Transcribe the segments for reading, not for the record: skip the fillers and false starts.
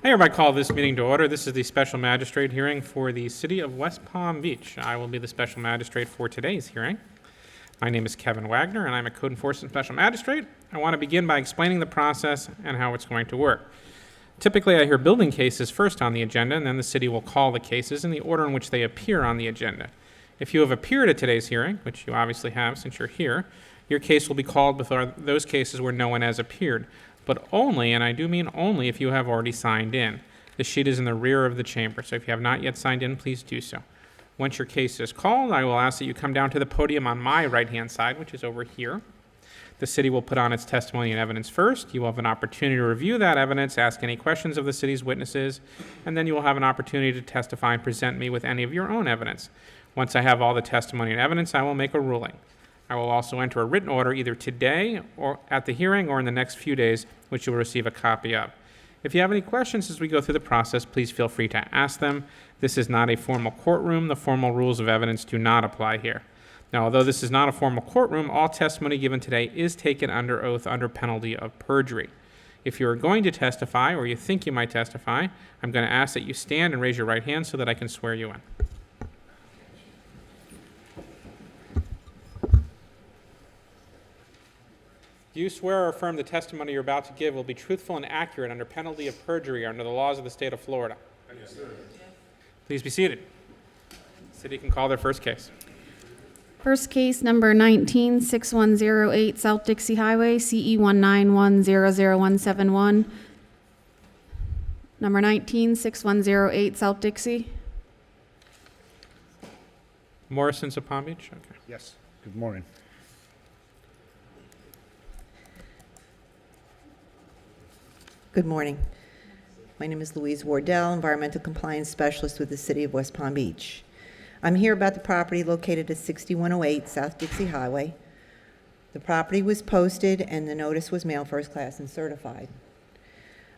I hereby call this meeting to order. This is the special magistrate hearing for the City of West Palm Beach. I will be the special magistrate for today's hearing. My name is Kevin Wagner, and I'm a code enforcement special magistrate. I want to begin by explaining the process and how it's going to work. Typically, I hear building cases first on the agenda, and then the city will call the cases in the order in which they appear on the agenda. If you have appeared at today's hearing, which you obviously have since you're here, your case will be called before those cases where no one has appeared, but only, and I do mean only, if you have already signed in. The sheet is in the rear of the chamber, so if you have not yet signed in, please do so. Once your case is called, I will ask that you come down to the podium on my right-hand side, which is over here. The city will put on its testimony and evidence first. You will have an opportunity to review that evidence, ask any questions of the city's witnesses, and then you will have an opportunity to testify and present me with any of your own evidence. Once I have all the testimony and evidence, I will make a ruling. I will also enter a written order either today or at the hearing or in the next few days, which you will receive a copy of. If you have any questions as we go through the process, please feel free to ask them. This is not a formal courtroom. The formal rules of evidence do not apply here. Now, although this is not a formal courtroom, all testimony given today is taken under oath under penalty of perjury. If you are going to testify or you think you might testify, I'm going to ask that you stand and raise your right hand so that I can swear you in. Do you swear or affirm the testimony you're about to give will be truthful and accurate under penalty of perjury under the laws of the state of Florida? Yes, sir. Please be seated. The city can call their first case. First case number 19-6108 South Dixie Highway, CE 191000171. Number 19-6108 South Dixie. Morrisons of Palm Beach? Okay. Yes, good morning. Good morning. My name is Louise Wardell, Environmental Compliance Specialist with the City of West Palm Beach. I'm here about the property located at 6108 South Dixie Highway. The property was posted and the notice was mailed first class and certified.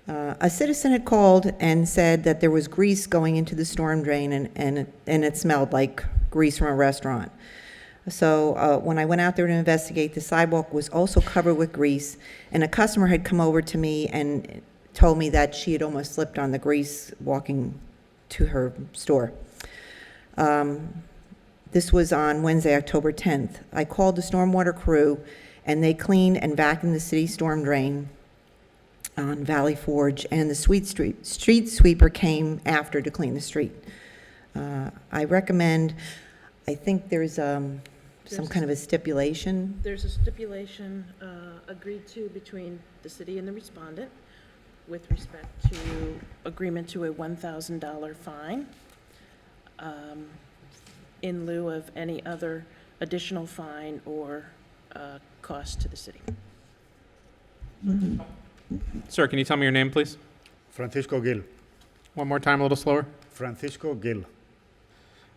A citizen had called and said that there was grease going into the storm drain and it smelled like grease from a restaurant. So when I went out there to investigate, the sidewalk was also covered with grease, and a customer had come over to me and told me that she had almost slipped on the grease walking to her store. This was on Wednesday, October 10th. I called the stormwater crew, and they cleaned and vacuumed the city storm drain on Valley Forge, and the street sweeper came after to clean the street. I recommend, I think there's some kind of a stipulation. There's a stipulation agreed to between the city and the respondent with respect to agreement to a $1,000 fine in lieu of any other additional fine or cost to the city. Sir, can you tell me your name, please? Francisco Gil. One more time, a little slower. Francisco Gil.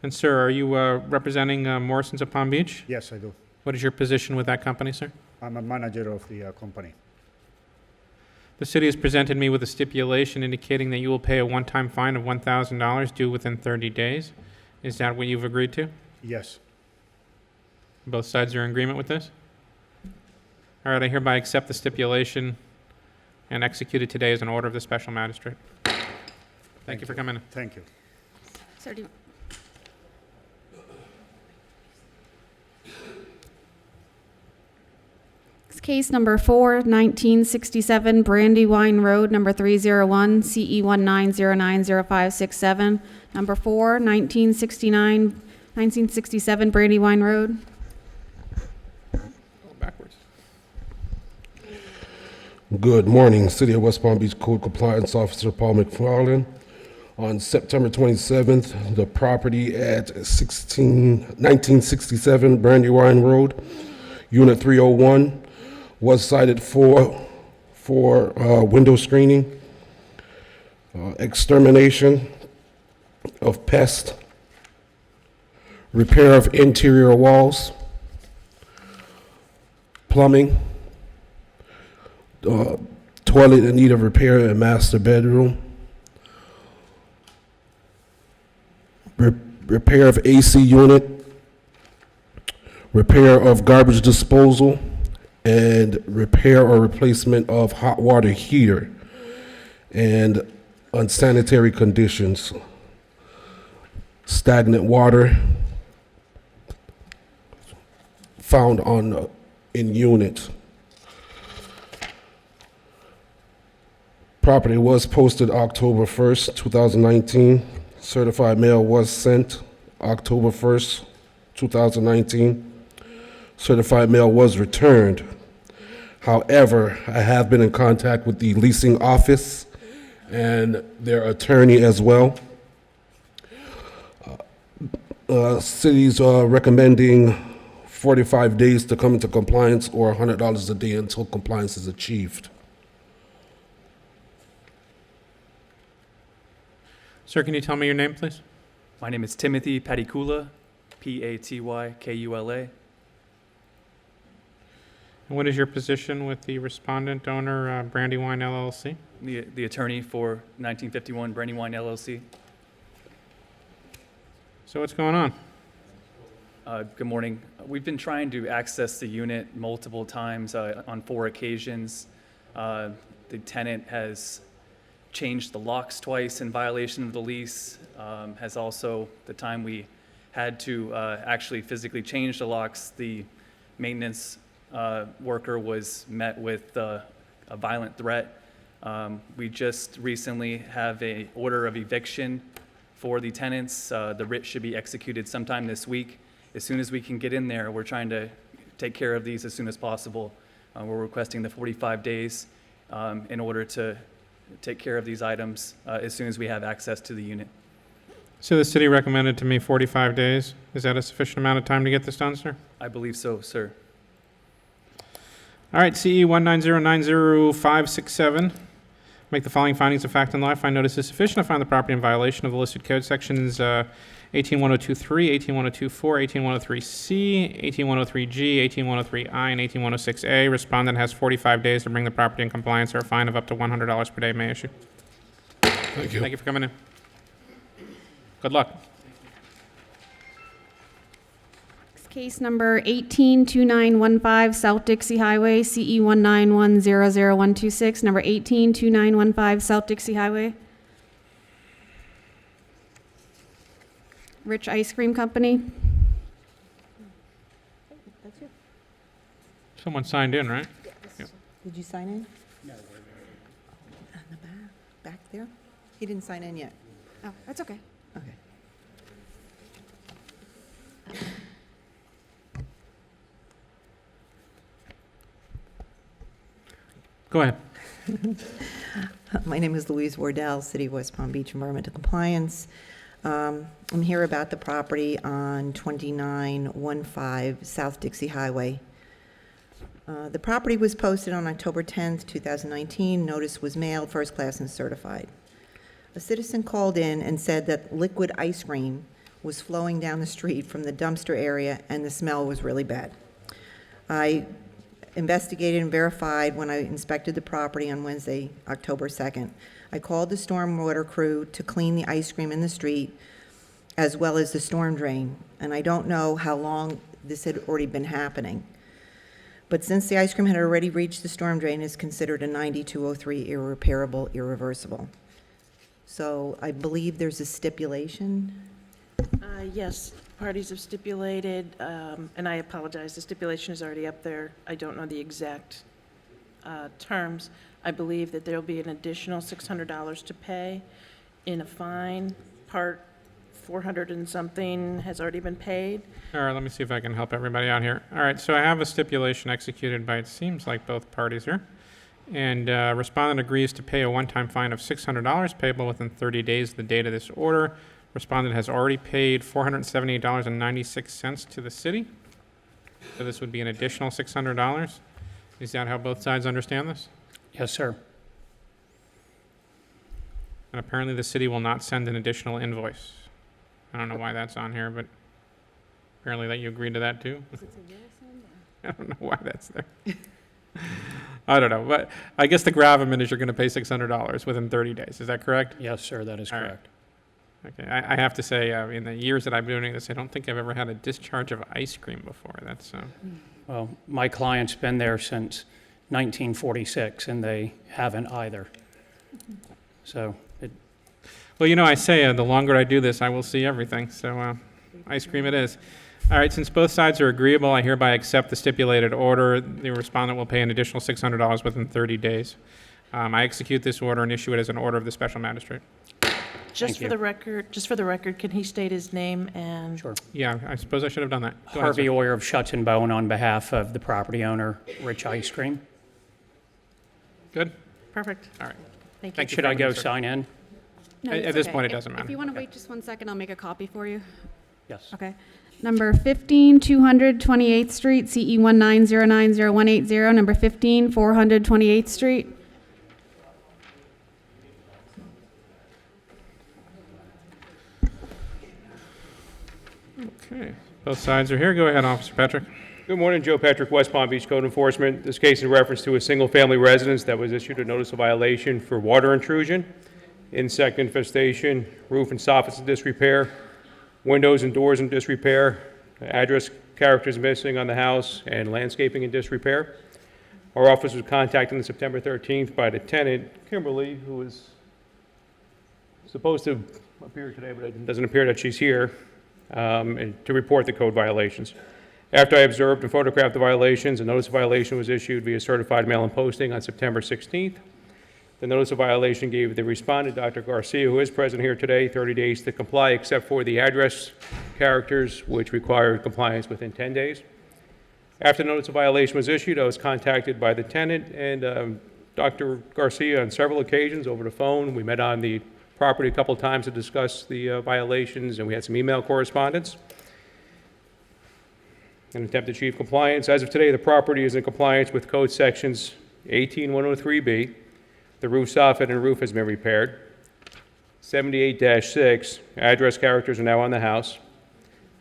And sir, are you representing Morrisons of Palm Beach? Yes, I do. What is your position with that company, sir? I'm a manager of the company. The city has presented me with a stipulation indicating that you will pay a one-time fine of $1,000 due within 30 days. Is that what you've agreed to? Yes. Both sides are in agreement with this? All right, I hereby accept the stipulation and execute it today as an order of the special magistrate. Thank you for coming in. Thank you. Sir, do you... Case number 4-1967 Brandywine Road, number 301, CE 190900567. Number 4-1967 Brandywine Road. Backwards. Good morning, City of West Palm Beach Code Compliance Officer Paul McFarland. On September 27th, the property at 1967 Brandywine Road, Unit 301, was cited for window screening, extermination of pests, repair of interior walls, plumbing, toilet in need of repair and master bedroom, repair of AC unit, repair of garbage disposal, and repair or replacement of hot water heater. And unsanitary conditions, stagnant water found in unit. Property was posted October 1st, 2019. Certified mail was sent October 1st, 2019. Certified mail was returned. However, I have been in contact with the leasing office and their attorney as well. City's recommending 45 days to come into compliance or $100 a day until compliance is achieved. Sir, can you tell me your name, please? My name is Timothy Patikula, Patykula. And what is your position with the respondent owner, Brandywine LLC? The attorney for 1951 Brandywine LLC. So what's going on? Good morning. We've been trying to access the unit multiple times on 4 occasions. The tenant has changed the locks twice in violation of the lease, has also, the time we had to actually physically change the locks, the maintenance worker was met with a violent threat. We just recently have an order of eviction for the tenants. The writ should be executed sometime this week. As soon as we can get in there, we're trying to take care of these as soon as possible. We're requesting the 45 days in order to take care of these items as soon as we have access to the unit. So the city recommended to me 45 days. Is that a sufficient amount of time to get this done, sir? I believe so, sir. All right, CE 190900567. Make the following findings of fact and law. I find notice is sufficient. I find the property in violation of the listed code sections 18102.3, 18102.4, 18103C, 18103G, 18103I, and 18106A. Respondent has 45 days to bring the property in compliance or a fine of up to $100 per day may issue. Thank you. Thank you for coming in. Good luck. Case number 182915 South Dixie Highway, CE 191000126, number 182915 South Dixie Highway. Rich Ice Cream Company. Someone signed in, right? Did you sign in? No. On the back there? He didn't sign in yet. Oh, that's okay. Okay. Go ahead. My name is Louise Wardell, City of West Palm Beach Environmental Compliance. I'm here about the property on 2915 South Dixie Highway. The property was posted on October 10th, 2019. Notice was mailed, first class and certified. A citizen called in and said that liquid ice cream was flowing down the street from the dumpster area and the smell was really bad. I investigated and verified when I inspected the property on Wednesday, October 2nd. I called the stormwater crew to clean the ice cream in the street as well as the storm drain, and I don't know how long this had already been happening. But since the ice cream had already reached the storm drain, it's considered a 9203 irreparable, irreversible. So I believe there's a stipulation. Yes, parties have stipulated, and I apologize, the stipulation is already up there. I don't know the exact terms. I believe that there'll be an additional $600 to pay in a fine. Part 400 and something has already been paid. All right, let me see if I can help everybody out here. All right, so I have a stipulation executed by, it seems like, both parties here. And respondent agrees to pay a one-time fine of $600 payable within 30 days of the date of this order. Respondent has already paid $478.96 to the city. So this would be an additional $600. Is that how both sides understand this? Yes, sir. And apparently the city will not send an additional invoice. I don't know why that's on here, but apparently that you agreed to that too. I don't know why that's there. I don't know, but I guess the gravamen is you're going to pay $600 within 30 days. Is that correct? Yes, sir, that is All right. correct. Okay, I have to say, in the years that I've been doing this, I don't think I've ever had a discharge of ice cream before. That's Well, my client's been there since 1946, and they haven't either. So Well, you know, I say the longer I do this, I will see everything. So ice cream it is. All right, since both sides are agreeable, I hereby accept the stipulated order. The respondent will pay an additional $600 within 30 days. I execute this order and issue it as an order of the special magistrate. Just Thank for you. the record, can he state his name and? Sure. Yeah, I suppose I should have done that. Go ahead, Harvey sir. Oyer of Shuts and Bone on behalf of the property owner, Rich Ice Cream. Good? Perfect. All right. Thank you. Thank you. Should I go sir. sign in? No, At it's this okay. point, it If- doesn't matter. If you want to Okay. wait just 1 second, I'll make a copy for you. Yes. Okay. Number 15, 200 28th Street, CE 1909080. Number 15, 400 28th Street. Okay. Both sides are here. Go ahead, Officer Patrick. Good morning, Joe Patrick, West Palm Beach Code Enforcement. This case in reference to a single-family residence that was issued a notice of violation for water intrusion, insect infestation, roof and soffits in disrepair, windows and doors in disrepair, address characters missing on the house, and landscaping in disrepair. Our office was contacted on September 13th by the tenant, Kimberly, who was supposed to appear today, but it doesn't appear that she's here, and to report the code violations. After I observed and photographed the violations, a notice of violation was issued via certified mail and posting on September 16th. The notice of violation gave the respondent, Dr. Garcia, who is present here today, 30 days to comply, except for the address characters, which required compliance within 10 days. After the notice of violation was issued, I was contacted by the tenant and Dr. Garcia on several occasions over the phone. We met on the property a couple times to discuss the violations, and we had some email correspondence. In an attempt to achieve compliance, as of today, the property is in compliance with code sections 18103B. The roof soffit and roof has been repaired. 78-6, address characters are now on the house.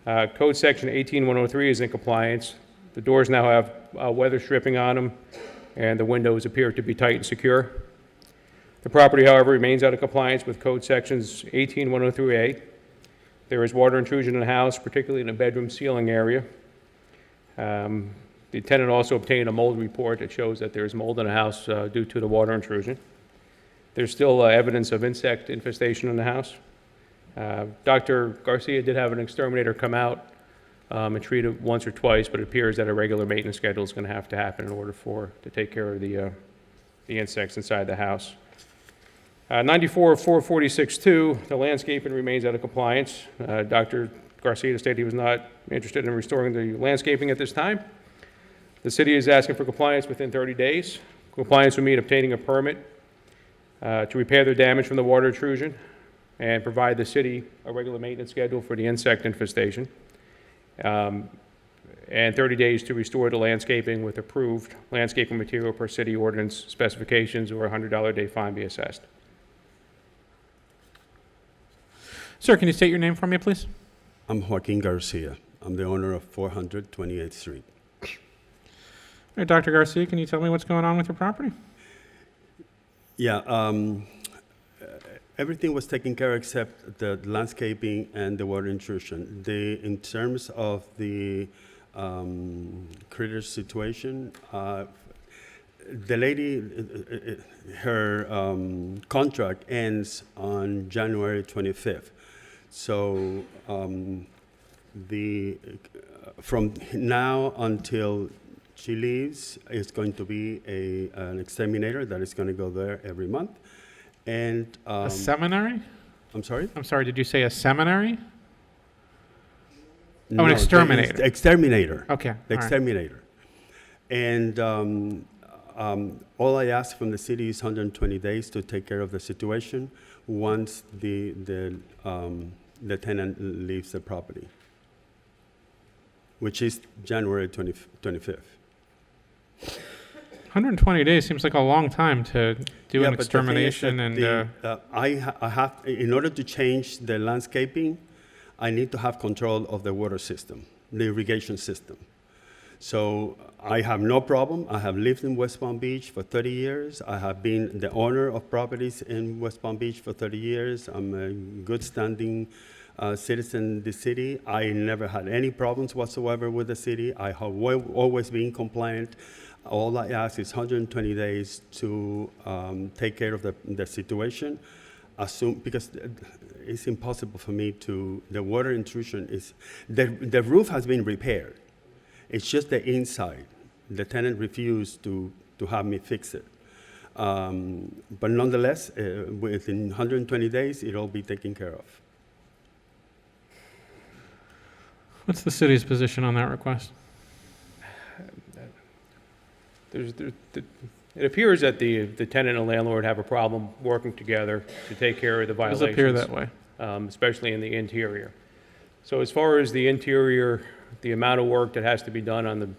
Code section 18103 is in compliance. The doors now have weather stripping on them, and the windows appear to be tight and secure. The property, however, remains out of compliance with code sections 18103A. There is water intrusion in the house, particularly in the bedroom ceiling area. The tenant also obtained a mold report that shows that there is mold in the house due to the water intrusion. There's still evidence of insect infestation in the house. Dr. Garcia did have an exterminator come out and treat it once or twice, but it appears that a regular maintenance schedule is going to have to happen in order to take care of the insects inside the house. 94-446-2, the landscaping remains out of compliance. Dr. Garcia stated he was not interested in restoring the landscaping at this time. The city is asking for compliance within 30 days. Compliance would mean obtaining a permit to repair the damage from the water intrusion and provide the city a regular maintenance schedule for the insect infestation, and 30 days to restore the landscaping with approved landscaping material per city ordinance specifications, or a $100 a day fine be assessed. Sir, can you state your name for me, please? I'm Joaquin Garcia. I'm the owner of 400 28th Street. All right, Dr. Garcia, can you tell me what's going on with your property? Yeah, everything was taken care of except the landscaping and the water intrusion. In terms of the critter situation, the lady, her contract ends on January 25th. So from now until she leaves, it's going to be an exterminator that is going to go there every month. And A seminary? I'm sorry? I'm sorry, did you say a seminary? No, an exterminator. The exterminator. Okay, The all right. exterminator. And all I ask from the city is 120 days to take care of the situation once the tenant leaves the property, which is January 25th. 120 days seems like a long time to do Yeah, an but the thing is extermination that and, I have, in order to change the landscaping, I need to have control of the water system, the irrigation system. So I have no problem. I have lived in West Palm Beach for 30 years. I have been the owner of properties in West Palm Beach for 30 years. I'm a good standing citizen in the city. I never had any problems whatsoever with the city. I have always been compliant. All I ask is 120 days to take care of the situation. assume, because it's impossible for me to, the water intrusion is, the roof has been repaired. It's just the inside. The tenant refused to have me fix it. But nonetheless, within 120 days, it'll be taken care of. What's the city's position on that request? It appears that the tenant and landlord have a problem working together to take care of the Does violations. appear that way. Especially in the interior. So as far as the interior, the amount of work that has to be done on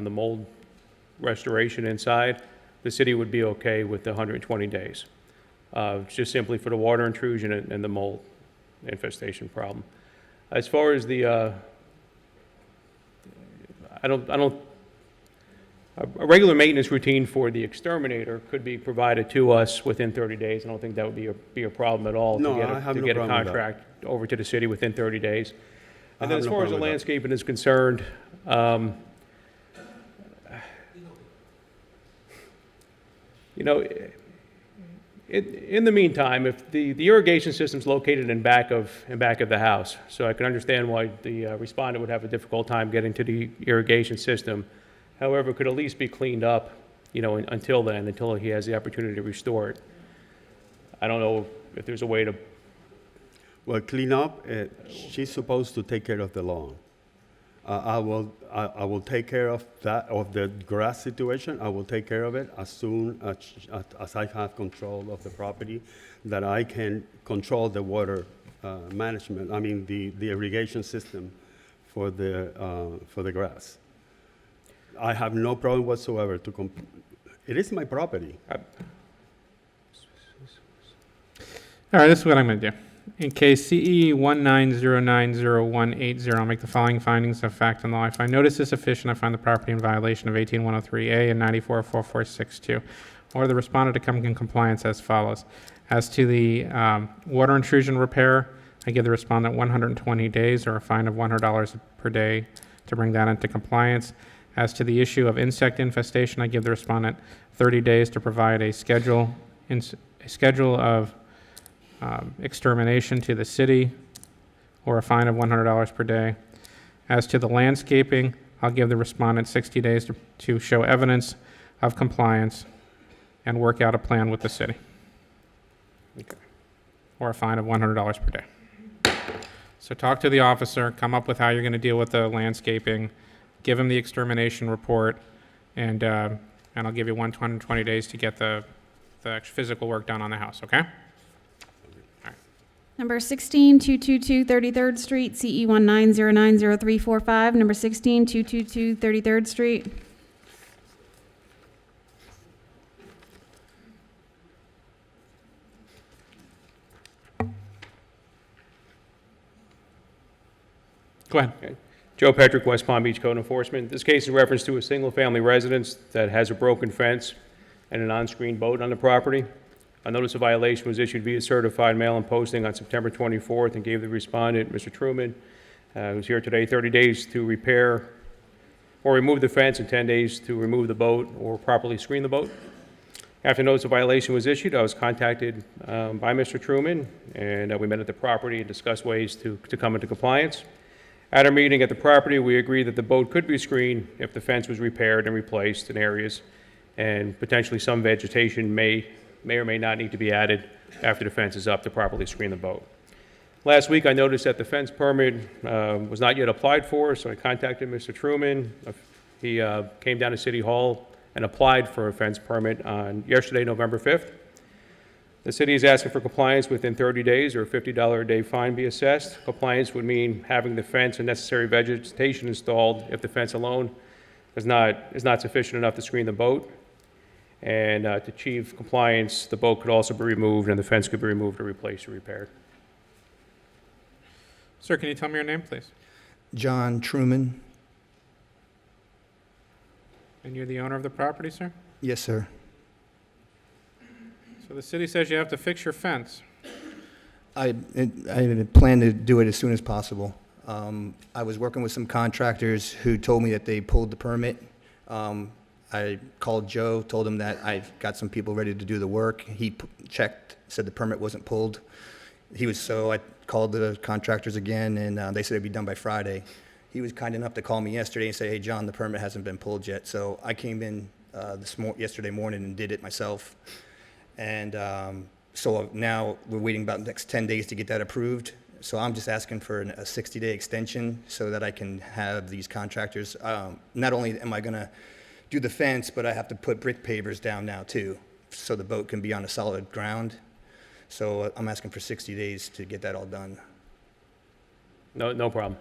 the mold restoration inside, the city would be okay with the 120 days. Just simply for the water intrusion and the mold infestation problem. As far as the, a regular maintenance routine for the exterminator could be provided to us within 30 days. I don't think that would be a problem at all. No, to get I have to no get a problem with that. contract over to the city within 30 days. I And then have as no far as the problem with that. landscaping is concerned, you know, in the meantime, if the irrigation system's located in back of the house, so I can understand why the respondent would have a difficult time getting to the irrigation system. However, it could at least be cleaned up, you know, until then, until he has the opportunity to restore it. I don't know if there's a way to, Well, clean up, she's supposed to take care of the lawn. I will take care of that, of the grass situation. I will take care of it as soon as I have control of the property, that I can control the water management, I mean, the irrigation system for the grass. I have no problem whatsoever it is my property. All right, this is what I'm going to do. In case CE 1909080, I'll make the following findings of fact and law. If I notice is sufficient, I find the property in violation of 18103A and 944462. Order the respondent to come in compliance as follows. As to the water intrusion repair, I give the respondent 120 days or a fine of $100 per day to bring that into compliance. As to the issue of insect infestation, I give the respondent 30 days to provide a schedule of extermination to the city or a fine of $100 per day. As to the landscaping, I'll give the respondent 60 days to show evidence of compliance and work out a plan with the city. okay. Or a fine of $100 per day. So talk to the officer, come up with how you're going to deal with the landscaping, give him the extermination report, and I'll give you 120 days to get the physical work done on the house, okay? Number 16222 33rd Street, CE 1909035. Number 16222 33rd Street. Go ahead. Okay. Joe Petrick, West Palm Beach Code Enforcement. This case is in reference to a single-family residence that has a broken fence and an on-screen boat on the property. A notice of violation was issued via certified mail and posting on September 24th and gave the respondent, Mr. Truman, who's here today, 30 days to repair or remove the fence and 10 days to remove the boat or properly screen the boat. After notice of violation was issued, I was contacted by Mr. Truman, and we met at the property and discussed ways to come into compliance. At our meeting at the property, we agreed that the boat could be screened if the fence was repaired and replaced in areas, and potentially some vegetation may or may not need to be added after the fence is up to properly screen the boat. Last week, I noticed that the fence permit was not yet applied for, so I contacted Mr. Truman. He came down to City Hall and applied for a fence permit on yesterday, November 5th. The city is asking for compliance within 30 days or a $50 a day fine be assessed. Compliance would mean having the fence and necessary vegetation installed if the fence alone is not sufficient enough to screen the boat. And to achieve compliance, the boat could also be removed and the fence could be removed or replaced or repaired. Sir, can you tell me your name, please? John Truman. And you're the owner of the property, sir? Yes, sir. So the city says you have to fix your fence. I plan to do it as soon as possible. I was working with some contractors who told me that they pulled the permit. I called Joe, told him that I've got some people ready to do the work. He checked, said the permit wasn't pulled. I called the contractors again, and they said it'd be done by Friday. He was kind enough to call me yesterday and say, hey, John, the permit hasn't been pulled yet. So I came in yesterday morning and did it myself. And so now we're waiting about the next 10 days to get that approved. So I'm just asking for a 60-day extension so that I can have these contractors. Not only am I going to do the fence, but I have to put brick pavers down now too, so the boat can be on a solid ground. So I'm asking for 60 days to get that all done. No problem.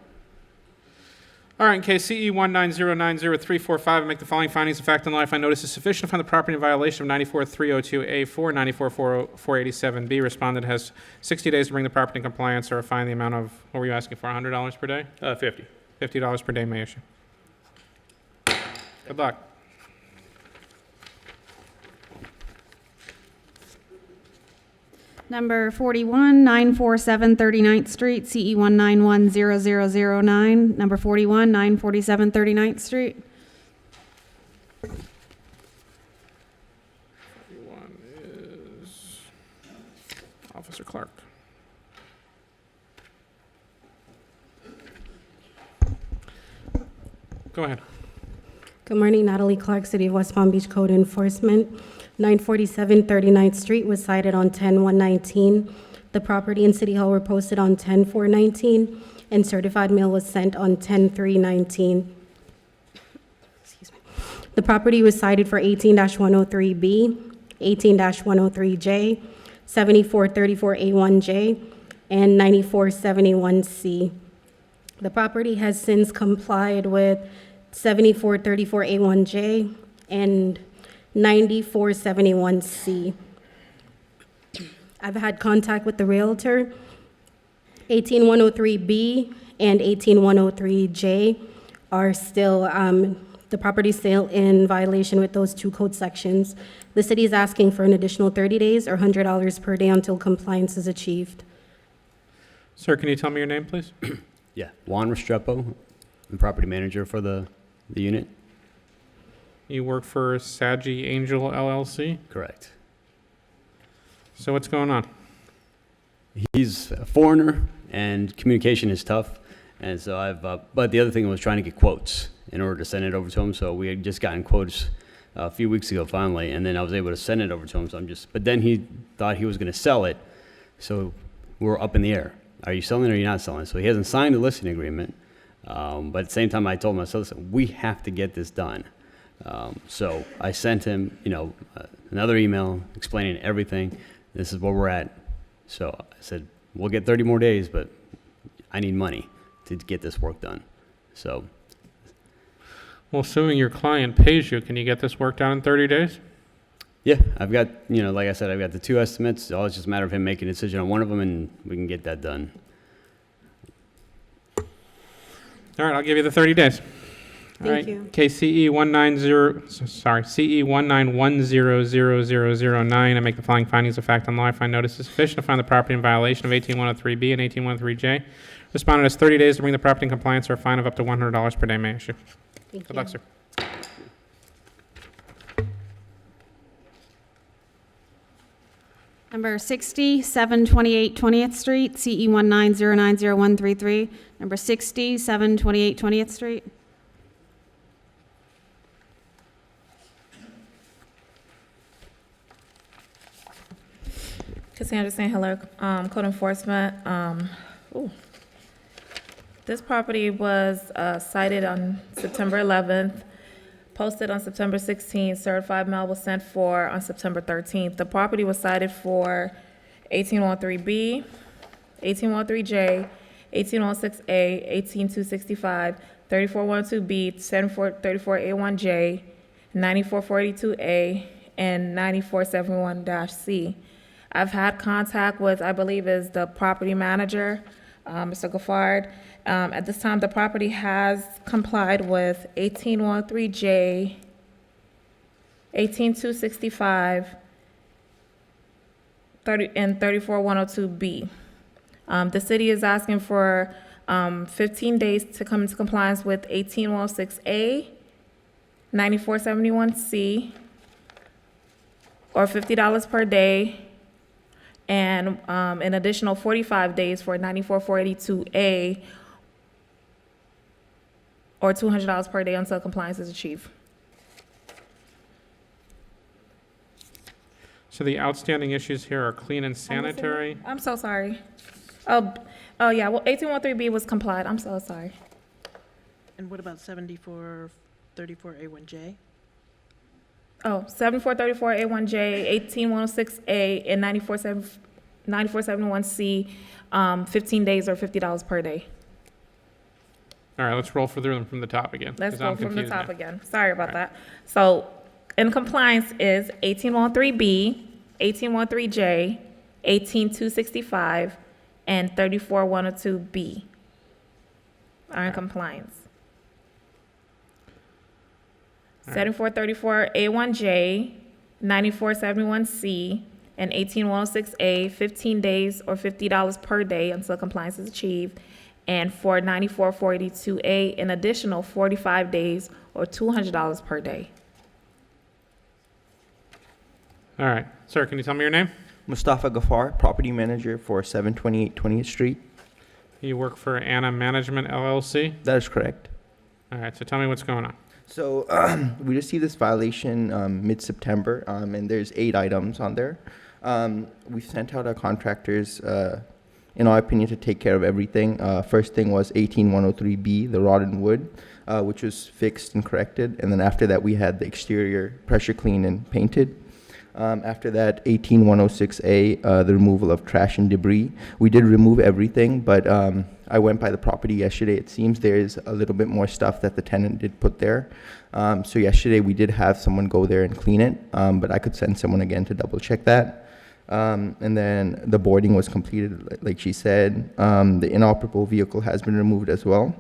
All right, in case CE 19090-345, I make the following findings of fact and law. I find notice is sufficient to find the property in violation of 94302A4, 94487B. Respondent has 60 days to bring the property in compliance or a fine the amount of, what were you asking for, $100 per day? 50. $50 per day may issue. Good luck. Number 41, 947 39th Street, CE 1910009. Number 41, 947 39th Street. One is Officer Clark. Go ahead. Good morning, Natalie Clark, City of West Palm Beach Code Enforcement. 947 39th Street was cited on 10/1/19. The property and City Hall were posted on 10/4/19, and certified mail was sent on 10/3/19. Excuse me. The property was cited for 18-103B, 18-103J, 7434A1J, and 9471C. The property has since complied with 7434A1J and 9471C. I've had contact with the Realtor. 18103B and 18103J are still, the property's still in violation with those two code sections. The city is asking for an additional 30 days or $100 per day until compliance is achieved. Sir, can you tell me your name, please? Yeah, Juan Restrepo, I'm property manager for the unit. You work for Saggi Angel LLC? Correct. So what's going on? He's a foreigner, and communication is tough. And so but the other thing was trying to get quotes in order to send it over to him. So we had just gotten quotes a few weeks ago finally, and then I was able to send it over to him. So but then he thought he was going to sell it. So we're up in the air. Are you selling it or are you not selling it? So he hasn't signed a listing agreement. But at the same time, I told him, I said, listen, we have to get this done. So I sent him, another email explaining everything. This is where we're at. So I said, we'll get 30 more days, but I need money to get this work done. So. Well, assuming your client pays you, can you get this work done in 30 days? Yeah, I've got, like I said, I've got the two estimates. It's just a matter of him making a decision on one of them, and we can get that done. All right, I'll give you the 30 days. All Thank right. you. CE 1900009. I make the following findings of fact on law. I find notice is sufficient to find the property in violation of 18103B and 18103J. Respondent has 30 days to bring the property in compliance or a fine of up to $100 per day may issue. Thank Good you. luck, sir. Number 60, 728 20th Street, CE 190900133. Number 60, 728 20th Street. Cassandra saying hello, code enforcement. This property was cited on September 11th, posted on September 16th, certified mail was sent for on September 13th. The property was cited for 1813B, 1813J, 1816A, 18265, 3412B, 7434A1J, 9442A, and 9471-C. I've had contact with, I believe is the property manager, Mr. Gaffard. At this time, the property has complied with 1813J, 18265, and 34102B. The city is asking for 15 days to come into compliance with 18106A, 9471C, or $50 per day, and an additional 45 days for 94482A, or $200 per day until compliance is achieved. So the outstanding issues here are clean and sanitary. I'm so sorry. Oh, yeah, well, 1813B was complied. I'm so sorry. And what about 7434A1J? Oh, 7434A1J, 18106A, and 9471C, 15 days or $50 per day. All right, let's roll through them from the top again. Let's 'cause go I'm from the confused top now. again. Sorry about Right. that. So, in compliance is 1813B, 1813J, 18265, and 34102B are in compliance. 7434A1J, 9471C, and 18106A, 15 days or $50 per day until compliance is achieved. And for 94482A, an additional 45 days or $200 per day. All right, sir, can you tell me your name? Mustafa Ghaffar, property manager for 728 20th Street. You work for Anna Management LLC? That is correct. All right, so tell me what's going on. So we received this violation mid-September, and there's 8 items on there. We've sent out our contractors, in our opinion, to take care of everything. First thing was 18103B, the rotten wood, which was fixed and corrected. And then after that, we had the exterior pressure cleaned and painted. After that, 18106A, the removal of trash and debris. We did remove everything, but I went by the property yesterday. It seems there is a little bit more stuff that the tenant did put there. So yesterday, we did have someone go there and clean it, but I could send someone again to double check that. And then the boarding was completed, like she said. The inoperable vehicle has been removed as well.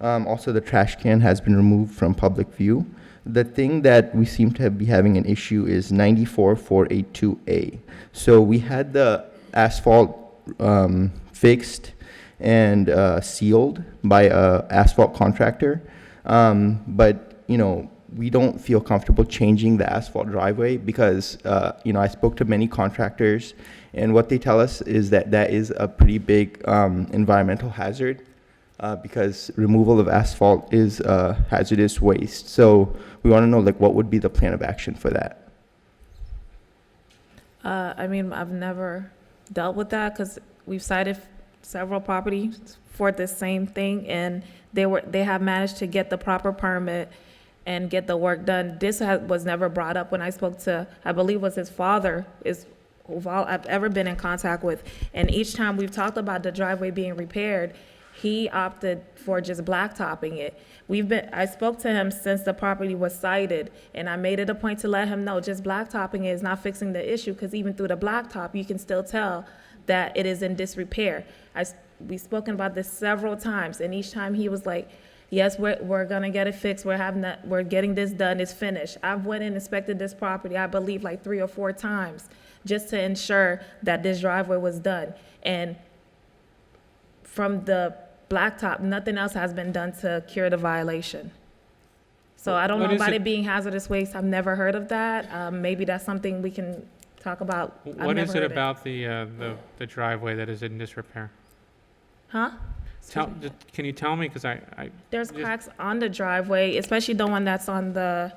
Also, the trash can has been removed from public view. The thing that we seem to be having an issue is 94482A. So we had the asphalt fixed and sealed by a asphalt contractor, but we don't feel comfortable changing the asphalt driveway because I spoke to many contractors, and what they tell us is that that is a pretty big environmental hazard. Because removal of asphalt is hazardous waste. So we want to know, what would be the plan of action for that? I mean, I've never dealt with that because we've cited several properties for the same thing, and they have managed to get the proper permit and get the work done. This was never brought up when I spoke to, I believe was his father, is who I've ever been in contact with. And each time we've talked about the driveway being repaired, he opted for just blacktopping it. I spoke to him since the property was cited, and I made it a point to let him know just blacktopping it is not fixing the issue, because even through the blacktop, you can still tell that it is in disrepair. We've spoken about this several times, and each time he was like, yes, we're gonna get it fixed, we're getting this done, it's finished. I've went and inspected this property, I believe, like 3 or 4 times, just to ensure that this driveway was done. And from the blacktop, nothing else has been done to cure the violation. So I don't know about it being hazardous waste. I've never heard of that. Maybe that's something we can talk about. What is it about the driveway that is in disrepair? Huh? Can you tell me? Because There's cracks on the driveway, especially the one that's on the,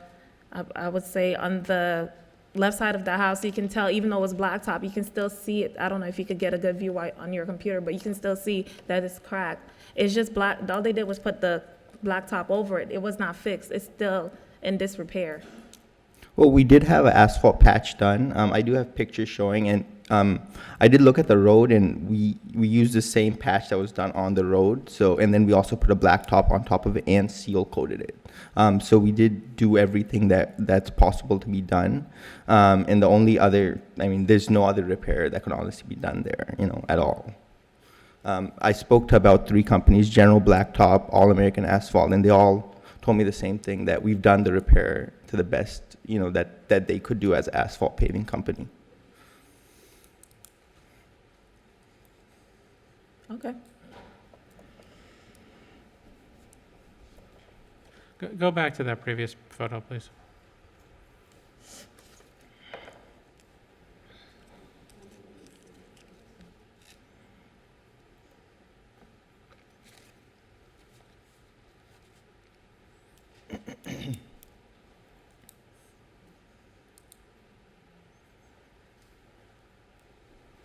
I would say, on the left side of the house. You can tell, even though it's blacktop, you can still see it. I don't know if you could get a good view on your computer, but you can still see that it's cracked. It's just black. All they did was put the blacktop over it. It was not fixed. It's still in disrepair. Well, we did have an asphalt patch done. I do have pictures showing, and I did look at the road, and we used the same patch that was done on the road. So, and then we also put a blacktop on top of it and seal coated it. So we did do everything that's possible to be done. And the only other, there's no other repair that could honestly be done there, at all. I spoke to about 3 companies, General Blacktop, All American Asphalt, and they all told me the same thing, that we've done the repair to the best, that they could do as an asphalt paving company. Okay. Go back to that previous photo, please.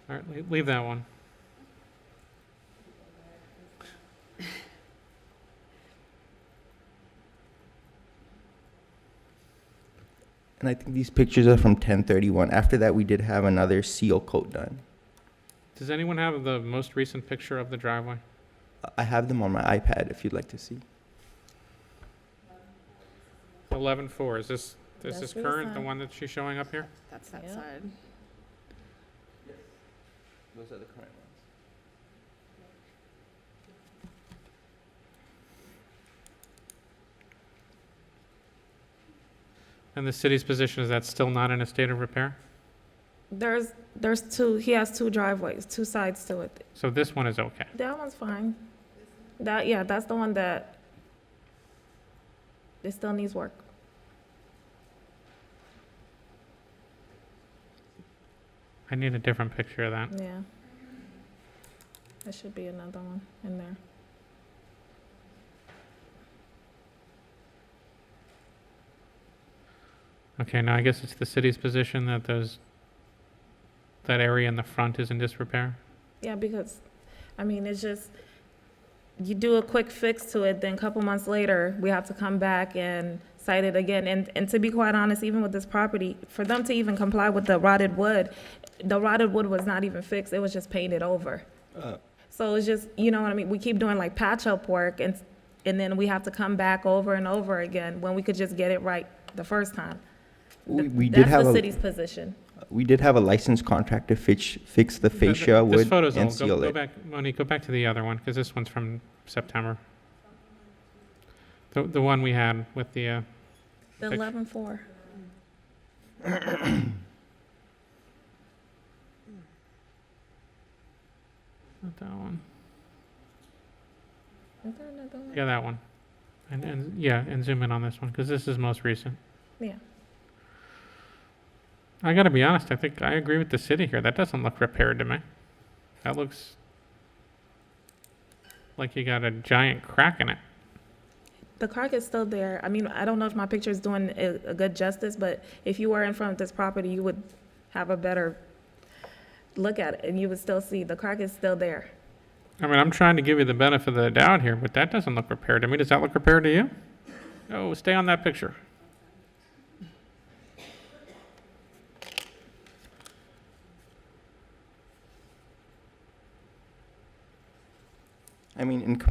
All right, leave that one. And I think these pictures are from 1031. After that, we did have another seal coat done. Does anyone have the most recent picture of the driveway? I have them on my iPad if you'd like to see. 11-4, is this That's is what it current, the said. one that she's showing up here? That's that Yep. side. Those are the current ones. And the city's position is that still not in a state of repair? There's two, he has two driveways, two sides to it. So this one is okay. That one's fine. That's the one that it still needs work. I need a different picture of that. Yeah. There should be another one in there. Okay, now I guess it's the city's position that that area in the front is in disrepair? Yeah, because, I mean, it's just, you do a quick fix to it, then a couple months later, we have to come back and cite it again. And to be quite honest, even with this property, for them to even comply with the rotted wood was not even fixed, it was just painted over. So it's just, you know what I mean, we keep doing like patch-up work, and then we have to come back over and over again when we could just get it right the first time. We did have That's the a city's position. we did have a licensed contractor fix the fascia This wood photo's and old. seal Go it. back, Monique, go back to the other one, because this one's from September. The one we had with the, The Picture. 11-4. not that one. Is there another one? Yeah, that one. And zoom in on this one, because this is most recent. Yeah. I gotta be honest, I think I agree with the city here. That doesn't look repaired to me. That looks like you got a giant crack in it. The crack is still there. I mean, I don't know if my picture is doing a good justice, but if you were in front of this property, you would have a better look at it, and you would still see the crack is still there. I mean, I'm trying to give you the benefit of the doubt here, but that doesn't look repaired to me. Does that look repaired to you? Oh, stay on that picture. I mean,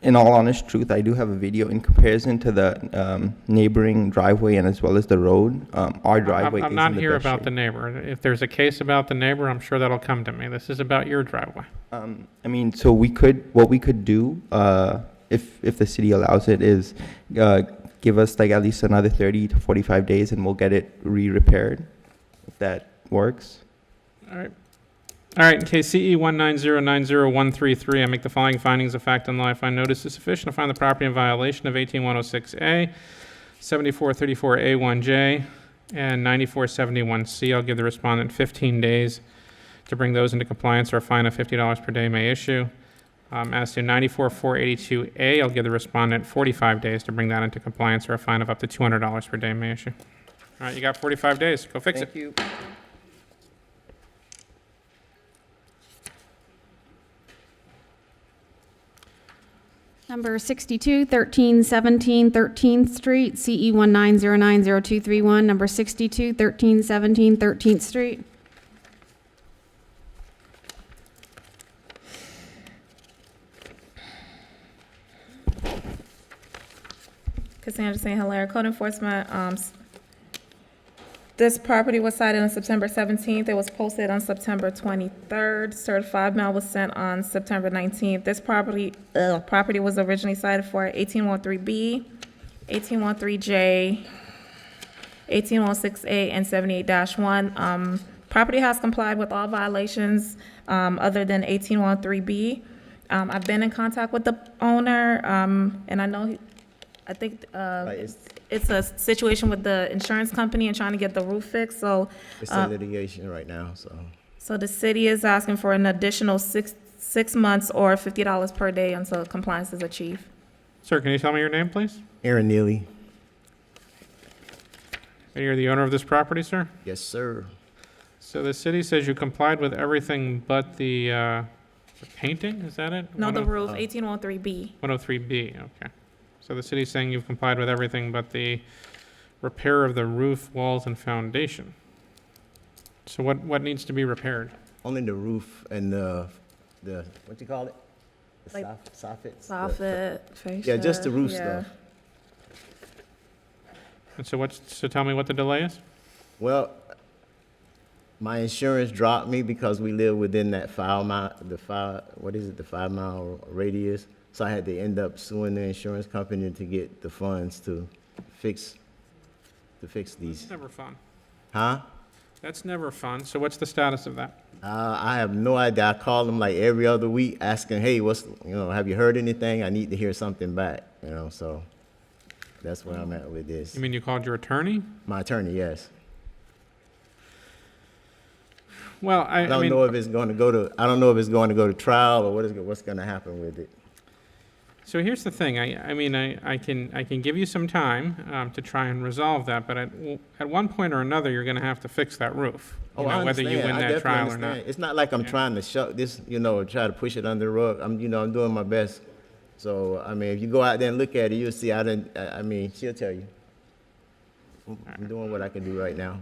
in all honest truth, I do have a video in comparison to the neighboring driveway and as well as the road. Our driveway I'm is not in the here best about shape. the neighbor. If there's a case about the neighbor, I'm sure that'll come to me. This is about your driveway. I mean, so what we could do, if the city allows it, is give us like at least another 30 to 45 days and we'll get it re-repaired, if that works. All right. All right, in case CE 19090-133, I make the following findings of fact and law. I find notice is sufficient to find the property in violation of 18106A, 7434A1J, and 9471C. I'll give the respondent 15 days to bring those into compliance, or a fine of $50 per day may issue. As to 94482A, I'll give the respondent 45 days to bring that into compliance, or a fine of up to $200 per day may issue. All right, you got 45 days. Go fix it. Thank you. Number 62, 1317 13th Street, CE 190902331. Number 62, 1317 13th Street. Cassandra St. Hilaire, Code Enforcement. This property was cited on September 17th. It was posted on September 23rd. Certified mail was sent on September 19th. This property was originally cited for 1813B, 1813J, 1816A, and 78-1. Property has complied with all violations other than 1813B. I've been in contact with the owner, and I know I think Like it's a situation with the insurance company and trying to get the roof fixed, so. it's in litigation right now, so. So the city is asking for an additional six months or $50 per day until compliance is achieved. Sir, can you tell me your name, please? Aaron Neely. And you're the owner of this property, sir? Yes, sir. So the city says you complied with everything but the painting, is that it? No, the roof, 1803B. 103B, okay. So the city's saying you've complied with everything but the repair of the roof, walls, and foundation. So what needs to be repaired? Only the roof and the what you call it? The Like soffits? Soffit, fascia. Yeah, just the roof yeah. stuff. And so tell me what the delay is? Well, my insurance dropped me because we live within that 5 mile, the 5 mile radius. So I had to end up suing the insurance company to get the funds to fix these. That's never fun. Huh? That's never fun. So what's the status of that? I have no idea. I call them like every other week asking, hey, have you heard anything? I need to hear something back, so that's where I'm at with this. You mean you called your attorney? My attorney, yes. Well, I don't know if it's going to go to trial or what's going to happen with it. So here's the thing. I can give you some time to try and resolve that, but at one point or another, you're going to have to fix that roof. I whether you understand. win I that definitely trial or understand. not. It's not like I'm trying to shut this, try to push it under the rug. I'm doing my best. So, if you go out there and look at it, you'll see. She'll tell you. I'm doing what I can do right now.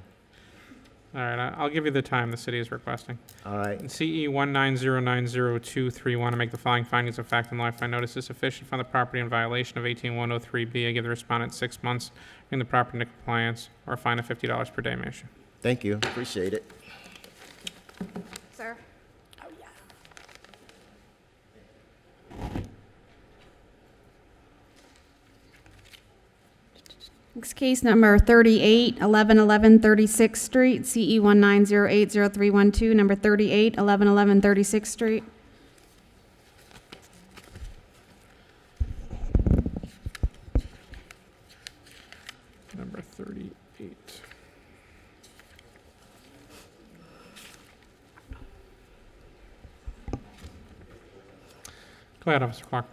All right, I'll give you the time the city is requesting. All right. In CE 1909023, want to make the following findings of fact and law. If I notice is sufficient from the property in violation of 18103B, I give the respondent 6 months, bring the property into compliance, or a fine of $50 per day, Mayor. Thank you. Appreciate it. Sir? Next case number 38, 1111 36th Street, CE 1908031, number 38, 1111 36th Street. Number 38. Go ahead, Officer Clark.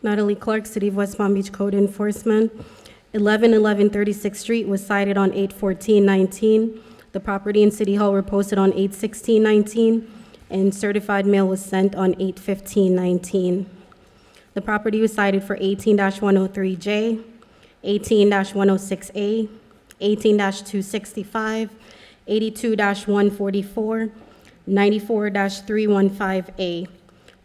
Natalie Clark, City of West Palm Beach Code Enforcement. 1111 36th Street was cited on 8/14/19. The property and City Hall were posted on 8/16/19, and certified mail was sent on 8/15/19. The property was cited for 18-103J, 18-106A, 18-265, 82-144, 94-315A.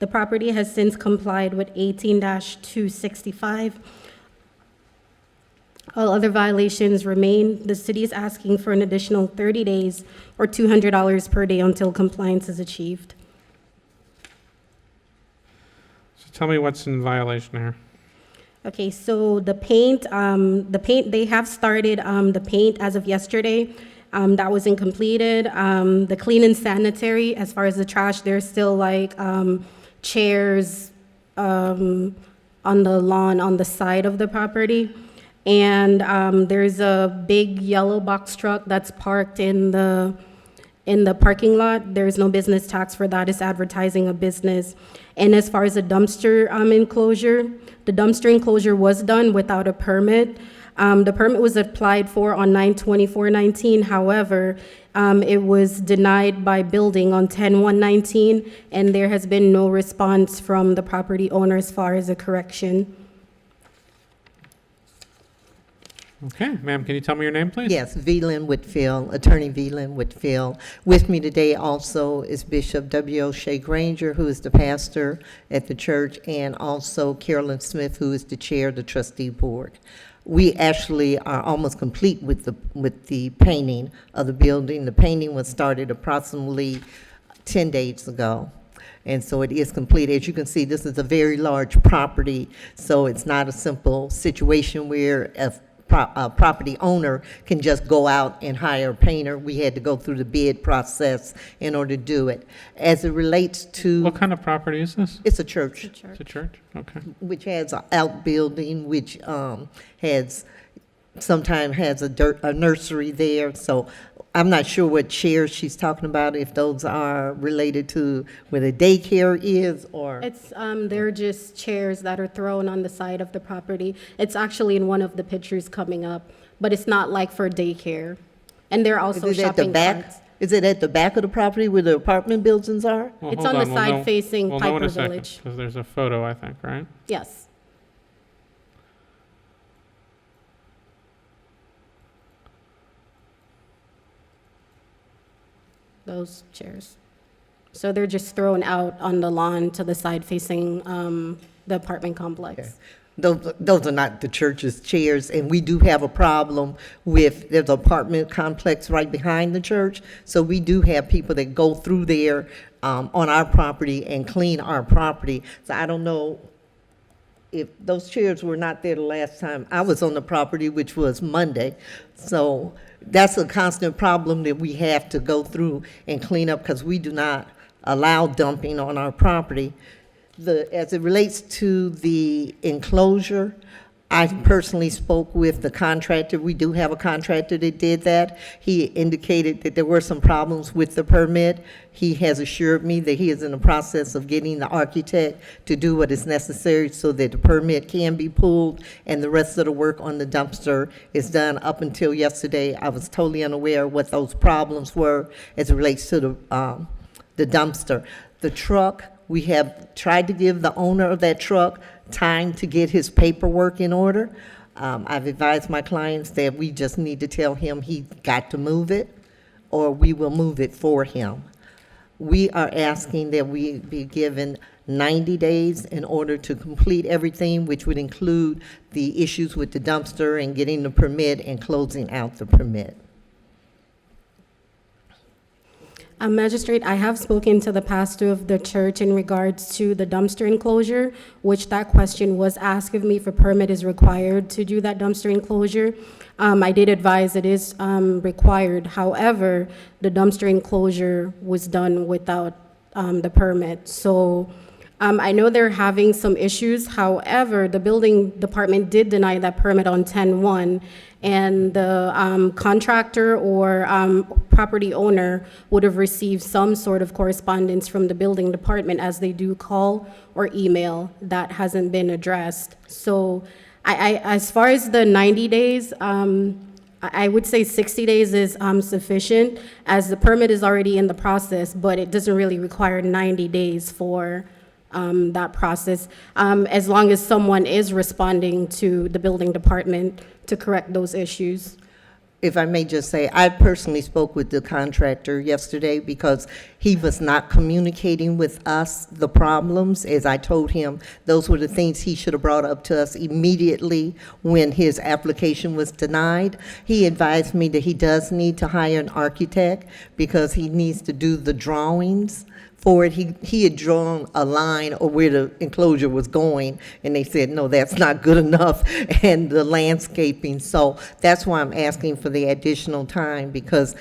The property has since complied with 18-265. All other violations remain. The city is asking for an additional 30 days or $200 per day until compliance is achieved. So tell me what's in violation here. Okay, so the paint, they have started the paint as of yesterday. That wasn't completed. The clean and sanitary, as far as the trash, there's still like chairs on the lawn on the side of the property. And there's a big yellow box truck that's parked in the parking lot. There's no business tax for that. It's advertising a business. And as far as the dumpster enclosure, the dumpster enclosure was done without a permit. The permit was applied for on 9/24/19. However, it was denied by building on 10/1/19, and there has been no response from the property owner as far as a correction. Okay, ma'am, can you tell me your name, please? Yes, Velin Whitfield, Attorney Velin Whitfield. With me today also is Bishop W. O'Shea Granger, who is the pastor at the church, and also Carolyn Smith, who is the chair of the trustee board. We actually are almost complete with the painting of the building. The painting was started approximately 10 days ago. And so it is complete. As you can see, this is a very large property, so it's not a simple situation where a property owner can just go out and hire a painter. We had to go through the bid process in order to do it. As it relates to, What kind of property is this? it's a church, It's a church? Okay. which has an outbuilding, which sometimes has a nursery there. So I'm not sure what chairs she's talking about, if those are related to where the daycare is, or. It's, they're just chairs that are thrown on the side of the property. It's actually in one of the pictures coming up, but it's not like for daycare. And they're also Is it at the shopping back? carts. Is it at the back of the property where the apartment buildings are? Well, It's hold on the We'll side know- facing we'll know in Piper a second, Village. because there's a photo, I think, right? Yes. Those chairs. So they're just thrown out on the lawn to the side facing the apartment complex. Those are not the church's chairs, and we do have a problem with, there's an apartment complex right behind the church, so we do have people that go through there on our property and clean our property. So I don't know if those chairs were not there the last time I was on the property, which was Monday. So that's a constant problem that we have to go through and clean up, because we do not allow dumping on our property. As it relates to the enclosure, I personally spoke with the contractor. We do have a contractor that did that. He indicated that there were some problems with the permit. He has assured me that he is in the process of getting the architect to do what is necessary so that the permit can be pulled, and the rest of the work on the dumpster is done. Up until yesterday, I was totally unaware of what those problems were as it relates to the dumpster. The truck, we have tried to give the owner of that truck time to get his paperwork in order. I've advised my clients that we just need to tell him he got to move it, or we will move it for him. We are asking that we be given 90 days in order to complete everything, which would include the issues with the dumpster and getting the permit and closing out the permit. Magistrate, I have spoken to the pastor of the church in regards to the dumpster enclosure, which that question was asked of me if a permit is required to do that dumpster enclosure. I did advise it is required. However, the dumpster enclosure was done without the permit. So I know they're having some issues. However, the building department did deny that permit on 10/1, and the contractor or property owner would have received some sort of correspondence from the building department, as they do call or email. That hasn't been addressed. So as far as the 90 days, I would say 60 days is sufficient, as the permit is already in the process, but it doesn't really require 90 days for that process, as long as someone is responding to the building department to correct those issues. If I may just say, I personally spoke with the contractor yesterday because he was not communicating with us the problems. As I told him, those were the things he should have brought up to us immediately when his application was denied. He advised me that he does need to hire an architect because he needs to do the drawings for it. He had drawn a line of where the enclosure was going, and they said, no, that's not good enough, and the landscaping. So that's why I'm asking for the additional time, because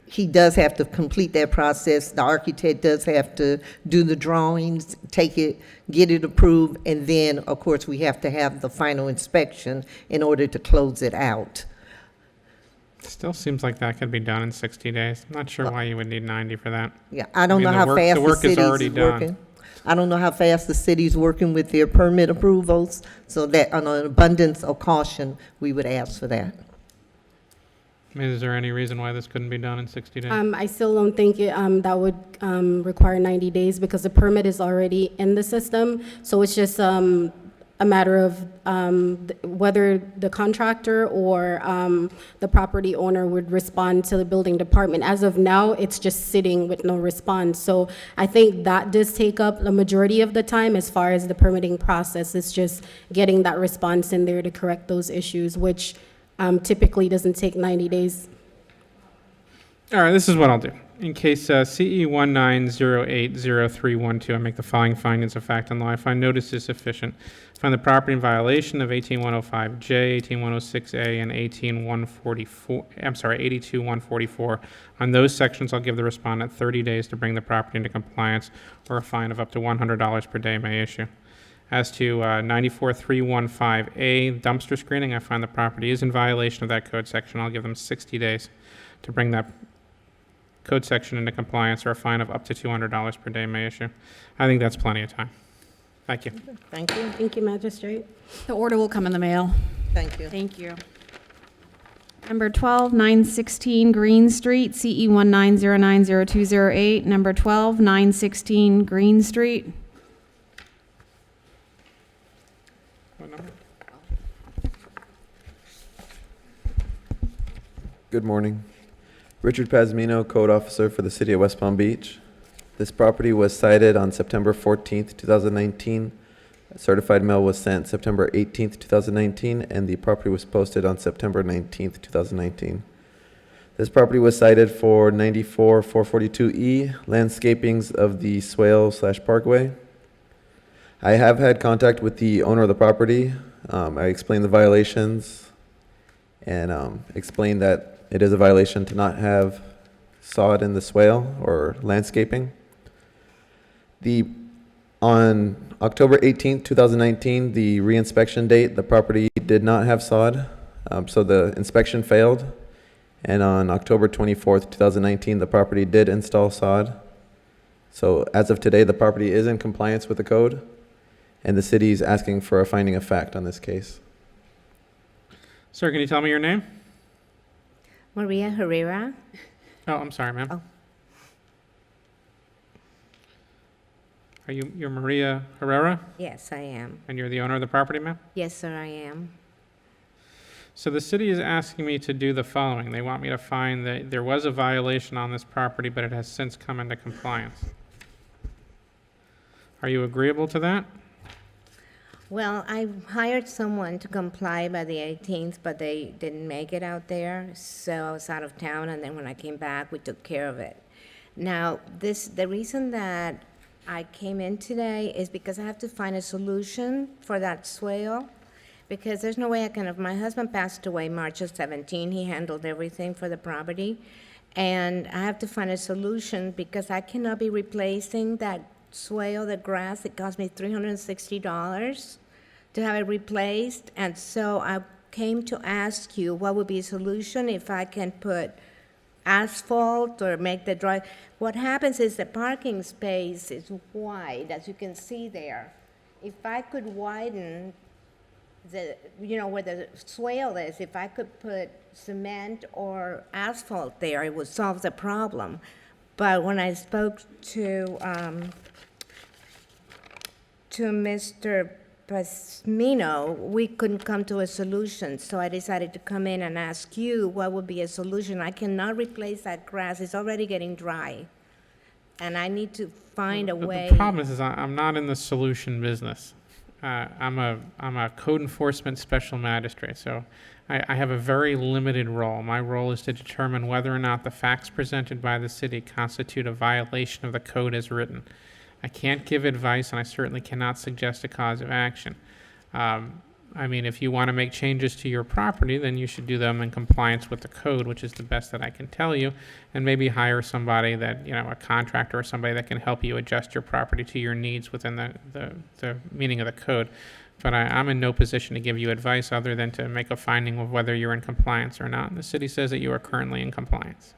he does have to complete that process. The architect does have to do the drawings, take it, get it approved, and then, of course, we have to have the final inspection in order to close it out. Still seems like that could be done in 60 days. I'm not sure why you would need 90 for that. Yeah, I don't know the how work- fast the the work is city's already done. working. I don't know how fast the city's working with their permit approvals, so that on an abundance of caution, we would ask for that. I mean, is there any reason why this couldn't be done in 60 days? I still don't think that would require 90 days, because the permit is already in the system. So it's just a matter of whether the contractor or the property owner would respond to the building department. As of now, it's just sitting with no response. So I think that does take up the majority of the time as far as the permitting process. It's just getting that response in there to correct those issues, which typically doesn't take 90 days. All right, this is what I'll do. In case CE 19080312, I make the following findings of fact and law. I find notice is sufficient. I find the property in violation of 18105J, 18106A, and 82144. On those sections, I'll give the respondent 30 days to bring the property into compliance, or a fine of up to $100 per day may issue. As to 94315A, dumpster screening, I find the property is in violation of that code section. I'll give them 60 days to bring that code section into compliance, or a fine of up to $200 per day may issue. I think that's plenty of time. Thank you. Thank you. Thank you, Magistrate. The order will come in the mail. Thank you. Thank you. Number 12, 916 Green Street, CE 1909028. Number 12, 916 Green Street. What number? Good morning. Richard Pazmino, Code Officer for the City of West Palm Beach. This property was cited on September 14th, 2019. A certified mail was sent September 18th, 2019, and the property was posted on September 19th, 2019. This property was cited for 94442E, landscapings of the swale/parkway. I have had contact with the owner of the property. I explained the violations and explained that it is a violation to not have sod in the swale or landscaping. On October 18th, 2019, the reinspection date, the property did not have sod, so the inspection failed. And on October 24th, 2019, the property did install sod. So as of today, the property is in compliance with the code, and the city is asking for a finding of fact on this case. Sir, can you tell me your name? Maria Herrera. Oh, I'm sorry, ma'am. Oh. You're Maria Herrera, Yes, I am. and you're the owner of the property, ma'am? Yes, sir, I am. So the city is asking me to do the following. They want me to find that there was a violation on this property, but it has since come into compliance. Are you agreeable to that? Well, I hired someone to comply by the 18th, but they didn't make it out there, so I was out of town, and then when I came back, we took care of it. Now, the reason that I came in today is because I have to find a solution for that swale, because there's no way I can, if my husband passed away March of 17, he handled everything for the property, and I have to find a solution because I cannot be replacing that swale, the grass. It cost me $360 to have it replaced, and so I came to ask you what would be a solution if I can put asphalt or make the drive. What happens is the parking space is wide, as you can see there. If I could widen where the swale is, if I could put cement or asphalt there, it would solve the problem. But when I spoke to Mr. Pasmino, we couldn't come to a solution, so I decided to come in and ask you what would be a solution. I cannot replace that grass. It's already getting dry, and I need to find a way. The problem is I'm not in the solution business. I'm a code enforcement special magistrate, so I have a very limited role. My role is to determine whether or not the facts presented by the city constitute a violation of the code as written. I can't give advice, and I certainly cannot suggest a cause of action. If you want to make changes to your property, then you should do them in compliance with the code, which is the best that I can tell you, and maybe hire somebody that, a contractor or somebody that can help you adjust your property to your needs within the meaning of the code. But I'm in no position to give you advice other than to make a finding of whether you're in compliance or not. And the city says that you are currently in compliance.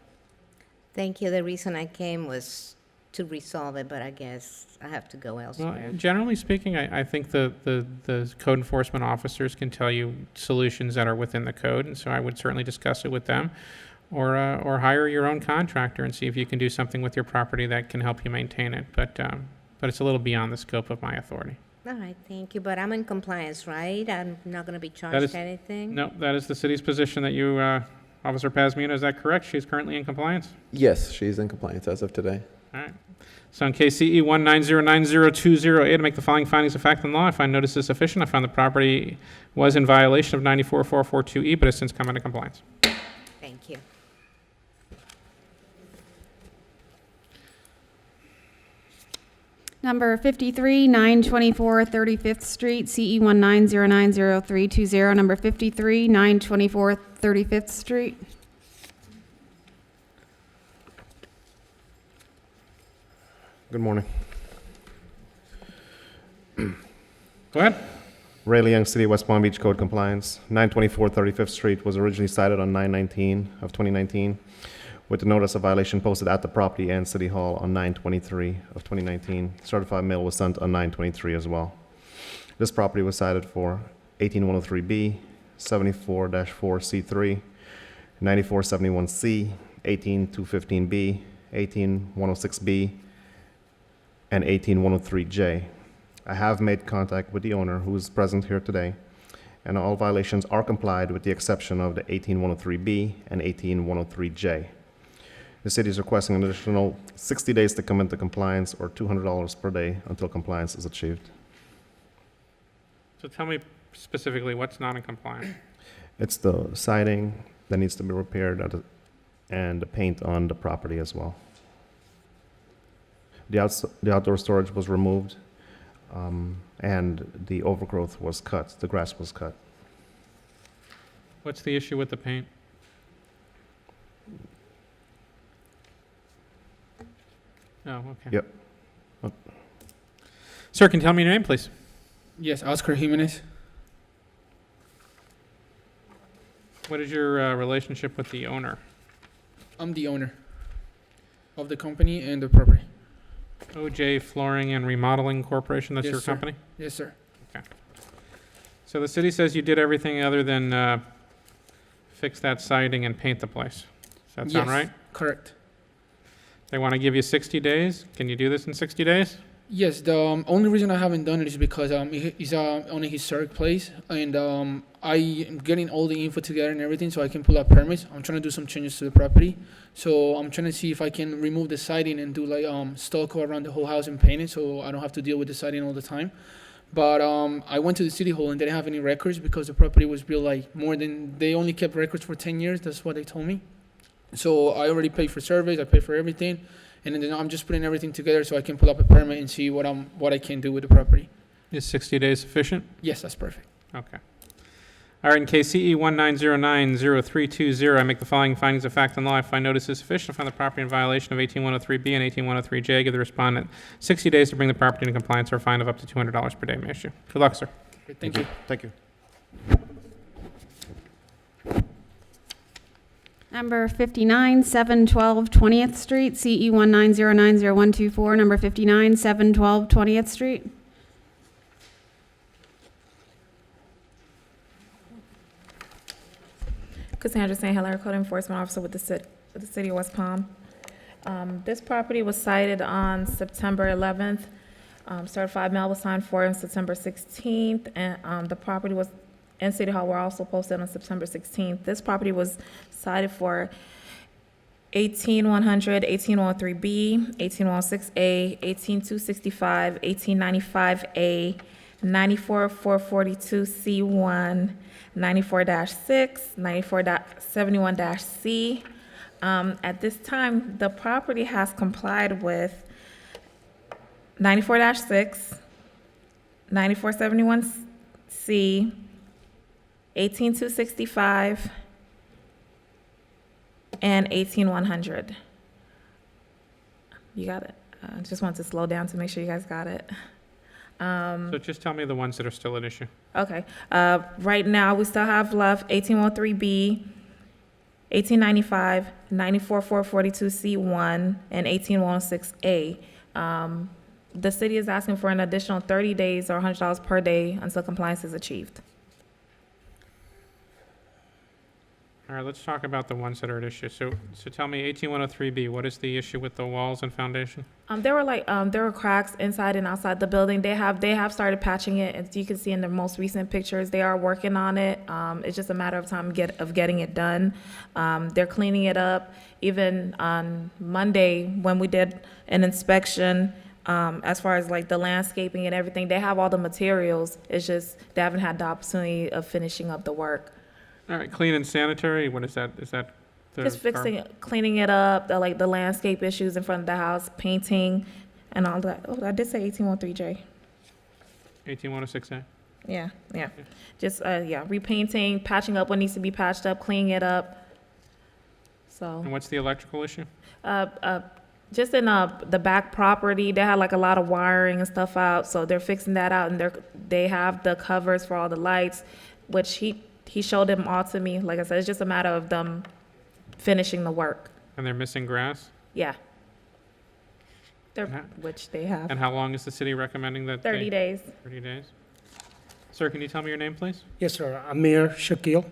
Thank you. The reason I came was to resolve it, but I guess I have to go Well, elsewhere. generally speaking, I think the code enforcement officers can tell you solutions that are within the code, and so I would certainly discuss it with them, or hire your own contractor and see if you can do something with your property that can help you maintain it. But it's a little beyond the scope of my authority. All right, thank you, but I'm in compliance, right? I'm not going to be charged anything? No, that is the city's position that you, Officer Pazmino, is that correct? She's currently in compliance? Yes, she's in compliance as of today. All right. So in case CE 1909028, to make the following findings of fact and law, I find notice is sufficient. I found the property was in violation of 94442E, but has since come into compliance. Thank you. Number 53, 924 35th Street, CE 19090320. Number 53, 924 35th Street. Good morning. Go ahead. Ray Young, City of West Palm Beach Code Compliance. 924 35th Street was originally cited on 9/19 of 2019 with the notice of violation posted at the property and City Hall on 9/23 of 2019. Certified mail was sent on 9/23 as well. This property was cited for 18103B, 74-4C3, 9471C, 18215B, 18106B, and 18103J. I have made contact with the owner, who is present here today, and all violations are complied with the exception of the 18103B and 18103J. The city is requesting an additional 60 days to come into compliance or $200 per day until compliance is achieved. So tell me specifically what's not in compliance. It's the siding that needs to be repaired and the paint on the property as well. The outdoor storage was removed, and the overgrowth was cut, the grass was cut. What's the issue with the paint? Oh, okay. Yep. Sir, can you tell me your name, please? Yes, Oscar Jimenez. What is your relationship with the owner? I'm the owner of the company and the property. OJ Flooring and Remodeling Corporation, that's Yes, your sir. company? Yes, sir. Okay. So the city says you did everything other than fix that siding and paint the place. Does that sound Yes, right? correct. They want to give you 60 days. Can you do this in 60 days? Yes, the only reason I haven't done it is because it's on a historic place, and I am getting all the info together and everything so I can pull out permits. I'm trying to do some changes to the property, so I'm trying to see if I can remove the siding and do like stucco around the whole house and paint it, so I don't have to deal with the siding all the time. But I went to the city hall and they didn't have any records because the property was built like they only kept records for 10 years. That's what they told me. So I already paid for surveys, I paid for everything, and then I'm just putting everything together so I can pull up a permit and see what I can do with the property. Is 60 days sufficient? Yes, that's perfect. Okay. All right, in case CE 19090320, I make the following findings of fact and law. I find notice is sufficient. I find the property in violation of 18103B and 18103J. Give the respondent 60 days to bring the property into compliance or a fine of up to $200 per day may issue. Good luck, sir. Okay, thank you. Thank you. Number 59, 712 20th Street, CE 19090124. Number 59, 712 20th Street. Cassandra St. Hilaire, Code Enforcement Officer with the City of West Palm. This property was cited on September 11th. Certified mail was signed for on September 16th, and the property was in City Hall were also posted on September 16th. This property was cited for 18100, 18103B, 18106A, 18265, 18995A, 94442C1, 94-6, 94.71-C. At this time, the property has complied with 94-6, 9471C, 18265, and 18100. You got it. I just want to slow down to make sure you guys got it. So just tell me the ones that are still at issue. Okay. Right now, we still have left 18103B, 1895, 94442C1, and 18106A. The city is asking for an additional 30 days or $100 per day until compliance is achieved. All right, let's talk about the ones that are at issue. So tell me, 18103B, what is the issue with the walls and foundation? There were cracks inside and outside the building. They have started patching it, as you can see in the most recent pictures. They are working on it. It's just a matter of time of getting it done. They're cleaning it up. Even on Monday, when we did an inspection, as far as like the landscaping and everything, they have all the materials. It's just they haven't had the opportunity of finishing up the work. All right, clean and sanitary, what is that? Is that the Just cleaning it up, the landscape issues in front of the house, painting, and all that. Oh, I did say 1803J. 18106A. Yeah, yeah. Just, yeah, repainting, patching up what needs to be patched up, cleaning it up. So, And what's the electrical issue? just in the back property, they had like a lot of wiring and stuff out, so they're fixing that out, and they have the covers for all the lights, which he showed them all to me. Like I said, it's just a matter of them finishing the work. And they're missing grass? Yeah. And how- Which they have. And how long is the city recommending that? 30 days. 30 days. Sir, can you tell me your name, please? Yes, sir. Amir Shakil.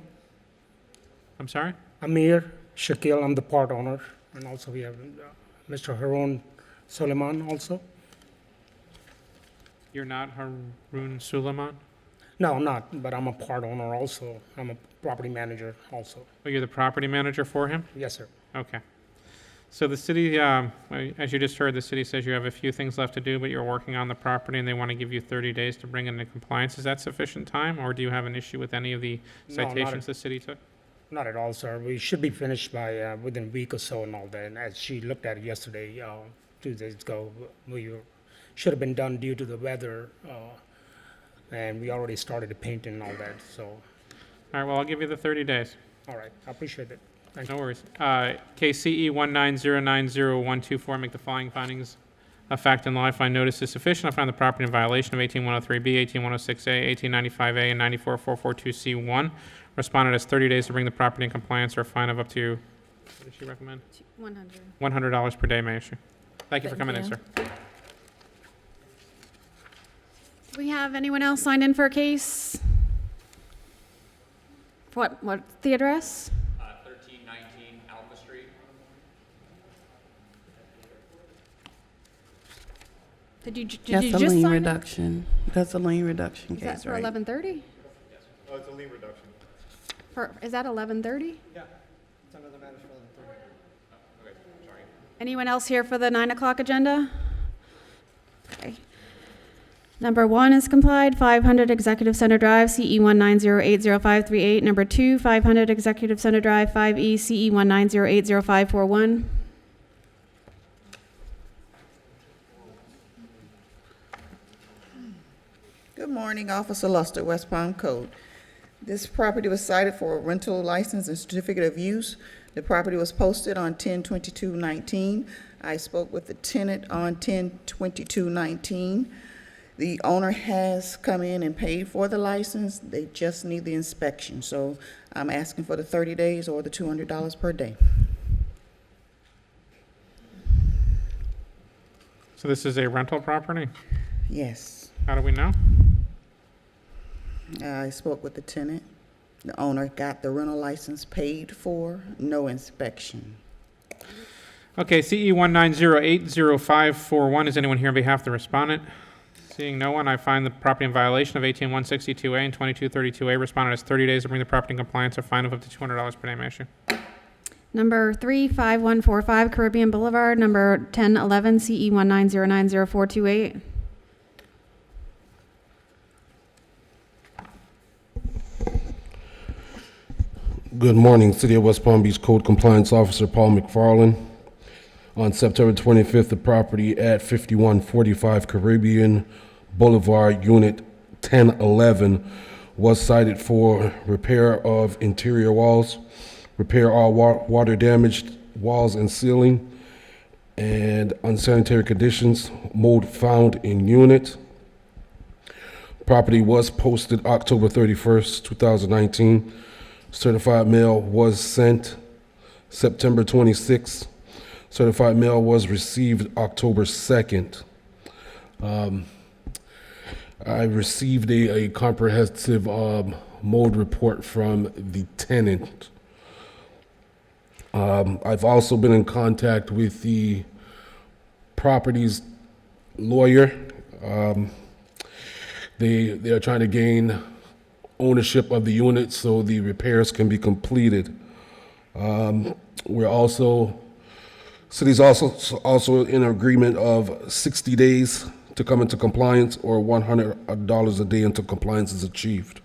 I'm sorry? Amir Shakil, I'm the part owner. And also we have Mr. Harun Suleiman also. You're not Harun Suleiman? No, I'm not, but I'm a part owner also. I'm a property manager also. Oh, you're the property manager for him? Yes, sir. Okay. So the city, as you just heard, the city says you have a few things left to do, but you're working on the property and they want to give you 30 days to bring it into compliance. Is that sufficient time, or do you have an issue with any of the No, not citations at- the city took? Not at all, sir. We should be finished by within a week or so and all that. And as she looked at it yesterday, 2 days ago, should have been done due to the weather. And we already started the painting and all that, so. All right, well, I'll give you the 30 days. All right, I appreciate it. Thank No you. worries. KCE 190900124, make the following findings of fact and law. I find notice is sufficient. I find the property in violation of 18103B, 18106A, 1895A, and 94442C1. Respondent has 30 days to bring the property in compliance or a fine of up to, what does she recommend? 100. $100 per day may issue. Thank you for Thank coming in, you. sir. Do we have anyone else signed in for a case? What's the address? 1319 Alpha Street. Did you That's a just lien sign it? reduction. That's a lien reduction Is that case, for right? 11:30? Oh, it's a lien reduction. Is that 11:30? Yeah. It's under the matters for 11:30. Okay, sorry. Anyone else here for the 9 o'clock agenda? Okay. Number 1 is complied, 500 Executive Center Drive, CE 190805338. Number 2, 500 Executive Center Drive, 5E, CE 190805541. Good morning, Officer Luster, West Palm Code. This property was cited for a rental license and certificate of use. The property was posted on 10/22/19. I spoke with the tenant on 10/22/19. The owner has come in and paid for the license. They just need the inspection. So I'm asking for the 30 days or the $200 per day. So this is a rental property? Yes. How do we know? I spoke with the tenant. The owner got the rental license paid for, no inspection. Okay, CE 190805541. Is anyone here on behalf of the respondent? Seeing no one, I find the property in violation of 18162A and 2232A. Respondent has 30 days to bring the property in compliance or fine of up to $200 per day may issue. Number 3, 5145 Caribbean Boulevard. Number 1011, CE 190900428. Good morning, City of West Palm Beach Code Compliance Officer Paul McFarland. On September 25th, the property at 5145 Caribbean Boulevard, Unit 1011, was cited for repair of interior walls, repair all water-damaged walls and ceiling, and unsanitary conditions, mold found in unit. Property was posted October 31st, 2019. Certified mail was sent September 26th. Certified mail was received October 2nd. I received a comprehensive mold report from the tenant. I've also been in contact with the property's lawyer. They are trying to gain ownership of the unit so the repairs can be completed. City's also in agreement of 60 days to come into compliance or $100 a day until compliance is achieved.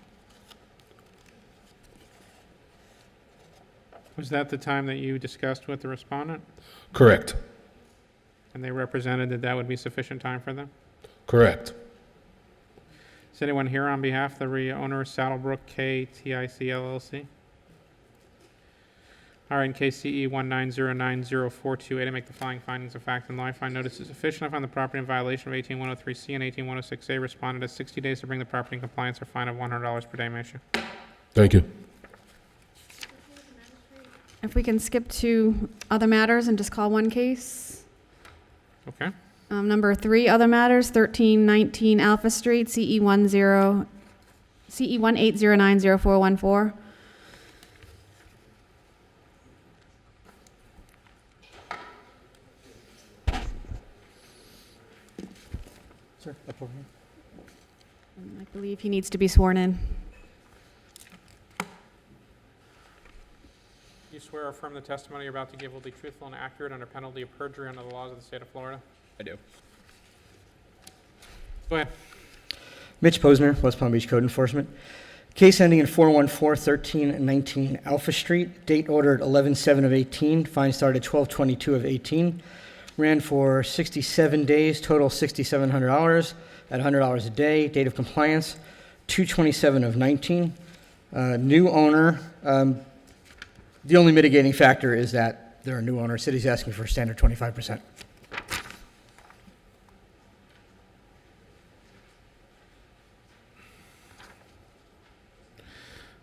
Was that the time that you discussed with the respondent? Correct. And they represented that that would be sufficient time for them? Correct. Is anyone here on behalf of the re-owner, Saddlebrook KTIC LLC? All right, in case CE 1909048, I make the following findings of fact and law. I find notice is sufficient. I find the property in violation of 18103C and 18106A. Respondent has 60 days to bring the property in compliance or fine of $100 per day. May I issue? Thank you. If we can skip to other matters and just call one case. Okay. Number 3, other matters, 1319 Alpha Street, CE 18090414. Sir, up over here. I believe he needs to be sworn in. You swear or affirm the testimony you're about to give will be truthful and accurate under penalty of perjury under the laws of the state of Florida? I do. Go ahead. Mitch Posner, West Palm Beach Code Enforcement. Case ending in 414-1319 Alpha Street. Date ordered 11/7 of 18. Fine started 12/22 of 18. Ran for 67 days, total $6,700 at $100 a day. Date of compliance 2/27 of 19. New owner. The only mitigating factor is that they're a new owner. City's asking for a standard 25%.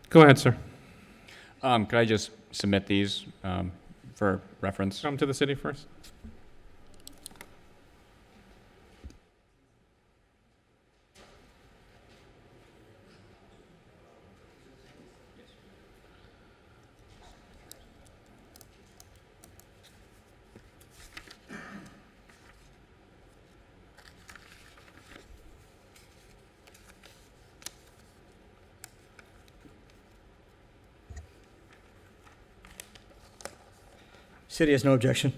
Go ahead, sir. Could I just submit these for reference? Come to the city first. City has no objection.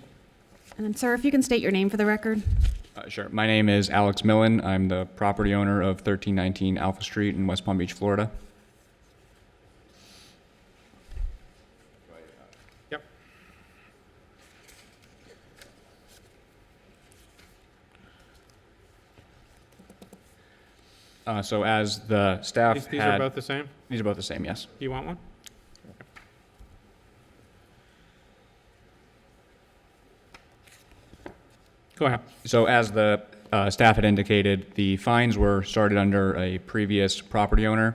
And then, sir, if you can state your name for the record. Sure. My name is Alex Millen. I'm the property owner of 1319 Alpha Street in West Palm Beach, Florida. Yep. So as the staff These are both the same? These are both the same, yes. Do you want one? Go ahead. So as the staff had indicated, the fines were started under a previous property owner,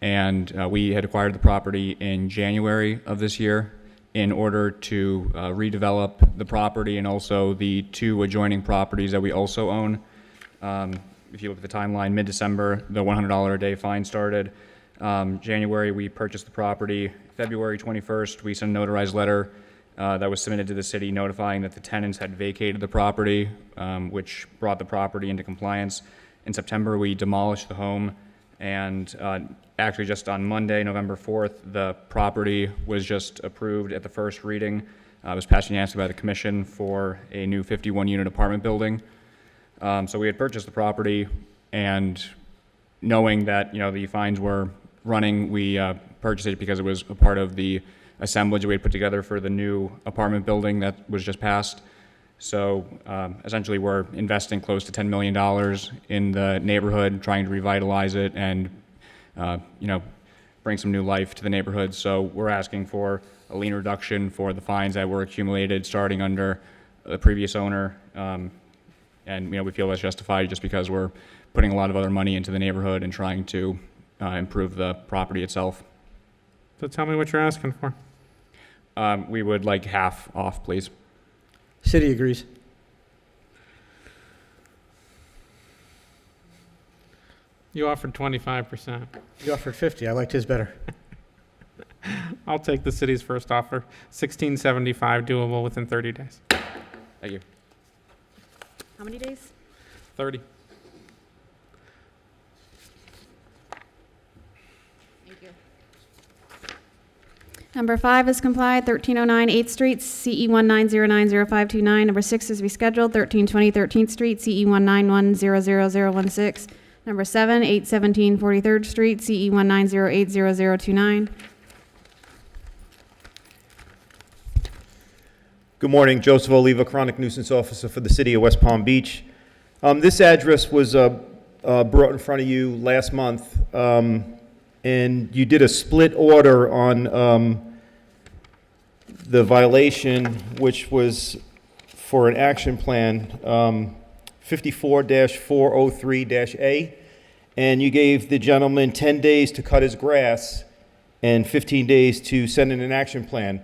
and we had acquired the property in January of this year in order to redevelop the property and also the 2 adjoining properties that we also own. If you look at the timeline, mid-December, the $100 a day fine started. January, we purchased the property. February 21st, we sent a notarized letter that was submitted to the city notifying that the tenants had vacated the property, which brought the property into compliance. In September, we demolished the home, and actually just on Monday, November 4th, the property was just approved at the first reading. It was passed unanimously by the commission for a new 51-unit apartment building. So we had purchased the property, and knowing that the fines were running, we purchased it because it was a part of the assemblage we had put together for the new apartment building that was just passed. So essentially, we're investing close to $10 million in the neighborhood, trying to revitalize it and bring some new life to the neighborhood. So we're asking for a lien reduction for the fines that were accumulated starting under the previous owner. And we feel that's justified just because we're putting a lot of other money into the neighborhood and trying to improve the property itself. So tell me what you're asking for. We would like half off, please. City agrees. You offered 25%. You offered 50. I liked his better. I'll take the city's first offer. $1,675 doable within 30 days. Thank you. How many days? 30. Thank you. Number 5 is complied, 1309 8th Street, CE 190900529. Number 6 is rescheduled, 1320 13th Street, CE 191000016. Number 7, 817 43rd Street, CE 190800029. Good morning, Joseph Oliva, Chronic Nuisance Officer for the City of West Palm Beach. This address was brought in front of you last month, and you did a split order on the violation, which was for an action plan, 54-403-A, and you gave the gentleman 10 days to cut his grass and 15 days to send in an action plan.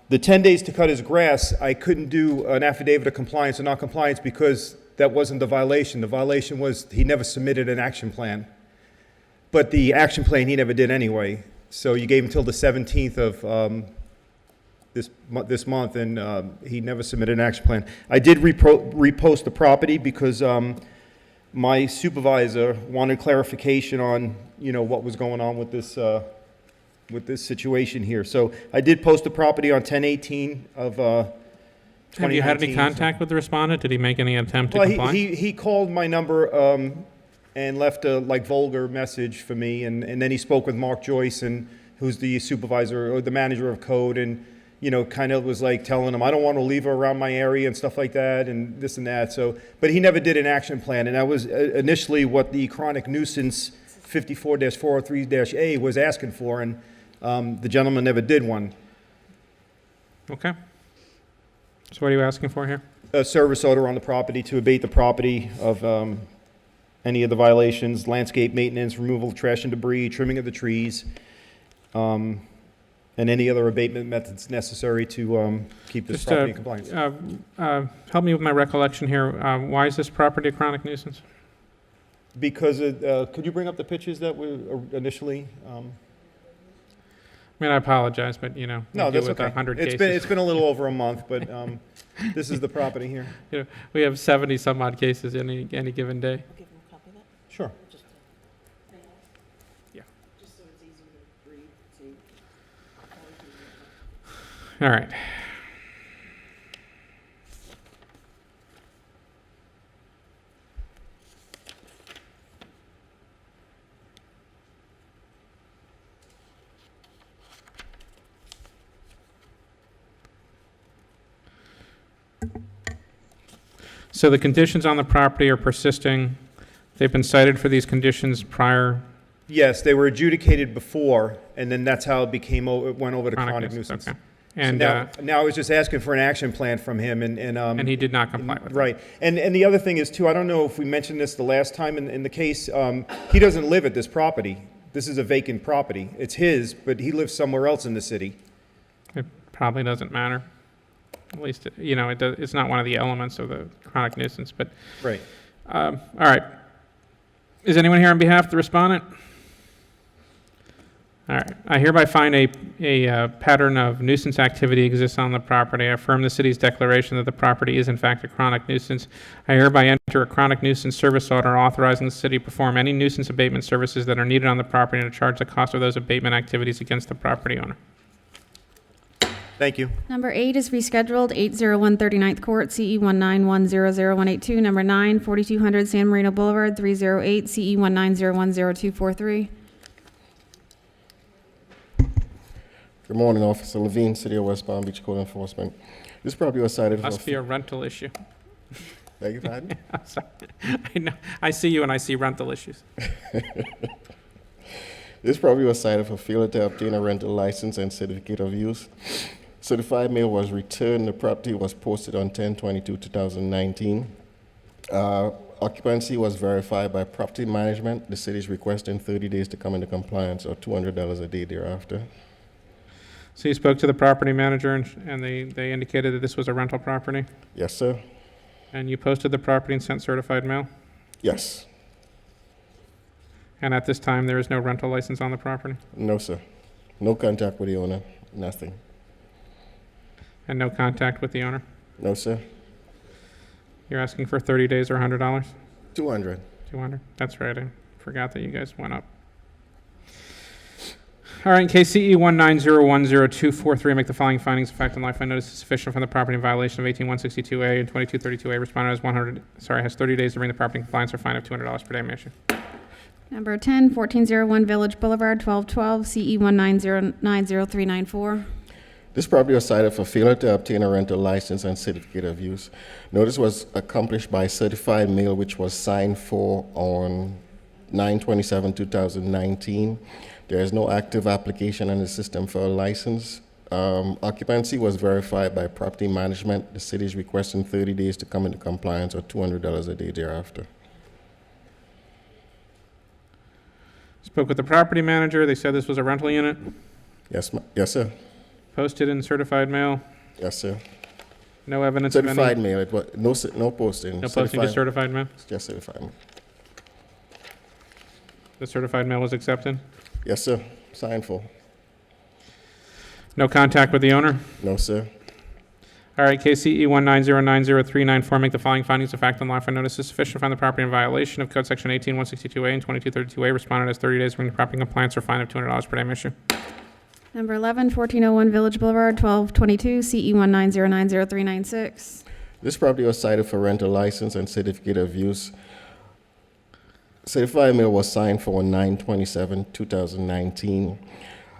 The 10 days to cut his grass, I couldn't do an affidavit of compliance or non-compliance because that wasn't the violation. The violation was he never submitted an action plan. But the action plan he never did anyway. So you gave him till the 17th of this month, and he never submitted an action plan. I did repost the property because my supervisor wanted clarification on, what was going on with this situation here. So I did post the property on 10/18 of 2019. Have you had any contact with the respondent? Did he make any attempt to Well, comply? he called my number and left a vulgar message for me, and then he spoke with Mark Joyce, who's the supervisor or the manager of code, and kind of was like telling him I don't want to leave her around my area and stuff like that, and this and that. So, but he never did an action plan, and that was initially what the chronic nuisance 54-403-A was asking for, and the gentleman never did one. Okay. So what are you asking for here? A service order on the property to abate the property of any of the violations, landscape maintenance, removal of trash and debris, trimming of the trees, and any other abatement methods necessary to keep this property in compliance. Help me with my recollection here. Why is this property a chronic nuisance? Because could you bring up the pictures that were initially? I mean, I apologize, but No, we deal that's with okay. 100 It's cases. been a little over a month, but this is the property here. We have 70 some odd cases any given day. Sure. Yeah. All right. So the conditions on the property are persisting. They've been cited for these conditions prior. Yes, they were adjudicated before, and then that's how it went over to chronic nuisance. Okay. And now I was just asking for an action plan from him, and he did not comply with it. Right. And the other thing is too, I don't know if we mentioned this the last time in the case, he doesn't live at this property. This is a vacant property. It's his, but he lives somewhere else in the city. It probably doesn't matter. At least, it's not one of the elements of the chronic nuisance, but. Right. All right. Is anyone here on behalf of the respondent? All right. I hereby find a pattern of nuisance activity exists on the property. I affirm the city's declaration that the property is in fact a chronic nuisance. I hereby enter a chronic nuisance service order authorizing the city to perform any nuisance abatement services that are needed on the property and to charge the cost of those abatement activities against the property owner. Thank you. Number 8 is rescheduled, 801 39th Court, CE 191000182. Number 9, 4200 San Marino Boulevard, 308, CE 190100243. Good morning, Officer Levine, City of West Palm Beach Code Enforcement. This property was cited for... Must be a rental issue. Beg your pardon? I'm sorry. I know. I see you and I see rental issues. This property was cited for failure to obtain a rental license and certificate of use. Certified mail was returned. The property was posted on 10/22/2019. Occupancy was verified by property management. The city is requesting 30 days to come into compliance or $200 a day thereafter. So you spoke to the property manager and they indicated that this was a rental property? Yes, sir. And you posted the property and sent certified mail? Yes. And at this time, there is no rental license on the property? No, sir. No contact with the owner. Nothing. And no contact with the owner? No, sir. You're asking for 30 days or $100? 200. 200? That's right. I forgot that you guys went up. All right, in case CE 1901023, make the following findings of fact and life. I notice is sufficient from the property in violation of 18162A and 2232A. Respondent has 30 days to bring the property in compliance or fine of $200 per day. May I issue? Number 10, 1401 Village Boulevard, 1212, CE 190900394. This property was cited for failure to obtain a rental license and certificate of use. Notice was accomplished by certified mail, which was signed for on 9/27/2019. There is no active application in the system for a license. Occupancy was verified by property management. The city is requesting 30 days to come into compliance or $200 a day thereafter. Spoke with the property manager. They said this was a rental unit. Yes, yes, sir. Posted in certified mail. Yes, sir. No evidence of Certified any. mail. It was no posting. No posting, just certified mail. Just certified mail. The certified mail was accepted. Yes, sir. Signed for. No contact with the owner. No, sir. All right, KCE 1909039, make the following findings of fact and law. For notice is sufficient to find the property in violation of Code Section 18162A and 2232A. Respondent has 30 days to bring the property in compliance or fine of $200 per day issue. Number 11, 1401 Village Boulevard, 1222, CE 190903996. This property was cited for rental license and certificate of use. Certified mail was signed for 9/27/2019.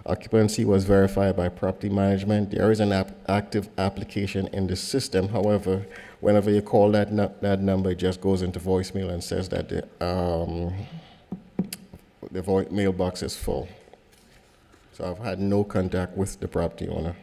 Occupancy was verified by property management. There is an active application in the system. However, whenever you call that number, it just goes into voicemail and says that the mailbox is full. So I've had no contact with the property owner.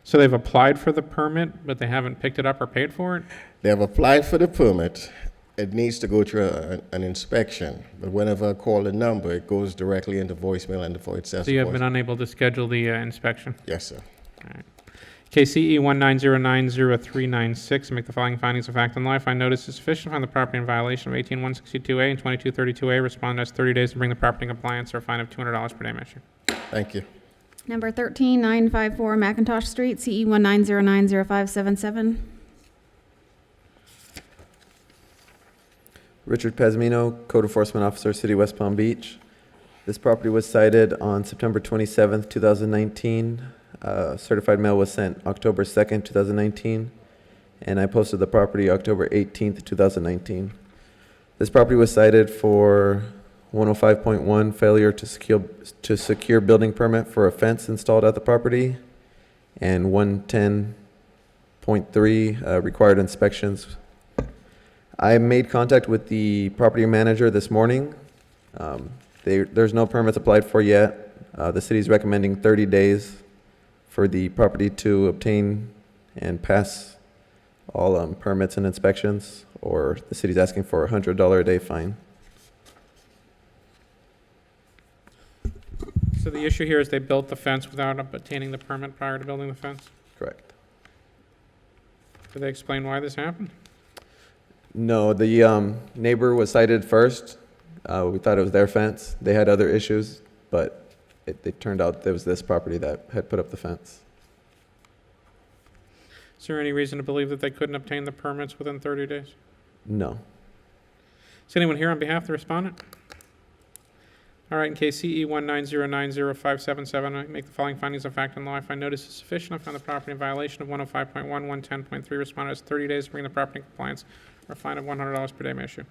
So they've applied for the permit, but they haven't picked it up or paid for it? They have applied for the permit. It needs to go through an inspection. But whenever I call the number, it goes directly into voicemail and it says So you have been unable to schedule the inspection? Yes, sir. All right. KCE 190903996, make the following findings of fact and law. Find notice is sufficient to find the property in violation of 18162A and 2232A. Respondent has 30 days to bring the property in compliance or a fine of $200 per day issue. Thank you. Number 13954 McIntosh Street, CE 190900577. Richard Pazmino, Code Enforcement Officer, City of West Palm Beach. This property was cited on September 27th, 2019. Certified mail was sent October 2nd, 2019, and I posted the property October 18th, 2019. This property was cited for 105.1 failure to secure building permit for a fence installed at the property, and 110.3 required inspections. I made contact with the property manager this morning. There's no permits applied for yet. The city's recommending 30 days for the property to obtain and pass all permits and inspections, or the city's asking for a $100 a day fine. So the issue here is they built the fence without obtaining the permit prior to building the fence? Correct. Did they explain why this happened? No, the neighbor was cited first. We thought it was their fence. They had other issues, but it turned out there was this property that had put up the fence. Is there any reason to believe that they couldn't obtain the permits within 30 days? No. Is anyone here on behalf of the respondent? All right, in case CE 190900577, I make the following findings of fact and law. I find notice is sufficient. I find the property in violation of 105.1, 110.3. Respondent has 30 days to bring the property in compliance or a fine of $100 per day may issue.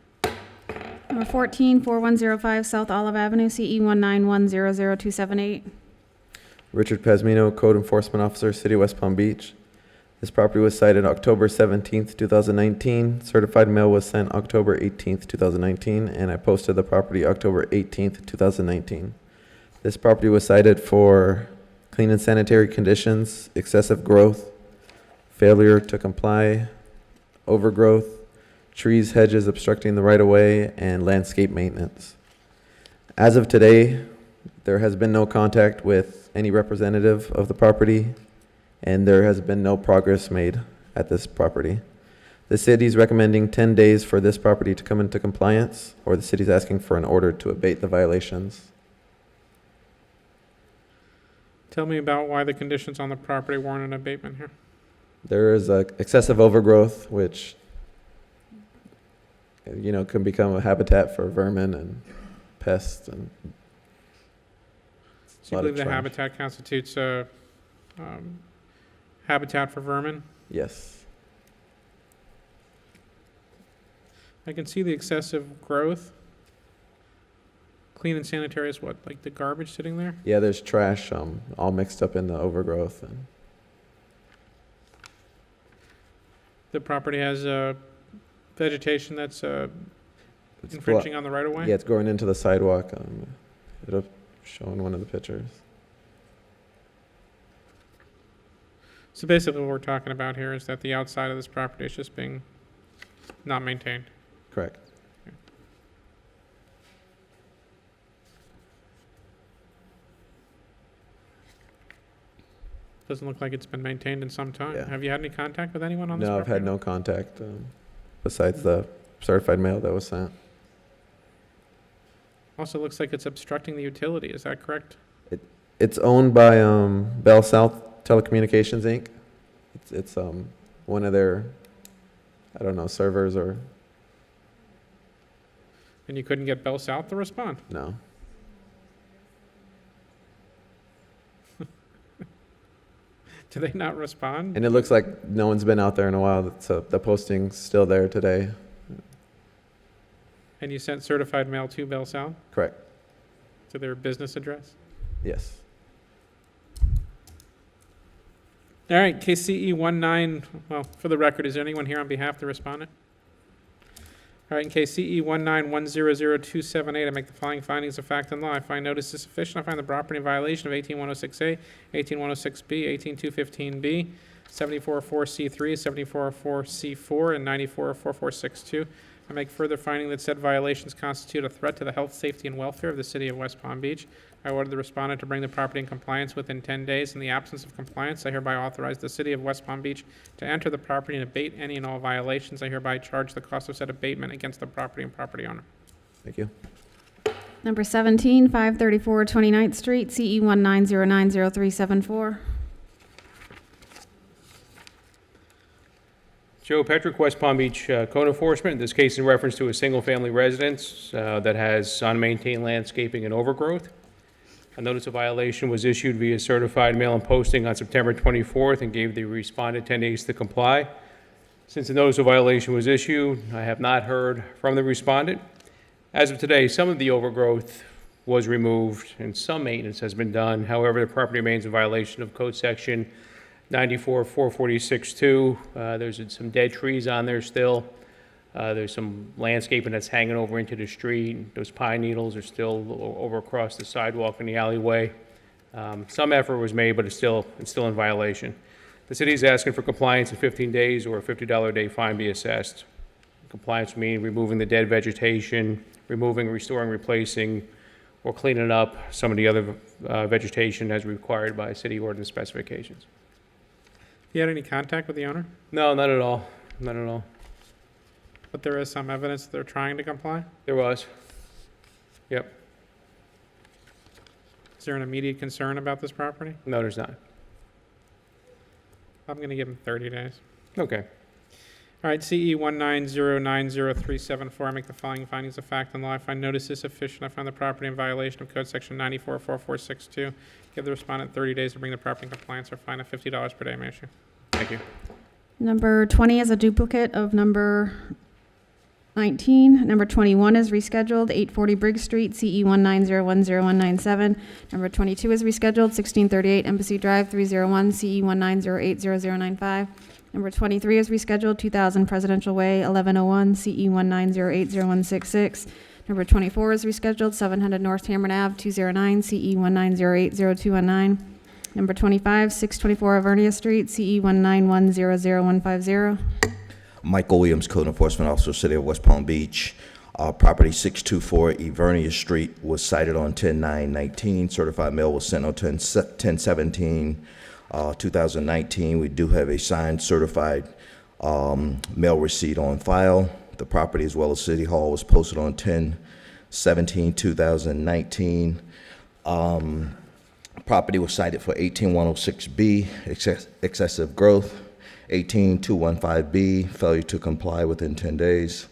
Number 144105 South Olive Avenue, CE 191000278. Richard Pazmino, Code Enforcement Officer, City of West Palm Beach. This property was cited October 17th, 2019. Certified mail was sent October 18th, 2019, and I posted the property October 18th, 2019. This property was cited for clean and sanitary conditions, excessive growth, failure to comply, overgrowth, trees, hedges obstructing the right-of-way, and landscape maintenance. As of today, there has been no contact with any representative of the property, and there has been no progress made at this property. The city is recommending 10 days for this property to come into compliance, or the city is asking for an order to abate the violations. Tell me about why the conditions on the property warrant an abatement here. There is excessive overgrowth, which can become a habitat for vermin and pests and So you believe the habitat constitutes a habitat for vermin? Yes. I can see the excessive growth. Clean and sanitary is what, like the garbage sitting there? Yeah, there's trash all mixed up in the overgrowth. And The property has vegetation that's it's infringing on the right of way? Yeah, it's growing into the sidewalk. It'll show in one of the pictures. So basically what we're talking about here is that the outside of this property is just being not maintained. Correct. Doesn't look like it's been maintained in some time. Yeah. Have you had any contact with anyone on this No, I've property? had no contact besides the certified mail that was sent. Also looks like it's obstructing the utility, is that correct? It's owned by Bell South Telecommunications Inc. It's one of their, I don't know, servers or And you couldn't get Bell South to respond? no. Do they not respond? And it looks like no one's been out there in a while. So the posting's still there today. And you sent certified mail to Bell South, Correct. to their business address? Yes. All right, KCE 19, well, for the record, is there anyone here on behalf of the respondent? All right, in KCE 191000278, I make the following findings of fact and law. I find notice is sufficient. I find the property in violation of 18106A, 18106B, 18215B, 7404C3, 7404C4, and 944462. I make further finding that said violations constitute a threat to the health, safety, and welfare of the city of West Palm Beach. I order the respondent to bring the property in compliance within 10 days. In the absence of compliance, I hereby authorize the city of West Palm Beach to enter the property and abate any and all violations. I hereby charge the cost of said abatement against the property and property owner. Thank you. Number 17, 534 29th Street, CE 19090374. Joe Petrick, West Palm Beach Code Enforcement, in this case in reference to a single-family residence that has unmaintained landscaping and overgrowth. A notice of violation was issued via certified mail and posting on September 24th and gave the respondent 10 days to comply. Since the notice of violation was issued, I have not heard from the respondent. As of today, some of the overgrowth was removed and some maintenance has been done. However, the property remains in violation of Code Section 94-446-2. There's some dead trees on there still. There's some landscaping that's hanging over into the street. Those pine needles are still over across the sidewalk in the alleyway. Some effort was made, but it's still in violation. The city is asking for compliance in 15 days or a $50 a day fine be assessed. Compliance meaning removing the dead vegetation, removing, restoring, replacing, or cleaning up some of the other vegetation as required by city ordinance specifications. You had any contact with the owner? No, not at all. Not at all. But there is some evidence that they're trying to comply? There was. Yep. Is there an immediate concern about this property? No, there's not. I'm going to give them 30 days. Okay. All right, CE 190900374, I make the following findings of fact and law. I find notice is sufficient. I find the property in violation of Code Section 944462. Give the respondent 30 days to bring the property in compliance or fine of $50 per day may issue. Thank you. Number 20 is a duplicate of number 19. Number 21 is rescheduled, 840 Briggs Street, CE 1901097. Number 22 is rescheduled, 1638 Embassy Drive, 301, CE 190800095. Number 23 is rescheduled, 2000 Presidential Way, 1101, CE 190800166. Number 24 is rescheduled, 700 North Cameron Ave, 209, CE 190800219. Number 25, 624 Avernia Street, CE 191000150. Michael Williams, Code Enforcement Officer, City of West Palm Beach. Property 624 Avernia Street was cited on 10/9/19. Certified mail was sent on 10/17/2019. We do have a signed certified mail receipt on file. The property, as well as City Hall, was posted on 10/17/2019. Property was cited for 18106B, excessive growth, 18215B, failure to comply within 10 days,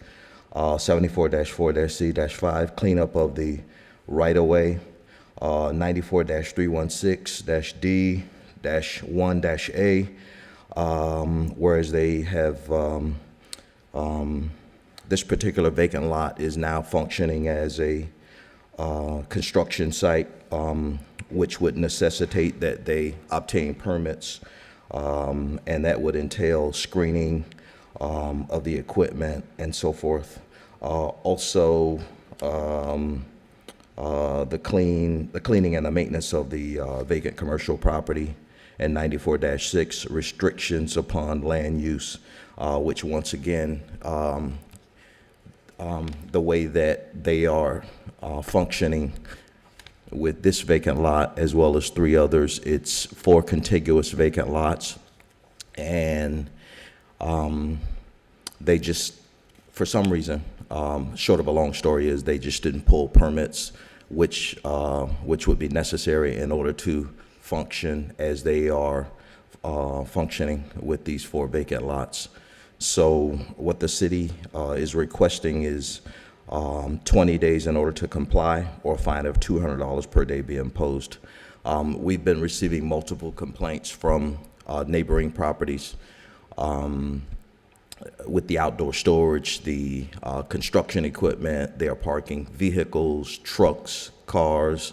74-4-C-5, cleanup of the right-of-way, 94-316-D-1-A, whereas they have this particular vacant lot is now functioning as a construction site, which would necessitate that they obtain permits, and that would entail screening of the equipment and so forth. Also, the cleaning and the maintenance of the vacant commercial property, and 94-6 restrictions upon land use, which once again, the way that they are functioning with this vacant lot as well as 3 others, it's 4 contiguous vacant lots, and they just, for some reason, short of a long story is they just didn't pull permits, which would be necessary in order to function as they are functioning with these 4 vacant lots. So what the city is requesting is 20 days in order to comply, or a fine of $200 per day be imposed. We've been receiving multiple complaints from neighboring properties with the outdoor storage, the construction equipment. They are parking vehicles, trucks, cars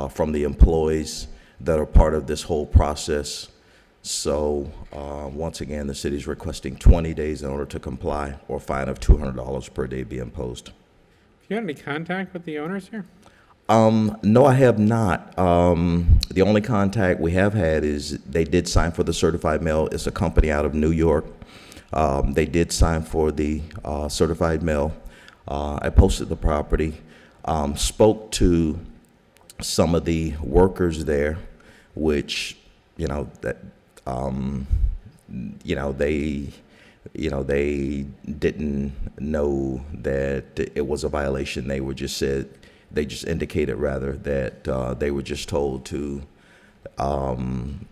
from the employees that are part of this whole process. So once again, the city is requesting 20 days in order to comply, or a fine of $200 per day be imposed. Have you had any contact with the owners here? No, I have not. The only contact we have had is they did sign for the certified mail. It's a company out of New York. They did sign for the certified mail. I posted the property, spoke to some of the workers there, which, they didn't know that it was a violation. They just indicated rather that they were just told to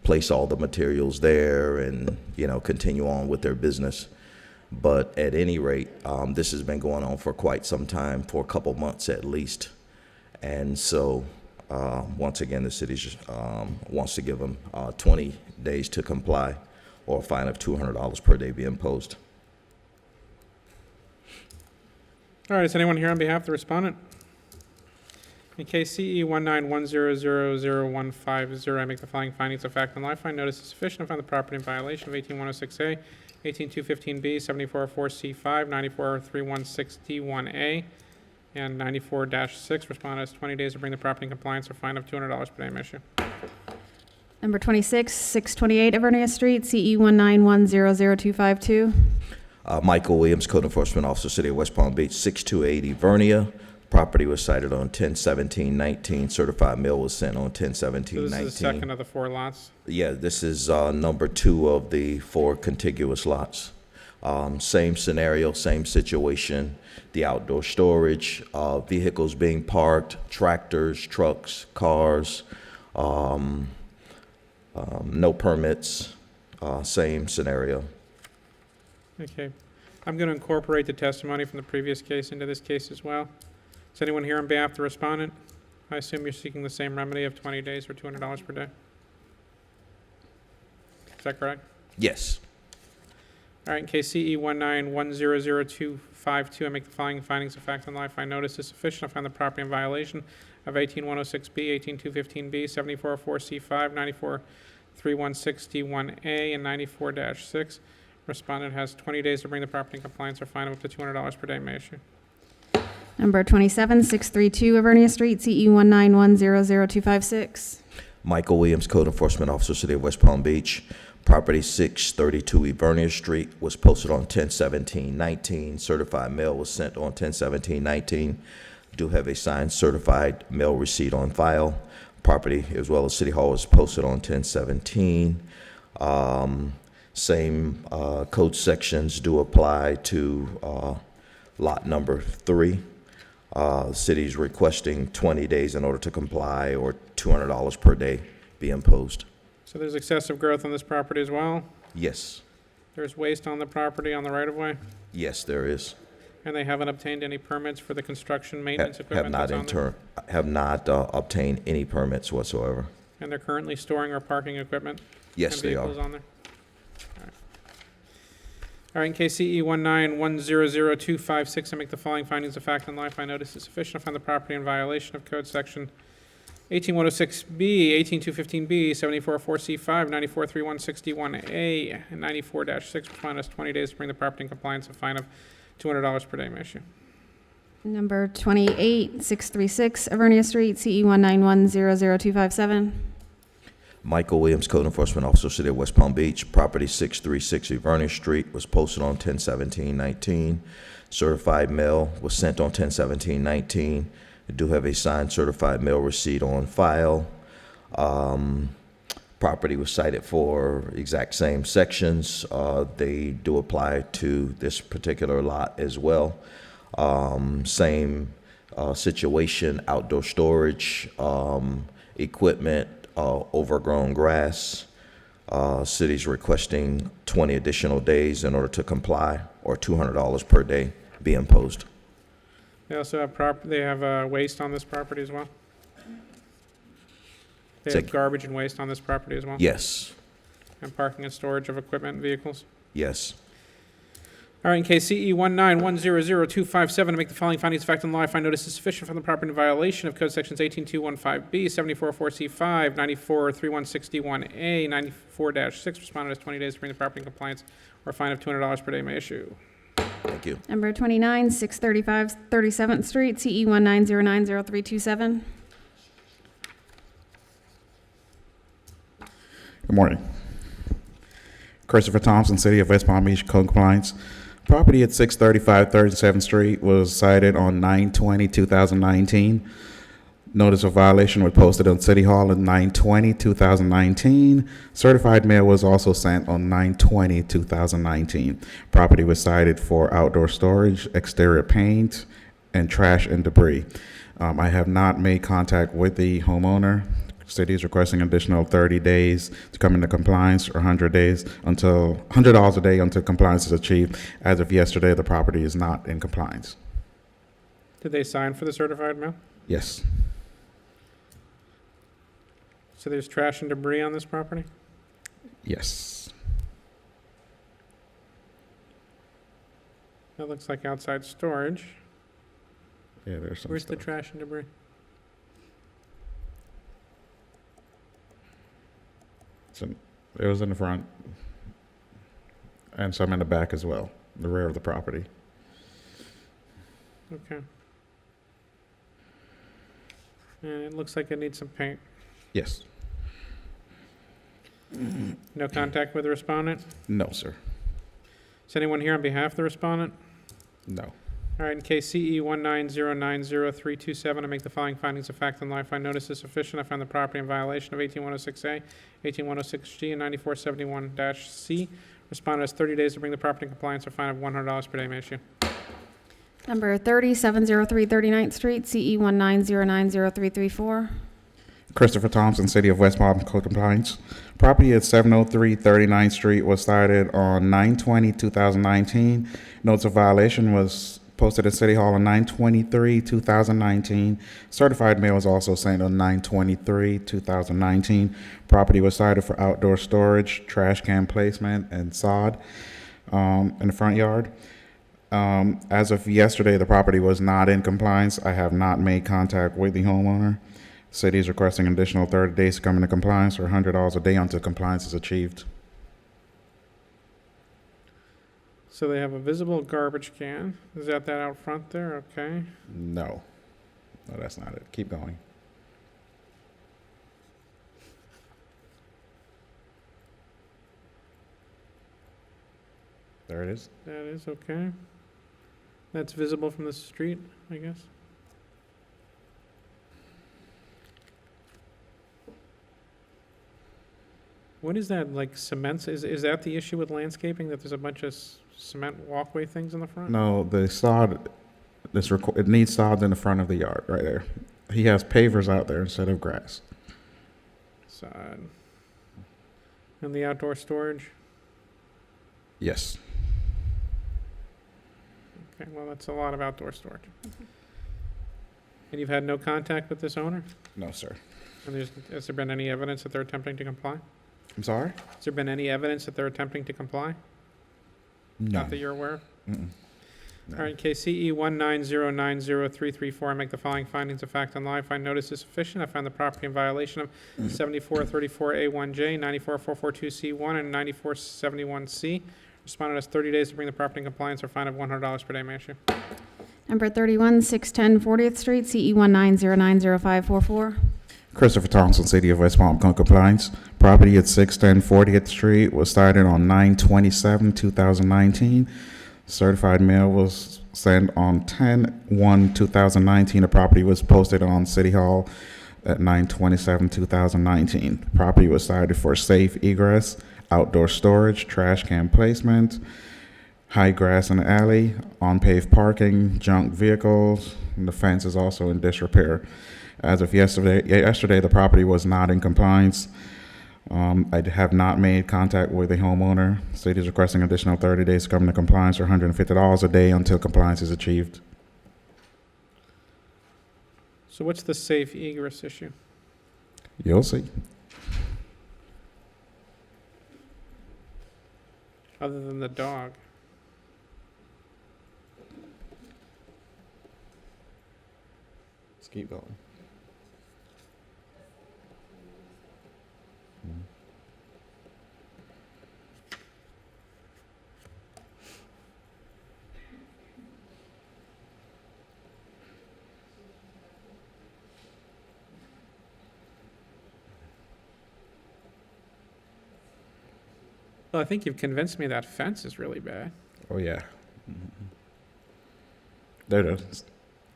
place all the materials there and, continue on with their business. But at any rate, this has been going on for quite some time, for a couple months at least. And so, once again, the city just wants to give them 20 days to comply, or a fine of $200 per day be imposed. All right, is anyone here on behalf of the respondent? In case CE 191000150, I make the following findings of fact and law. I find notice is sufficient to find the property in violation of 18106A, 18215B, 7404C5, 94316D1A, and 94-6. Respondent has 20 days to bring the property in compliance, or fine of $200 per day may issue. Number 26, 628 Ivernia Street, CE 191000252. Michael Williams, Code Enforcement Officer, City of West Palm Beach, 628 Ivernia. Property was cited on 10/17/19. Certified mail was sent on 10/17/19. So this is the second of the 4 lots? Yeah, this is number 2 of the 4 contiguous lots. Same scenario, same situation. The outdoor storage, vehicles being parked, tractors, trucks, cars, no permits, same scenario. Okay. I'm going to incorporate the testimony from the previous case into this case as well. Is anyone here on behalf of the respondent? I assume you're seeking the same remedy of 20 days or $200 per day? Is that correct? Yes. All right, in case CE 191000252, I make the following findings of fact and law. I find notice is sufficient. I find the property in violation of 18106B, 18215B, 7404C5, 94316D1A, and 94-6. Respondent has 20 days to bring the property in compliance, or fine of up to $200 per day may issue. Number 27, 632 Ivernia Street, CE 191000256. Michael Williams, Code Enforcement Officer, City of West Palm Beach. Property 632 Ivernia Street was posted on 10/17/19. Certified mail was sent on 10/17/19. Do have a signed certified mail receipt on file. Property, as well as City Hall, was posted on 10/17. Same code sections do apply to lot number 3. City's requesting 20 days in order to comply, or $200 per day be imposed. So there's excessive growth on this property as well? Yes. There's waste on the property on the right-of-way? Yes, there is. And they haven't obtained any permits for the construction maintenance equipment that's on there? Have not obtained any permits whatsoever. And they're currently storing or parking equipment? Yes, and they are. vehicles on there? All right, in case CE 191000256, I make the following findings of fact and law. I find notice is sufficient. I find the property in violation of Code Section 18106B, 18215B, 7404C5, 943161A, and 94-6. Respondent has 20 days to bring the property in compliance. A fine of $200 per day may issue. Number 28636, Avernia Street, CE 191000257. Michael Williams, Code Enforcement Officer, City of West Palm Beach. Property 636 Vernon Street was posted on 10/17/19. Certified mail was sent on 10/17/19. I do have a signed certified mail receipt on file. Property was cited for exact same sections. They do apply to this particular lot as well. Same situation, outdoor storage, equipment, overgrown grass. City's requesting 20 additional days in order to comply, or $200 per day be imposed. They also have waste on this property as well? They Say- have garbage and waste on this property as well? Yes, And parking and storage of equipment and vehicles? yes. All right, in case CE 191000257, to make the following findings of fact and law, I find notice is sufficient from the property in violation of Code Sections 18215B, 7404C5, 943161A, 94-6. Respondent has 20 days to bring the property in compliance, or a fine of $200 per day may issue. Thank you. Number 29635 37th Street, CE 190900327. Good morning. Christopher Thompson, City of West Palm Beach, code compliance. Property at 635 37th Street was cited on 9/20/2019. Notice of violation was posted on City Hall on 9/20/2019. Certified mail was also sent on 9/20/2019. Property was cited for outdoor storage, exterior paint, and trash and debris. I have not made contact with the homeowner. City is requesting additional 30 days to come into compliance, or $100 a day until compliance is achieved. As of yesterday, the property is not in compliance. Did they sign for the certified mail? Yes. So there's trash and debris on this property? Yes. That looks like outside storage. Yeah, there's some Where's stuff. the trash and debris? It was in the front and some in the back as well, the rear of the property. Okay. And it looks like it needs some paint. Yes. No contact with the respondent? No, sir. Is anyone here on behalf of the respondent? No. All right, in case CE 190900327, I make the following findings of fact and law. I find notice is sufficient. I find the property in violation of 18106A, 18106G, and 9471-C. Respondent has 30 days to bring the property in compliance, or fine of $100 per day may issue. Number 3703 39th Street, CE 190903334. Christopher Thompson, City of West Palm, code compliance. Property at 703 39th Street was cited on 9/20/2019. Notice of violation was posted at City Hall on 9/23/2019. Certified mail was also sent on 9/23/2019. Property was cited for outdoor storage, trash can placement, and sod in the front yard. As of yesterday, the property was not in compliance. I have not made contact with the homeowner. City is requesting an additional 30 days to come into compliance, or $100 a day until compliance is achieved. So they have a visible garbage can. Is that out front there? Okay. No. No, that's not it. Keep going. There it is. That is okay. That's visible from the street, I guess. What is that, like cement? Is that the issue with landscaping, that there's a bunch of cement walkway things in the front? No, the sod, it needs sod in the front of the yard, right there. He has pavers out there instead of grass. Side. And the outdoor storage? Yes. Okay, well, that's a lot of outdoor storage. And you've had no contact with this owner? No, sir. And has there been any evidence that they're attempting to comply? I'm sorry? Has there been any evidence that they're attempting to comply? No. Not that you're aware of? Mm-mm. No. All right, case CE 190903334, I make the following findings of fact and law. I find notice is sufficient. I find the property in violation of 7434A1J, 94442C1, and 9471C. Respondent has 30 days to bring the property in compliance or fine of $100 per day. May I issue? Number 31, 610 40th Street, CE 190905544. Christopher Thompson, City of West Palm, compliance. Property at 610 40th Street was started on 9/27/2019. Certified mail was sent on 10/1/2019. The property was posted on City Hall at 9/27/2019. Property was cited for safe egress, outdoor storage, trash can placement, high grass in the alley, unpaved parking, junk vehicles, and the fence is also in disrepair. As of yesterday, the property was not in compliance. I have not made contact with the homeowner. City is requesting additional 30 days to come into compliance or $150 a day until compliance is achieved. So what's the safe egress issue? You'll see. Other than the dog? Let's keep going. Well, I think you've convinced me that fence is really bad. Oh, yeah. There it is.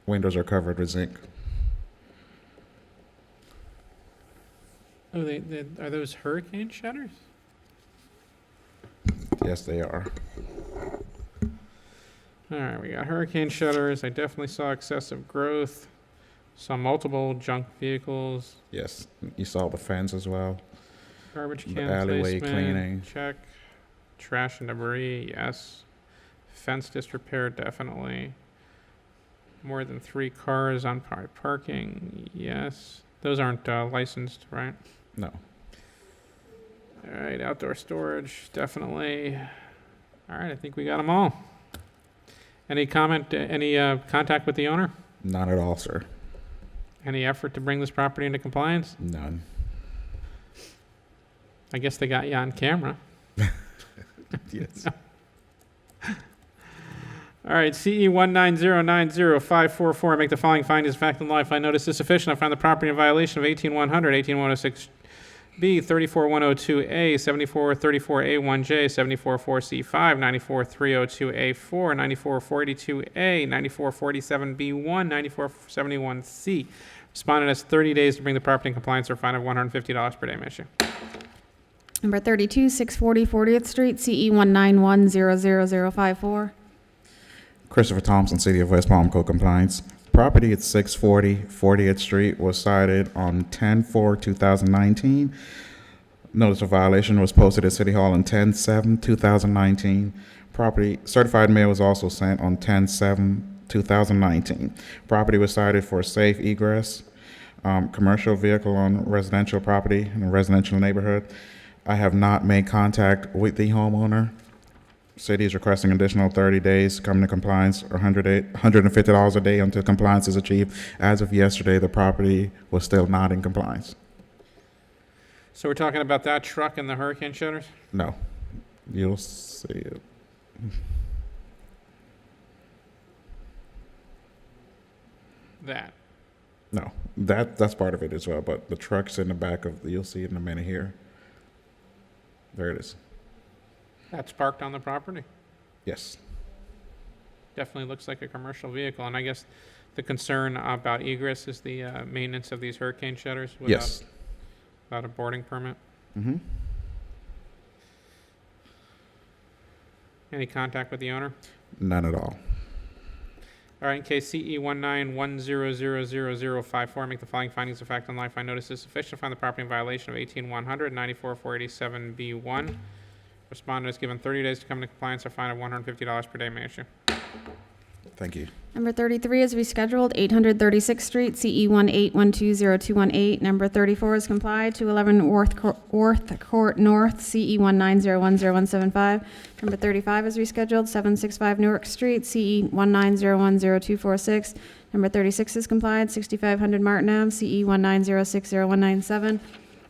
Windows are covered with zinc. Oh, are those hurricane shutters? Yes, they are. All right, we got hurricane shutters. I definitely saw excessive growth. Saw multiple junk vehicles. Yes, you saw the fence as well. Garbage The can alleyway placement, cleaning. check. Trash and debris, yes. Fence disrepair, definitely. More than 3 cars on parking, yes. Those aren't licensed, right? No. All right, outdoor storage, definitely. All right, I think we got them all. Any comment, any contact with the owner? Not at all, sir. Any effort to bring this property into compliance? None. I guess they got you on camera. Yes. All right, CE 190905544, I make the following findings of fact and law. I find notice is sufficient. I find the property in violation of 18100, 18106B, 34102A, 7434A1J, 744C5, 94302A4, 94482A, 9447B1, 9471C. Respondent has 30 days to bring the property in compliance or fine of $150 per day. May I issue? Number 32, 640 40th Street, CE 191000054. Christopher Thompson, City of West Palm, co-compliance. Property at 640 40th Street was cited on 10/4/2019. Notice of violation was posted at City Hall on 10/7/2019. Property certified mail was also sent on 10/7/2019. Property was cited for safe egress, commercial vehicle on residential property in a residential neighborhood. I have not made contact with the homeowner. City is requesting additional 30 days come to compliance or $150 a day until compliance is achieved. As of yesterday, the property was still not in compliance. So we're talking about that truck and the hurricane shutters? No, you'll see it. That. No, that's part of it as well, but the truck's in the back of, you'll see it in a minute here. There it is. That's parked on the property? Yes. Definitely looks like a commercial vehicle, and I guess the concern about egress is the maintenance of these hurricane shutters Yes. without a boarding permit. Mm-hmm. Any contact with the owner? None at all. All right, in case CE 191000054, make the following findings of fact and law. I find notice is sufficient to find the property in violation of 18100, Thank you. Number 33 is rescheduled, 836th Street, CE 18120218. Number 34 is complied, 211 Worth Court North, CE 19010175. Number 35 is rescheduled, 765 Newark Street, CE 19010246. Number 36 is complied, 6500 Martin Ave, CE 19060197.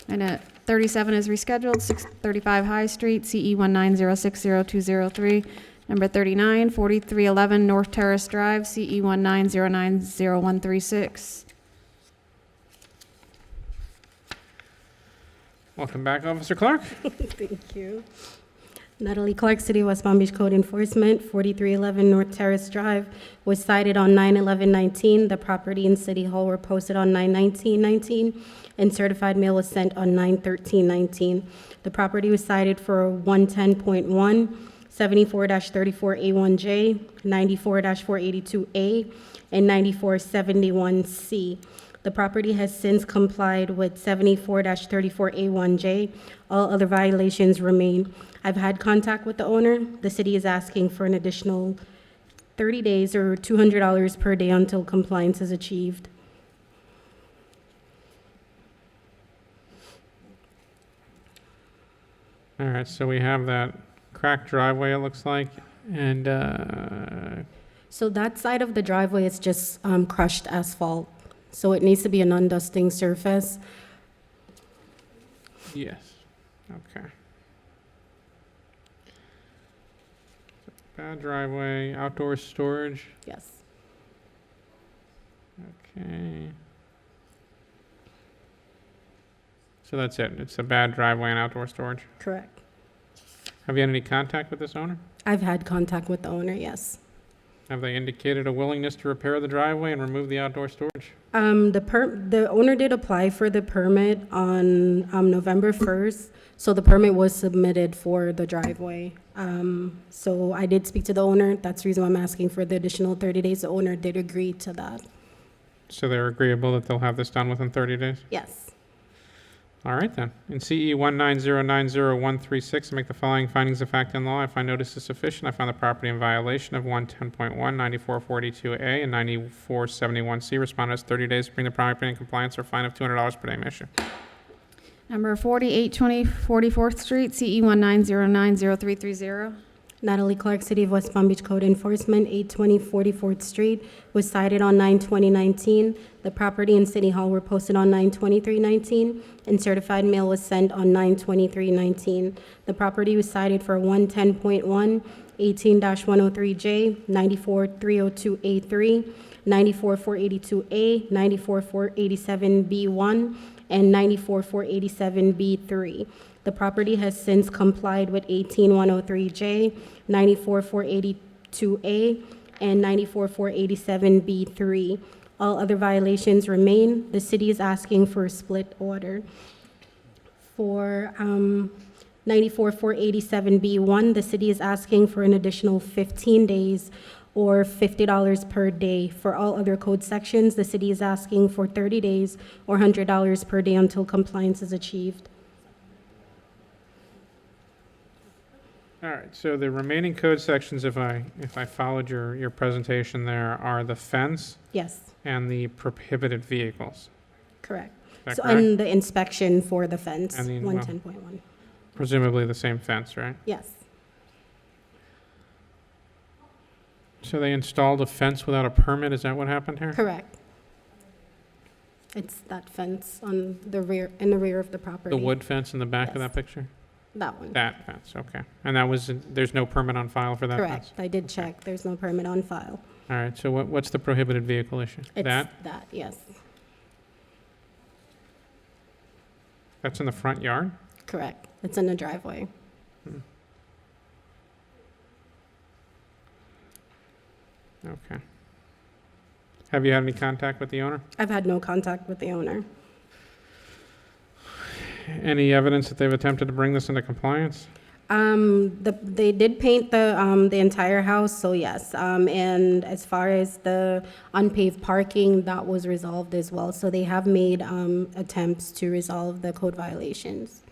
And 37 is rescheduled, 635 High Street, CE 19060203. Number 39, 4311 North Terrace Drive, CE 19090136. Welcome back, Officer Clark. Thank you. Natalie Clark, City of West Palm Beach Code Enforcement, 4311 North Terrace Drive, was cited on 9/11/19. The property and City Hall were posted on 9/19/19, and certified mail was sent on 9/13/19. The property was cited for 110.1, 74-34A1J, 94-482A, and 9471C. The property has since complied with 74-34A1J. All other violations remain. I've had contact with the owner. The city is asking for an additional 30 days or $200 per day until compliance is achieved. All right, so we have that cracked driveway, it looks like, and So that side of the driveway is just crushed asphalt. So it needs to be an undusting surface. yes, okay. Bad driveway, outdoor storage, Yes. okay. So that's it, it's a bad driveway and outdoor storage. Correct. Have you had any contact with this owner? I've had contact with the owner, yes. Have they indicated a willingness to repair the driveway and remove the outdoor storage? The owner did apply for the permit on November 1st, so the permit was submitted for the driveway. So I did speak to the owner. That's the reason why I'm asking for the additional 30 days. The owner did agree to that. So they're agreeable that they'll have this done within 30 days? Yes. All right, then. In CE 190900136, I make the following findings of fact and law. I find notice is sufficient. I find the property in violation of 110.1, 9442A, and 9471C. Respondent has 30 days to bring the property in compliance or fine of $200 per day. May issue. Number 4820 44th Street, CE 19090330. Natalie Clark, City of West Palm Beach Code Enforcement, 820 44th Street, was cited on 9/20/19. The property and City Hall were posted on 9/23/19, and certified mail was sent on 9/23/19. The property was cited for 110.1, 18-103J, 94-302A3, 94-482A, 94-487B1, and 94-487B3. The property has since complied with 18-103J, 94-482A, and 94-487B3. All other violations remain. The city is asking for a split order. For 94-487B1, the city is asking for an additional 15 days or $50 per day. For all other code sections, the city is asking for 30 days or $100 per day until compliance is achieved. All right, so the remaining code sections, if I followed your presentation there, are the fence Yes, and the prohibited vehicles. correct. Is that So, correct? and the inspection for the fence, And the- well- 110.1. Presumably the same fence, right? Yes, So they installed a fence without a permit, is that what happened here? correct. It's that fence on the rear, in the rear of the property. The wood fence in the back of Yes. that picture? That one. That fence, okay. And that was, there's no permit on file for that fence? Correct. I did check. There's no permit on file. All right, so what's the prohibited vehicle issue? It's That? that, yes, That's in the front yard? correct. It's in the driveway. Okay. Have you had any contact with the owner? I've had no contact with the owner. Any evidence that they've attempted to bring this into compliance? They did paint the entire house, so yes. And as far as the unpaved parking, that was resolved as well. So they have made attempts to resolve the code violations.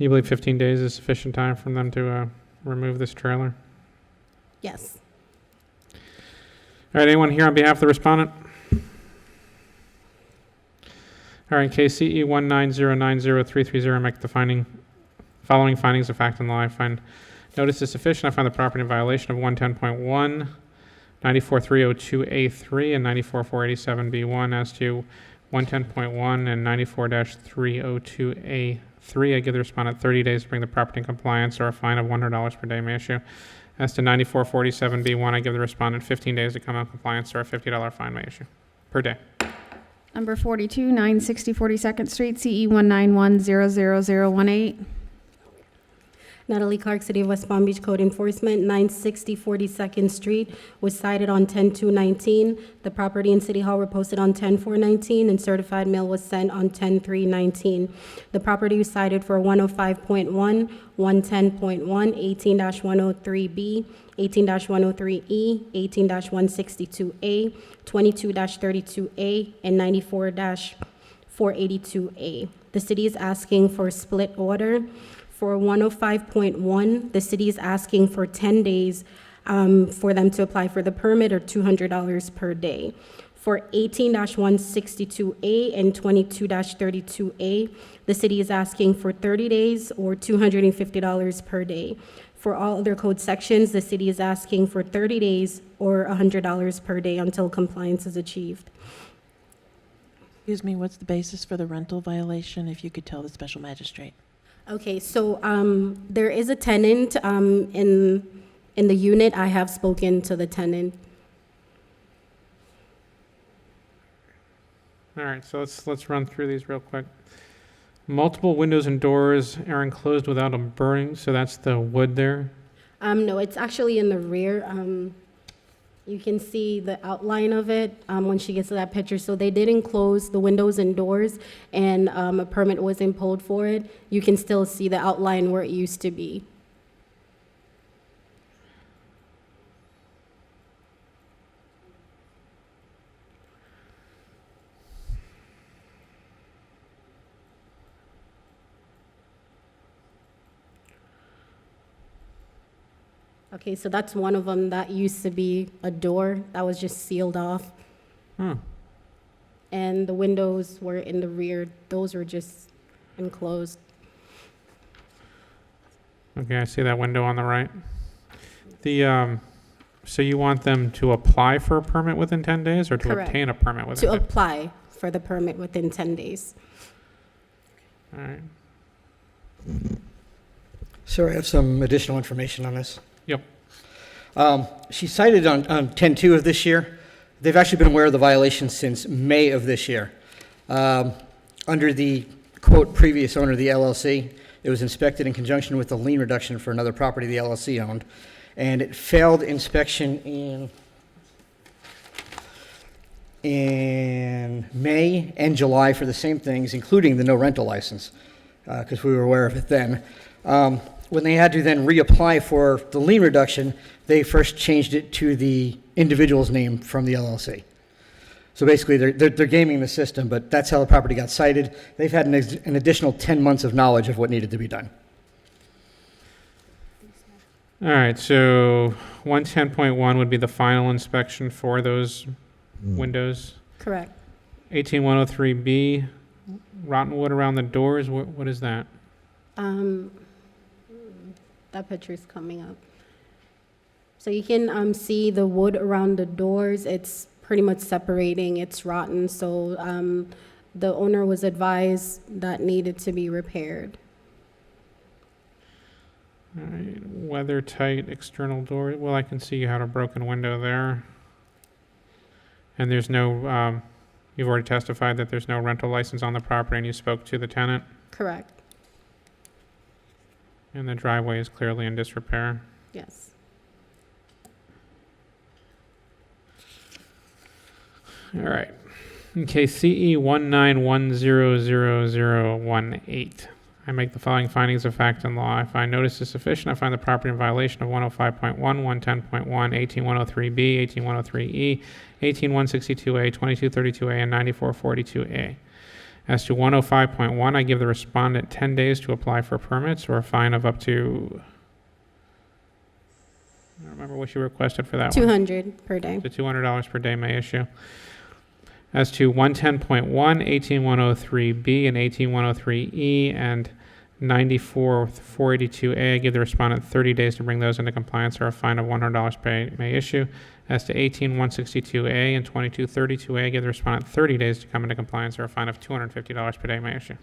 You believe 15 days is sufficient time for them to remove this trailer? Yes. All right, anyone here on behalf of the respondent? All right, case CE 19090-330, make the following findings of fact and law. I find notice is sufficient. I find the property in violation of 110.1, 94302A3, and 94487B1 as to 110.1 and 94-302A3. I give the respondent 30 days to bring the property in compliance or a fine of $100 per day may issue. As to 9447B1, I give the respondent 15 days to come in compliance or a $50 fine may issue per day. Number 42, 960 42nd Street, CE 191000018. Natalie Clark, City of West Palm Beach Code Enforcement, 960 42nd Street, was cited on 10/2/19. The property and City Hall were posted on 10/4/19, and certified mail was sent on 10/3/19. The property was cited for 105.1, 110.1, 18-103B, 18-103E, 18-162A, 22-32A, and 94-482A. The city is asking for a split order. For 105.1, the city is asking for 10 days for them to apply for the permit, or $200 per day. For 18-162A and 22-32A, the city is asking for 30 days or $250 per day. For all other code sections, the city is asking for 30 days or $100 per day until compliance is achieved. Excuse me, what's the basis for the rental violation, if you could tell the special magistrate? Okay, so there is a tenant in the unit. I have spoken to the tenant. All right, so let's run through these real quick. Multiple windows and doors are enclosed without a burning, so that's the wood there. No, it's actually in the rear. You can see the outline of it when she gets to that picture. So they did enclose the windows and doors, and a permit wasn't pulled for it. You can still see the outline where it used to be. Okay, so that's one of them. That used to be a door that was just sealed off. And the windows were in the rear. Those were just enclosed. Okay, I see that window on the right. So you want them to apply for a permit within 10 days, or to Correct. obtain a permit within 10 To days? apply for the permit within 10 days. All right. Sir, I have some additional information on this. Yep. She cited on 10/2 of this year. They've actually been aware of the violation since May of this year. Under the, quote, previous owner of the LLC, it was inspected in conjunction with the lien reduction for another property the LLC owned, and it failed inspection in May and July for the same things, including the no rental license, because we were aware of it then. When they had to then reapply for the lien reduction, they first changed it to the individual's name from the LLC. So basically, they're gaming the system, but that's how the property got cited. They've had an additional 10 months of knowledge of what needed to be done. All right, so 110.1 would be the final inspection for those windows. Correct. 18103B, rotten wood around the doors, what is that? That picture's coming up. So you can see the wood around the doors. It's pretty much separating. It's rotten. So the owner was advised that needed to be repaired. All right, weather-tight external door. Well, I can see you had a broken window there. And there's no, you've already testified that there's no rental license on the property, and you spoke to the tenant? Correct. And the driveway is clearly in disrepair? Yes. All right. Okay, CE 191000018. I make the following findings of fact and law. I find notice is sufficient. I find the property in violation of 105.1, 110.1, 18103B, 18103E, 18162A, 2232A, and 9442A. As to 105.1, I give the respondent 10 days to apply for permits or a fine of up to, I don't remember what you requested for that one. 200 per day. The $200 per day may issue. As to 110.1, 18103B, and 18103E, and 94482A, I give the respondent 30 days to bring those into compliance or a fine of $100 may issue. As to 18162A and 2232A, I give the respondent 30 days to come into compliance or a fine of $250 per day may issue.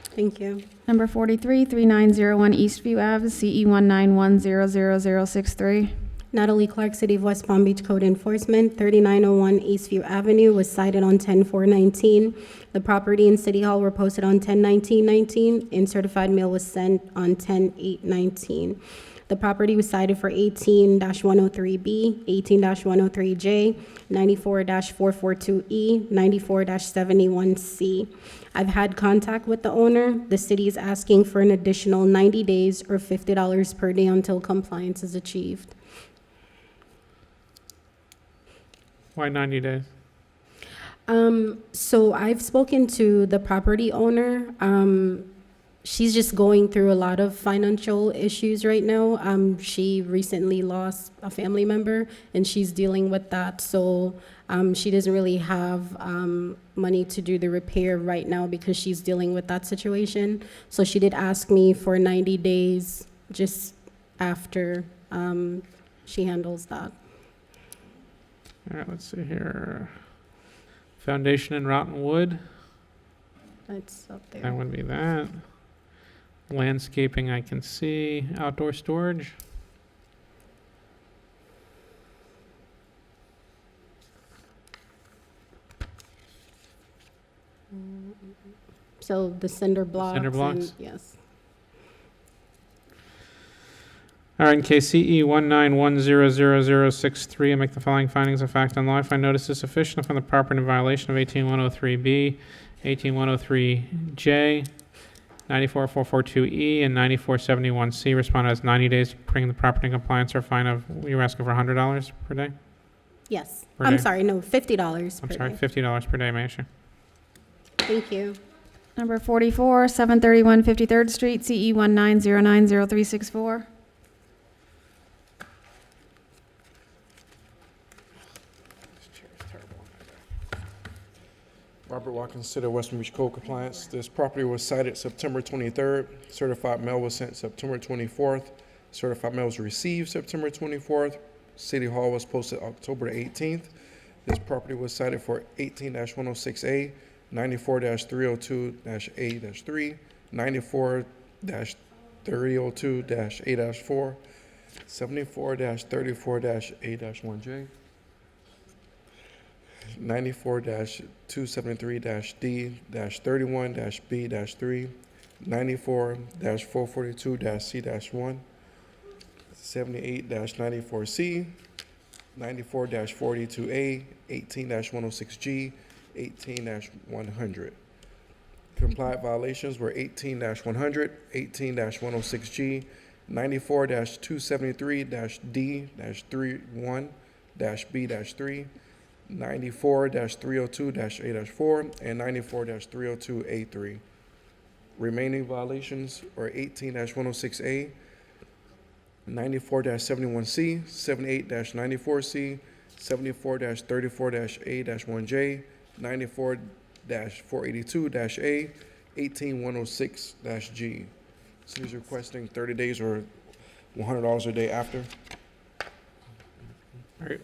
Thank you. Number 43, 3901 Eastview Ave, CE 191000063. Natalie Clark, City of West Palm Beach Code Enforcement, 3901 Eastview Avenue was cited on 10/4/19. The property and City Hall were posted on 10/19/19, and certified mail was sent on 10/8/19. The property was cited for 18-103B, 18-103J, 94-442E, 94-71C. I've had contact with the owner. The city is asking for an additional 90 days or $50 per day until compliance is achieved. Why 90 days? So I've spoken to the property owner. She's just going through a lot of financial issues right now. She recently lost a family member, and she's dealing with that. So she doesn't really have money to do the repair right now because she's dealing with that situation. So she did ask me for 90 days just after she handles that. All right, let's see here. Foundation in rotten wood. That's up there. That would be that. Landscaping I can see. Outdoor storage. So the cinder blocks. Cinder blocks? And, yes. All right, in case CE 191000063, I make the following findings of fact on law. I find notice is sufficient upon the property in violation of 18103B, 18103J, 94442E, and 9471C. Respondent has 90 days to bring the property in compliance or fine of, you were asking for $100 per day? Yes. Per I'm day? sorry, no, $50 I'm per sorry, day. $50 per day, may issue. Thank you. Number 44, 731 53rd Street, CE 190900364. Robert Watkins, City of West Palm Beach Code Compliance. This property was cited September 23rd. Certified mail was sent September 24th. Certified mail was received September 24th. City Hall was posted October 18th. This property was cited for 18-106A, 94-302-A-3, 94-302-A-4, 74-34-A-1J, 94-273-D-31-B-3, 94-442-C-1, 78-94C, 94-42A, 18-106G, 18-100. Compliant violations were 18-100, 18-106G, 94-273-D-31-B-3, 94-302-A-4, and 94-302A3. Remaining violations are 18-106A, 94-71C, 78-94C, 74-34-A-1J, 94-482-A, 18-106-G. City's requesting 30 days or $100 a day after. All right,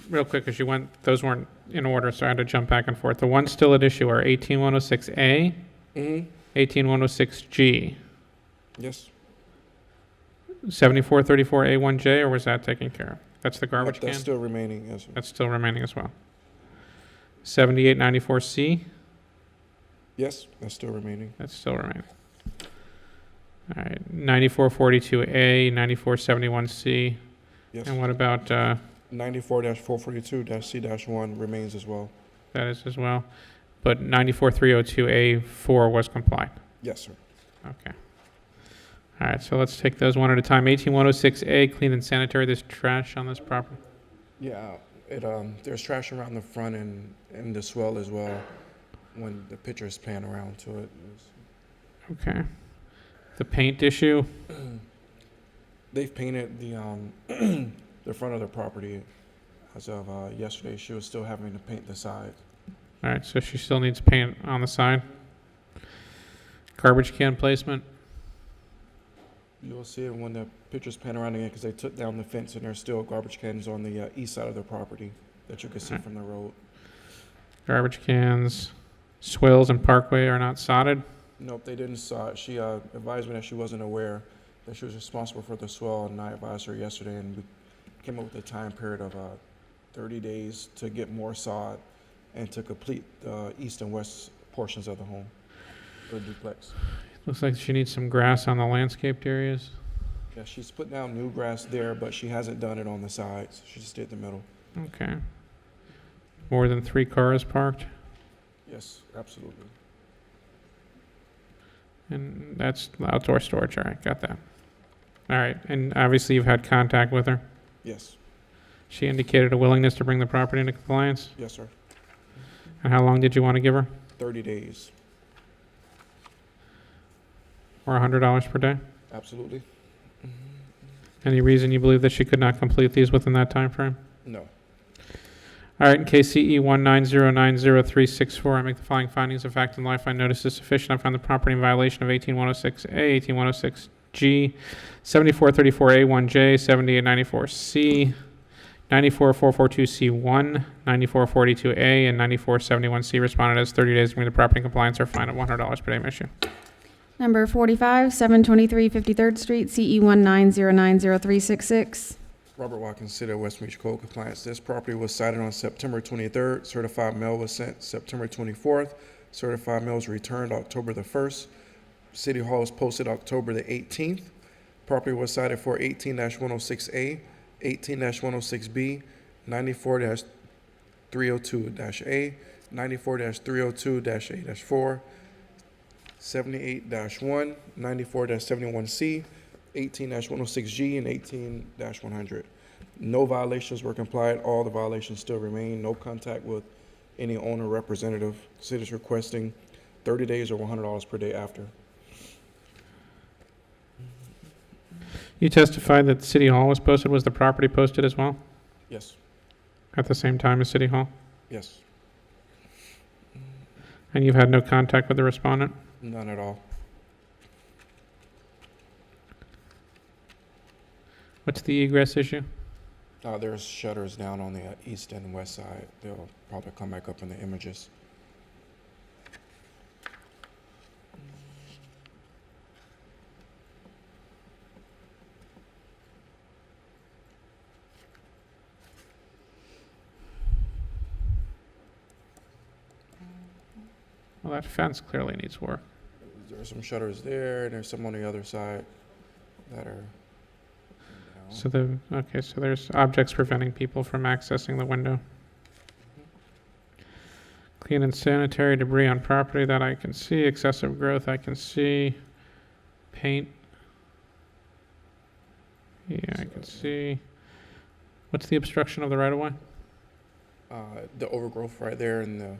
real quick, because those weren't in order, so I had to jump back and forth. The ones still at issue are 18106A, 18106G, Yes. 7434A1J, or was that taken care of? That's the garbage can? That's still remaining, yes, sir. That's still remaining as well. 7894C, Yes, that's still remaining. that's still remaining. All right, 9442A, 9471C, Yes. and what about, 94-442-C-1 remains as well. that is as well? But 94302A4 was complied. Yes, sir. Okay. All right, so let's take those one at a time. 18106A, clean and sanitary. There's trash on this property. Yeah, there's trash around the front and the swell as well. when the pictures pan around to it. Okay. The paint issue, They've painted the the front of the property as of yesterday. She was still having to paint the side. all right, so she still needs paint on the side. Garbage can placement, You'll see it when the pictures pan around again because they took down the fence and there's still garbage cans on the east side of the property that you can see from the road. garbage cans, swales and parkway are not sodded. Nope, they didn't saw it. She advised me that she wasn't aware that she was responsible for the swell, and I advised her yesterday, and we came up with a time period of 30 days to get more sod and to complete the east and west portions of the home, the duplex. Looks like she needs some grass on the landscaped areas. Yeah, she's put down new grass there, but she hasn't done it on the sides. She just did the middle. Okay. More than 3 cars parked, Yes, absolutely. and that's outdoor storage. All right, got that. All right, and obviously you've had contact with her. Yes, She indicated a willingness to bring the property into compliance. yes, sir. And how long did you want to give her? 30 days, Or $100 per day? absolutely. Any reason you believe that she could not complete these within that time frame? No. All right, in case CE 190900364, I make the following findings of fact and law. I find notice is sufficient. I find the property in violation of 18106A, 18106G, 7434A1J, 7894C, 94442C1, 9442A, and 9471C. Responded as 30 days to bring the property in compliance or fine of $100 per day issue. Number 45, 723 53rd Street, CE 190900366. Robert Watkins, City of West Beach Code Compliance. This property was cited on September 23rd. Certified mail was sent September 24th. Certified mail was returned October the 1st. City Hall was posted October the 18th. Property was cited for 18-106A, 18-106B, 94-302-A, 94-302-A-4, 78-1, 94-71C, 18-106G, and 18-100. No violations were complied. All the violations still remain. No contact with any owner representative. City is requesting 30 days or $100 per day after. You testified that City Hall was posted. Was the property posted as well? Yes. At the same time as City Hall? Yes. And you've had no contact with the respondent? None at all. What's the egress issue? There's shutters down on the east and west side. They'll probably come back up in the images. Well, that fence clearly needs work. There's some shutters there, and there's some on the other side that are down. So so there's objects preventing people from accessing the window. Clean and sanitary debris on property that I can see. Excessive growth I can see. Paint. Yeah, I can see. What's the obstruction of the right of way? The overgrowth right there and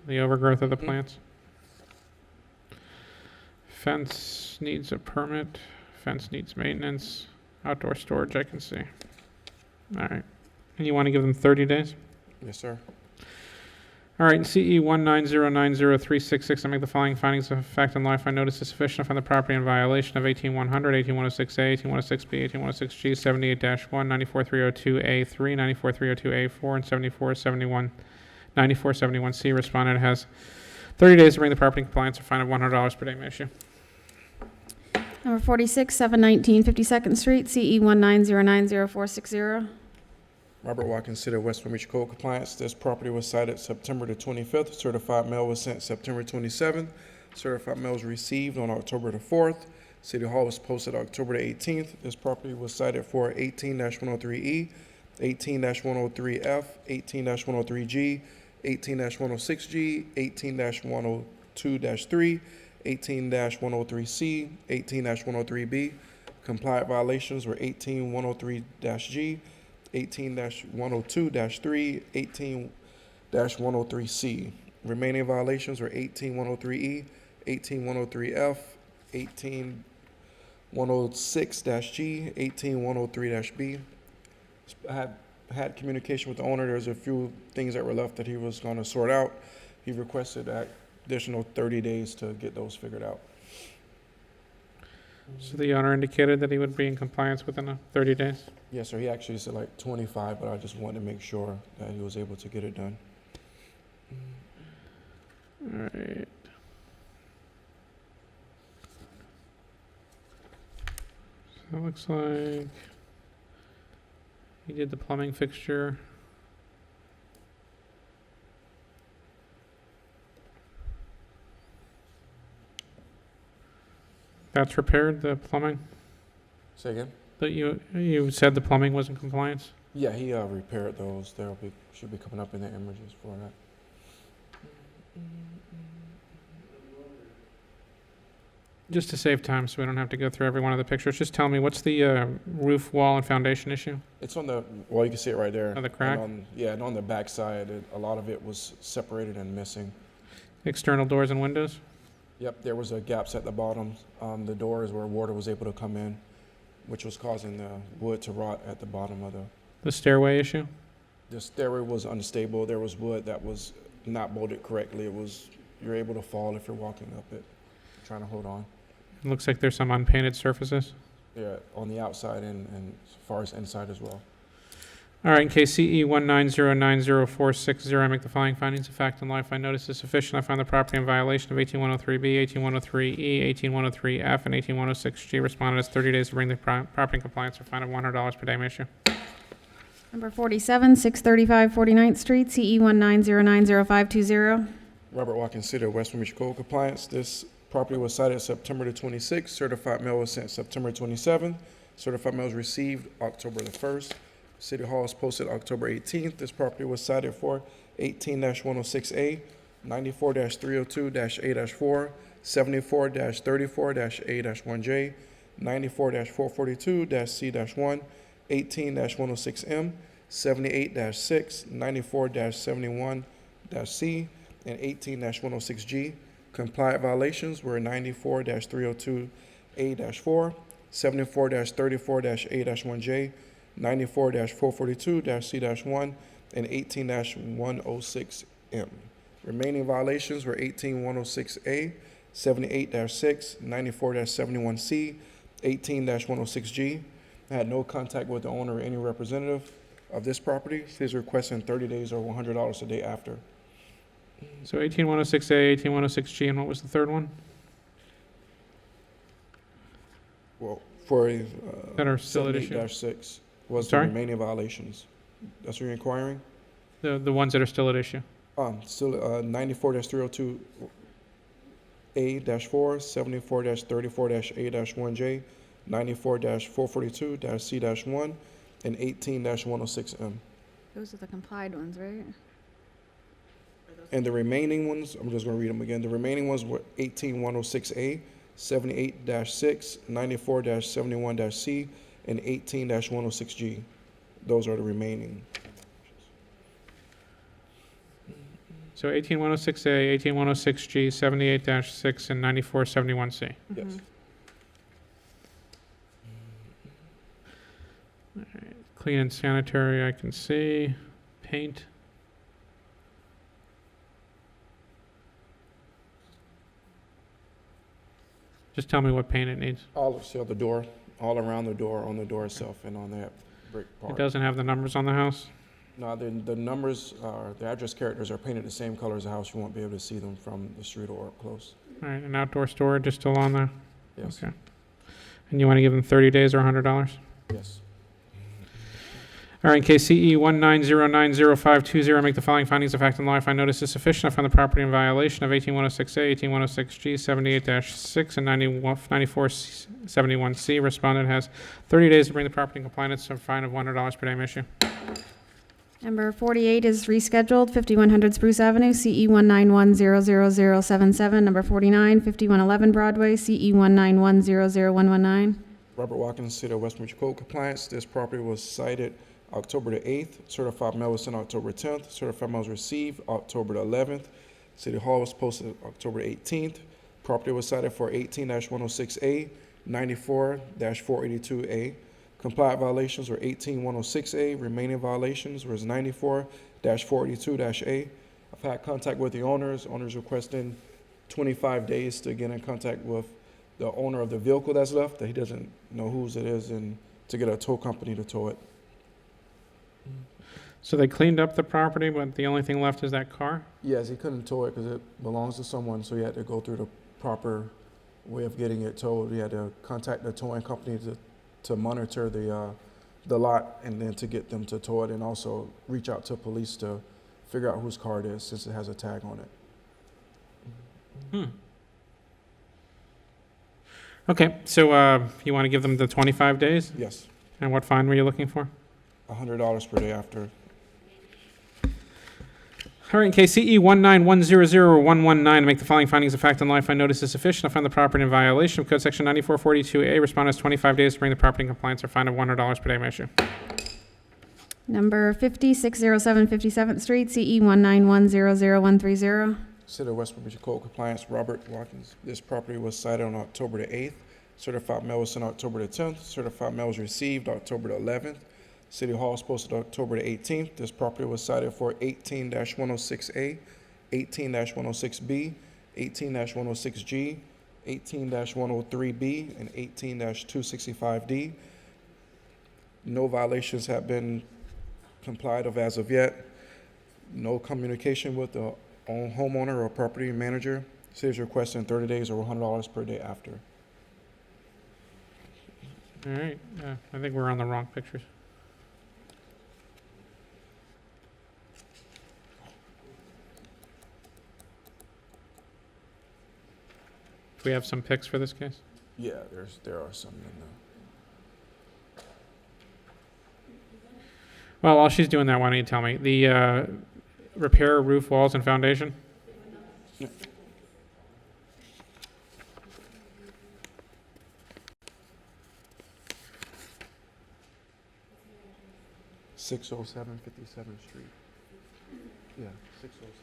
The overgrowth of the plants. Fence needs a permit. Fence needs maintenance. Outdoor storage I can see. All right. And you want to give them 30 days? yes, sir. All right, in CE 190900366, I make the following findings of fact and law. I find notice is sufficient. I find the property in violation of 18100, 18106A, 18106B, 18106G, 78-1, 94302A3, 94302A4, and 7471, 9471C. Respondent has 30 days to bring the property in compliance or fine of $100 per day issue. Number 46, 719 52nd Street, CE 190900460. Robert Watkins, City of West Palm Beach Code Compliance. This property was cited September the 25th. Certified mail was sent September 27th. Certified mail was received on October the 4th. City Hall was posted October the 18th. This property was cited for 18-103E, 18-103F, 18-103G, 18-106G, 18-102-3, 18-103C, 18-103B. Compliant violations were 18-103-G, 18-102-3, 18-103C, Remaining violations were 18103E, 18103F, 18106-G, 18103-B. I had communication with the owner. There's a few things that were left that he was going to sort out. He requested that additional 30 days to get those figured out. So the owner indicated that he would be in compliance within 30 days? Yes, sir. He actually said like 25, but I just wanted to make sure that he was able to get it done. All right. So it looks like he did the plumbing fixture. That's repaired, the plumbing? Say again? But you said the plumbing was in compliance? Yeah, he repaired those. Should be coming up in the images for that. Just to save time, so we don't have to go through every one of the pictures, just tell me, what's the roof, wall, and foundation issue? It's on the, well, you can see it right there. Oh, the crack? And on the back side, a lot of it was separated and missing. External doors and windows? Yep, there was gaps at the bottom. The doors where water was able to come in, which was causing the wood to rot at the bottom of The stairway issue? the stairway was unstable. There was wood that was not bolted correctly. You're able to fall if you're walking up it, trying to hold on. It looks like there's some unpainted surfaces. Yeah, on the outside and as far as inside as well. All right, in case CE 190904660, I make the following findings of fact and law. I find notice is sufficient. I find the property in violation of 18103B, 18103E, 18103F, and 18106G. Respondent has 30 days to bring the property in compliance for a fine of $100 per day. May issue. Number 47, 635 49th Street, CE 190900520. Robert Watkins, City of West Palm Beach Code Compliance. This property was cited September the 26th. Certified mail was sent September 27th. Certified mail was received October the 1st. City Hall is posted October 18th. This property was cited for 18-106A, 94-302-A-4, 74-34-A-1J, 94-442-C-1, 18-106M, 78-6, 94-71-C, and 18-106G. Compliant violations were 94-302A-4, 74-34-A-1J, 94-442-C-1, and 18-106M. Remaining violations were 18-106A, 78-6, 94-71C, 18-106G. I had no contact with the owner or any representative of this property. He's requesting 30 days or $100 a day after. So 18106A, 18106G, and what was the third one? Well, for that are still at issue? 78-6 was Sorry? the remaining violations. That's what you're inquiring? The ones that are still at issue. Still 94-302A-4, 74-34-A-1J, 94-442-C-1, and 18-106M. Those are the complied ones, right? And the remaining ones, I'm just going to read them again. The remaining ones were 18-106A, 78-6, 94-71-C, and 18-106G. Those are the remaining. So 18106A, 18106G, 78-6, and 9471C. Yes. All right. Clean and sanitary, I can see. Paint. Just tell me what paint it needs. All of the door, all around the door, on the door itself, and on that brick part. It doesn't have the numbers on the house? No, the numbers are, the address characters are painted the same color as the house. You won't be able to see them from the street or up close. All right, and outdoor storage is still on there? Yes. Okay. And you want to give them 30 days or $100? Yes. All right, in case CE 190900520, make the following findings of fact and law. I find notice is sufficient. I find the property in violation of 18106A, 18-106G, 78-6, and 9471C. Respondent has 30 days to bring the property in compliance, so a fine of $100 per day. May issue. Number 48 is rescheduled, 5100 Spruce Avenue, CE 1910077. Number 49, 5111 Broadway, CE 191001119. Robert Watkins, City of West Palm Beach Code Compliance. This property was cited October the 8th. Certified mail was sent October 10th. Certified mail was received October the 11th. City Hall was posted October 18th. Property was cited for 18-106A, 94-482A. Compliant violations were 18-106A. Remaining violations was 94-482-A. I've had contact with the owners. Owners requesting 25 days to get in contact with the owner of the vehicle that's left, that he doesn't know whose it is, and to get a tow company to tow it. So they cleaned up the property, but the only thing left is that car? Yes, he couldn't tow it because it belongs to someone, so he had to go through the proper way of getting it towed. He had to contact the towing company to monitor the lot, and then to get them to tow it, and also reach out to police to figure out whose car it is, since it has a tag on it. Okay, so you want to give them the 25 days? Yes, And what fine were you looking for? $100 per day after. All right, in case CE 19100-119, make the following findings of fact and law. I find notice is sufficient. I find the property in violation of Code Section 9442A. Respondent has 25 days to bring the property in compliance or fine of $100 per day may issue. Number 50, 607 57th Street, CE 19100-130. City of West Palm Beach Code Compliance, Robert Watkins. This property was cited on October the 8th. Certified mail was sent October the 10th. Certified mail was received October the 11th. City Hall was posted October the 18th. This property was cited for 18-106A, 18-106B, 18-106G, 18-103B, and 18-265D. No violations have been complied of as of yet. No communication with the homeowner or property manager. City is requesting 30 days or $100 per day after. All right, I think we're on the wrong pictures. Do we have some pics for this case? Yeah, there are some in there. Well, while she's doing that, why don't you tell me? The repair roof, walls, and foundation? Yeah. $607 57th Street. Yeah, 607 57th Street.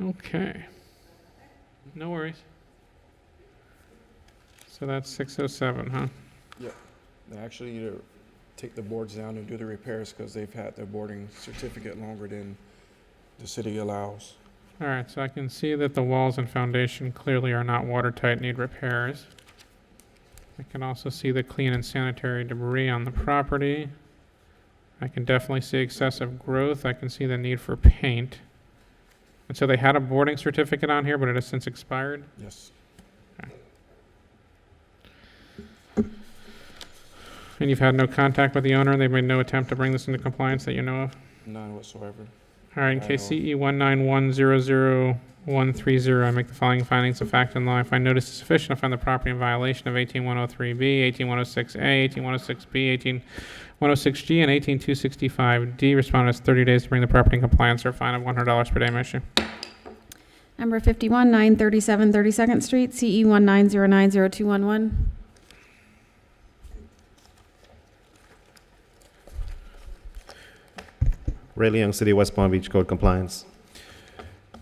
Okay. No worries. So that's 607, huh? Yeah, they actually need to take the boards down and do the repairs because they've had their boarding certificate longer than the city allows. All right, so I can see that the walls and foundation clearly are not watertight, need repairs. I can also see the clean and sanitary debris on the property. I can definitely see excessive growth. I can see the need for paint. And so they had a boarding certificate on here, but it has since expired? Yes. Okay. And you've had no contact with the owner? They've made no attempt to bring this into compliance that you know of? None whatsoever. All right, in case CE 19100-130, I make the following findings of fact and law. I find notice is sufficient. I find the property in violation of 18103B, 18106A, 18106B, 18106G, and 18265D. Respondent has 30 days to bring the property in compliance or a fine of $100 per day may issue. Number 51, 937 32nd Street, CE 19090-211. Ray Young, City of West Palm Beach Code Compliance.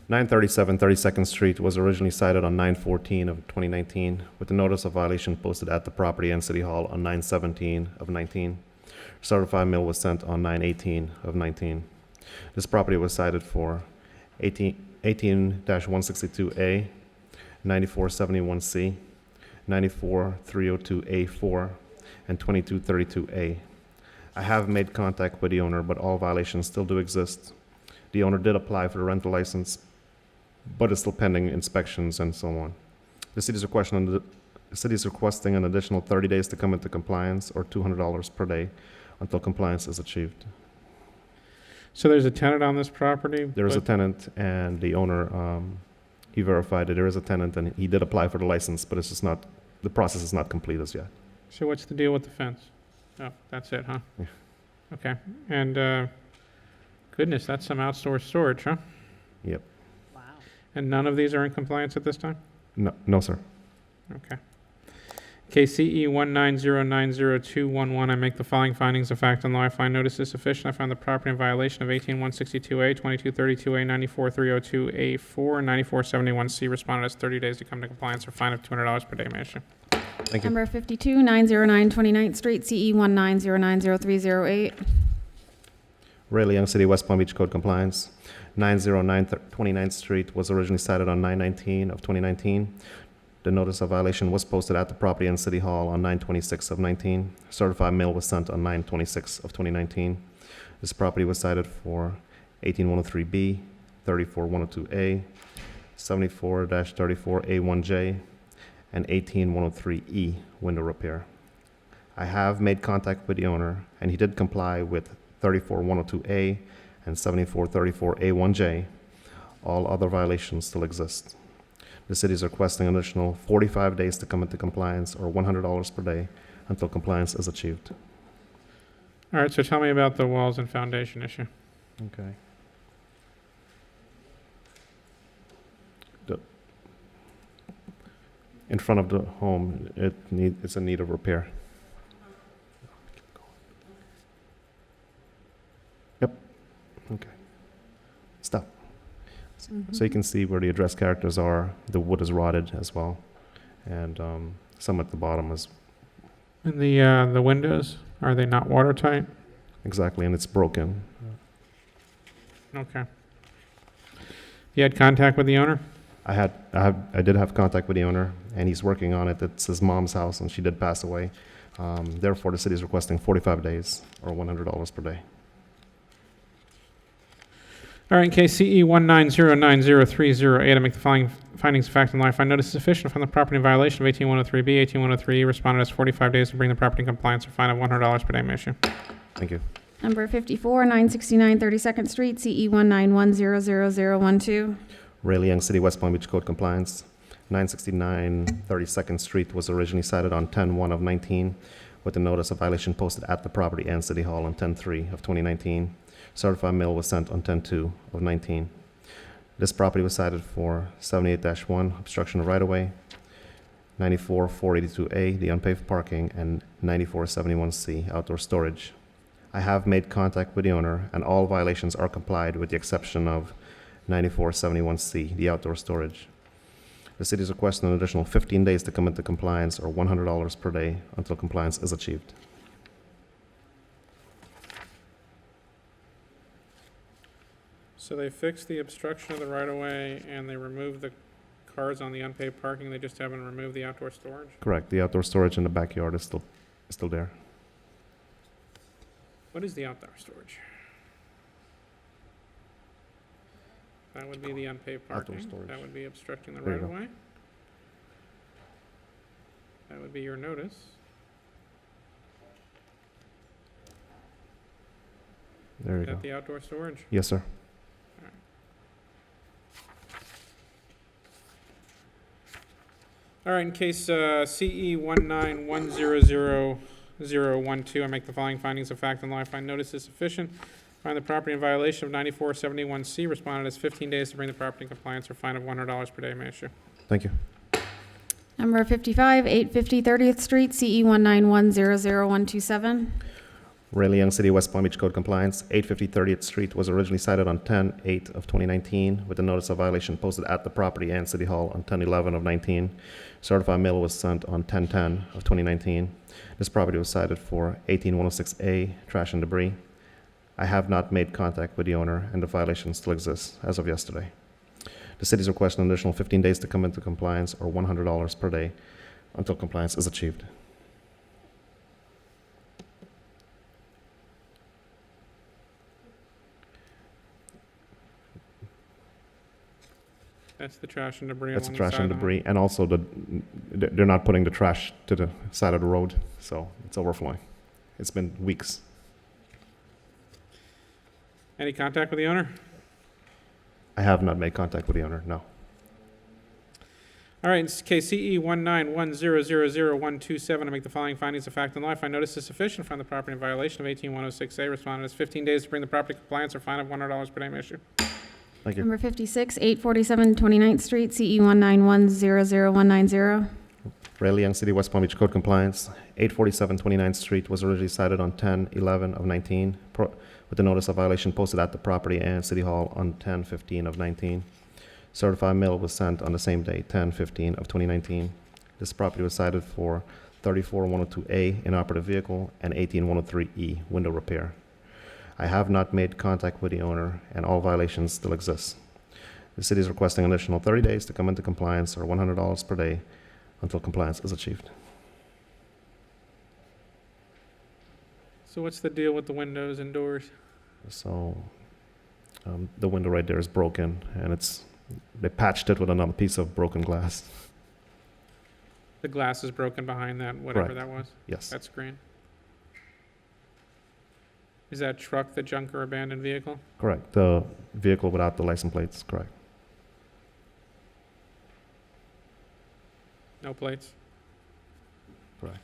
937 32nd Street was originally cited on 9/14 of 2019 with the notice of violation posted at the property and City Hall on 9/17 of 19. Certified mail was sent on 9/18 of 19. This property was cited for 18-162A, 9471C, 94302A4, and 2232A. I have made contact with the owner, but all violations still do exist. The owner did apply for the rental license, but it's still pending inspections and so on. The city is requesting an additional 30 days to come into compliance or $200 per day until compliance is achieved. So there's a tenant on this property? There is a tenant, and the owner, he verified that there is a tenant, and he did apply for the license, but it's just not, the process is not complete as yet. So what's the deal with the fence? Oh, that's it, huh? Yeah. Okay. And goodness, that's some outdoor storage, huh? Yep. And none of these are in compliance at this time? No, sir. Okay. KCE 1909021, I make the following findings of fact and law. I find notice is sufficient. I find the property in violation of 18162A, 2232A, 94302A4, and 9471C. Respondent has 30 days to come to compliance or fine of $200 per day. May I issue? Thank you. Number 52, 909 29th Street, CE 190900308. Rayleigh Young City, West Palm Beach Code Compliance. 909 29th Street was originally cited on 9/19 of 2019. The notice of violation was posted at the property in City Hall on 9/26 of 19. Certified mail was sent on 9/26 of 2019. This property was cited for 18103B, 34102A, 74-34A1J, and 18103E window repair. I have made contact with the owner, and he did comply with 34102A and 74-34A1J. All other violations still exist. The city is requesting an additional 45 days to come into compliance, or $100 per day, until compliance is achieved. All right, so tell me about the walls and foundation issue. Okay. In front of the home, it's in need of repair. Yep. Okay. Stop. So you can see where the address characters are. The wood is rotted as well, and some at the bottom is And the windows, are they not watertight? exactly, and it's broken. Okay. You had contact with the owner? I did have contact with the owner, and he's working on it. It's his mom's house, and she did pass away. Therefore, the city is requesting 45 days, or $100 per day. All right, in case CE 190900308, I make the following findings of fact and law. I find notice sufficient from the property in violation of 18103B, 18103E. Respondent has 45 days to bring the property in compliance or fine of $100 per day. May I issue? Thank you. Number 54, 969 32nd Street, CE 191000012. Rayleigh Young City, West Palm Beach Code Compliance. 969 32nd Street was originally cited on 10/1 of 19, with the notice of violation posted at the property and City Hall on 10/3 of 2019. Certified mail was sent on 10/2 of 19. This property was cited for 78-1, obstruction of right-of-way, 94-482A, the unpaved parking, and 94-71C, outdoor storage. I have made contact with the owner, and all violations are complied with the exception of 94-71C, the outdoor storage. The city is requesting an additional 15 days to come into compliance, or $100 per day, until compliance is achieved. So they fixed the obstruction of the right-of-way and they removed the cars on the unpaved parking. They just haven't removed the outdoor storage? Correct. The outdoor storage in the backyard is still there. What is the outdoor storage? That would be the unpaved Outdoor parking. storage. That would be obstructing the There you go. right-of-way. That would be your notice. There you Is go. that the outdoor storage? Yes, sir. All right, in case CE 191000012, I make the following findings of fact and law. I find notice is sufficient. Find the property in violation of 9471C. Respondent has 15 days to bring the property in compliance or fine of $100 per day. May I issue? Thank you. Number 55, 850 30th Street, CE 191000127. Rayleigh Young City, West Palm Beach Code Compliance. 850 30th Street was originally cited on 10/8 of 2019, with a notice of violation posted at the property and City Hall on 10/11 of 19. Certified mail was sent on 10/10 of 2019. This property was cited for 18106A, trash and debris. I have not made contact with the owner, and the violation still exists as of yesterday. The city is requesting an additional 15 days to come into compliance, or $100 per day, until compliance is achieved. That's the trash and debris That's along the trash side and of the debris, and also they're not putting the trash to the side of the road, so it's overflowing. It's been weeks. Any contact with the owner? I have not made contact with the owner, no. All All right, in case CE 191000127, I make the following findings of fact and law. I find notice is sufficient from the property in violation of 18106A. Respondent has 15 days to bring the property to compliance or fine of $100 per day may issue. Thank you. Number 56, 847 29th Street, CE 191000190. Raleigh Young City, West Palm Beach Code Compliance. 847 29th Street was originally cited on 10/11 of 19, with the notice of violation posted at the property and City Hall on 10/15 of 19. Certified mail was sent on the same day, 10/15 of 2019. This property was cited for 34102A, inoperative vehicle, and 18103E, window repair. I have not made contact with the owner, and all violations still exist. The city is requesting an additional 30 days to come into compliance, or $100 per day, until compliance is achieved. So what's the deal with the windows and doors? So the window right there is broken, and they patched it with another piece of broken glass. The glass is broken behind that, whatever Correct. that was? Yes. That screen? Is that truck the junk or abandoned vehicle? Correct. The vehicle without the license plates, correct. No plates? Correct.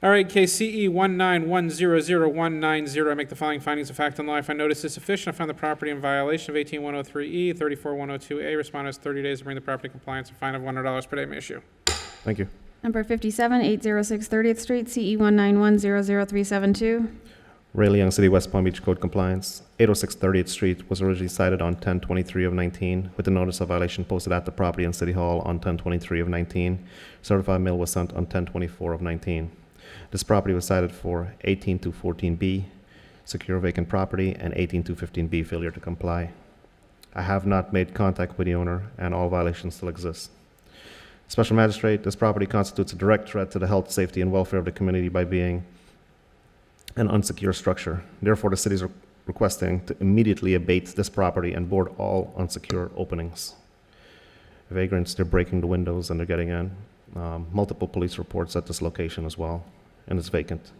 All right, case CE 191000190, I make the following findings of fact and law. I find notice is sufficient. I found the property in violation of 18103E, 34102A. Respondent has 30 days to bring the property to compliance. A fine of $100 per day may issue. Thank you. Number 57, 806 30th Street, CE 191000372. Raleigh Young City, West Palm Beach Code Compliance. 806 30th Street was originally cited on 10/23 of 19, with the notice of violation posted at the property in City Hall on 10/23 of 19. Certified mail was sent on 10/24 of 19. This property was cited for 18214B, secure vacant property, and 18215B, failure to comply. I have not made contact with the owner, and all violations still exist. Special Magistrate, this property constitutes a direct threat to the health, safety, and welfare of the community by being an unsecure structure. Therefore, the city is requesting to immediately abate this property and board all unsecured openings. Vagrants, they're breaking the windows and they're getting in. Multiple police reports at this location as well, and it's vacant.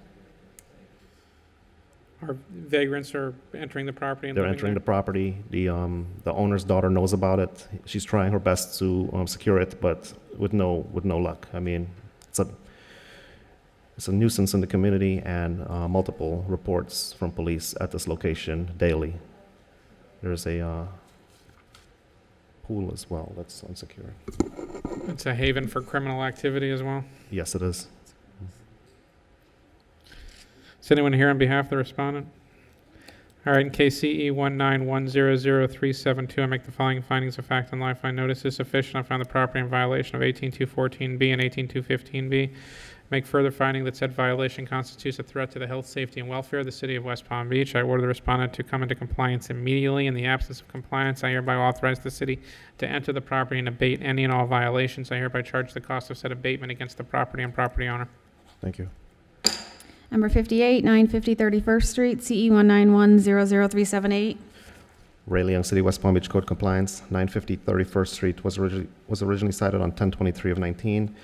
Our vagrants are entering the property and They're living entering there? the property. The owner's daughter knows about it. She's trying her best to secure it, but with no luck. I mean, it's a nuisance in the community, and multiple reports from police at this location daily. There's a pool as well that's unsecured. It's a haven for criminal activity as well. Yes, it is. Is anyone here on behalf of the respondent? All right, in case CE 191000372, I make the following findings of fact and law. I find notice is sufficient. I found the property in violation of 18214B and 18215B. Make further finding that said violation constitutes a threat to the health, safety, and welfare of the city of West Palm Beach. I order the respondent to come into compliance immediately. In the absence of compliance, I hereby authorize the city to enter the property and abate any and all violations. I hereby charge the cost of said abatement against the property and property owner. Thank you. Number 58, 950 31st Street, CE 191000378. Raleigh Young City, West Palm Beach Code Compliance. 950 31st Street was originally cited on 10/23 of 19,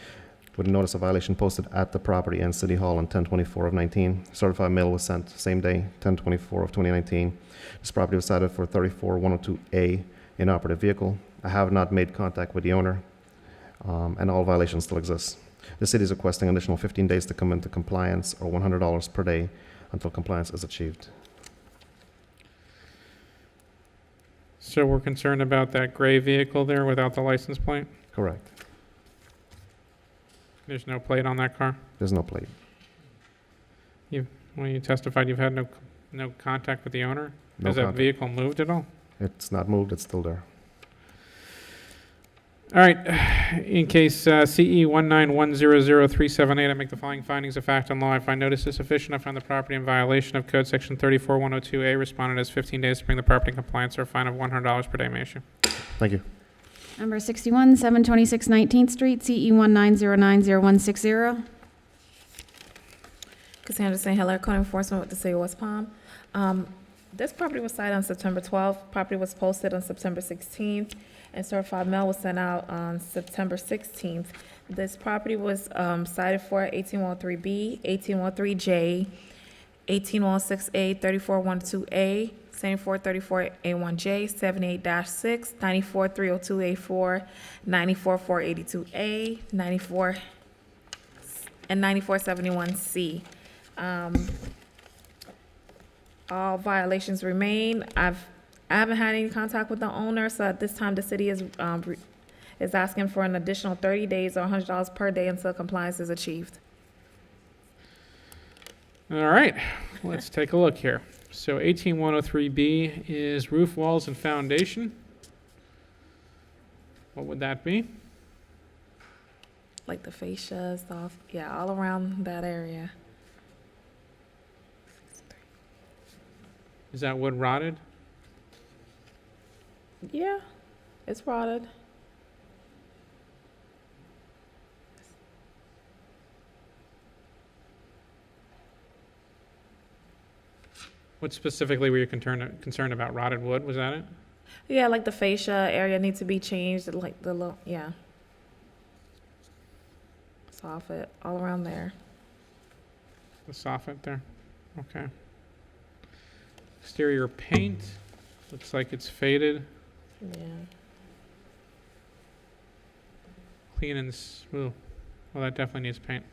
with a notice of violation posted at the property and City Hall on 10/24 of 19. Certified mail was sent same day, 10/24 of 2019. This property was cited for 34102A, inoperative vehicle. I have not made contact with the owner, and all violations still exist. The city is requesting an additional 15 days to come into compliance, or $100 per day, until compliance is achieved. So we're concerned about that gray vehicle there without the license plate? Correct. There's no plate on that car? There's no plate. When you testified, you've had no contact with the owner? No Has that contact. vehicle moved at all? It's not moved, it's still there. All right, in case CE 191000378, I make the following findings of fact and law. I find notice is sufficient. I found the property in violation of Code Section 34102A. Respondent has 15 days to bring the property in compliance, or a fine of $100 per day may issue. Thank you. Number 61, 726 19th Street, CE 1909060. Cassandra St. Hilaire, Code Enforcement with the City of West Palm. This property was cited on September 12th. Property was posted on September 16th, and certified mail was sent out on September 16th. This property was cited for 18103B, 18103J, 18106A, 3412A, 7434A1J, 78-6, 94302A4, 94482A, 94, and 9471C. All violations remain. I haven't had any contact with the owner, so at this time, the city is asking for an additional 30 days or $100 per day until compliance is achieved. All right, let's take a look here. So 18103B is roof, walls, and foundation. What would that be? Like the fascia stuff, yeah, all around that area. Is that wood rotted? Yeah, it's rotted. What specifically were you concerned about? Rotted wood, was that it? Yeah, like the fascia area needs to be changed, like yeah. Soffit, all around there. The soffit there? Okay. Exterior paint, looks like it's faded. Yeah. Clean and, ooh, well, that definitely needs paint.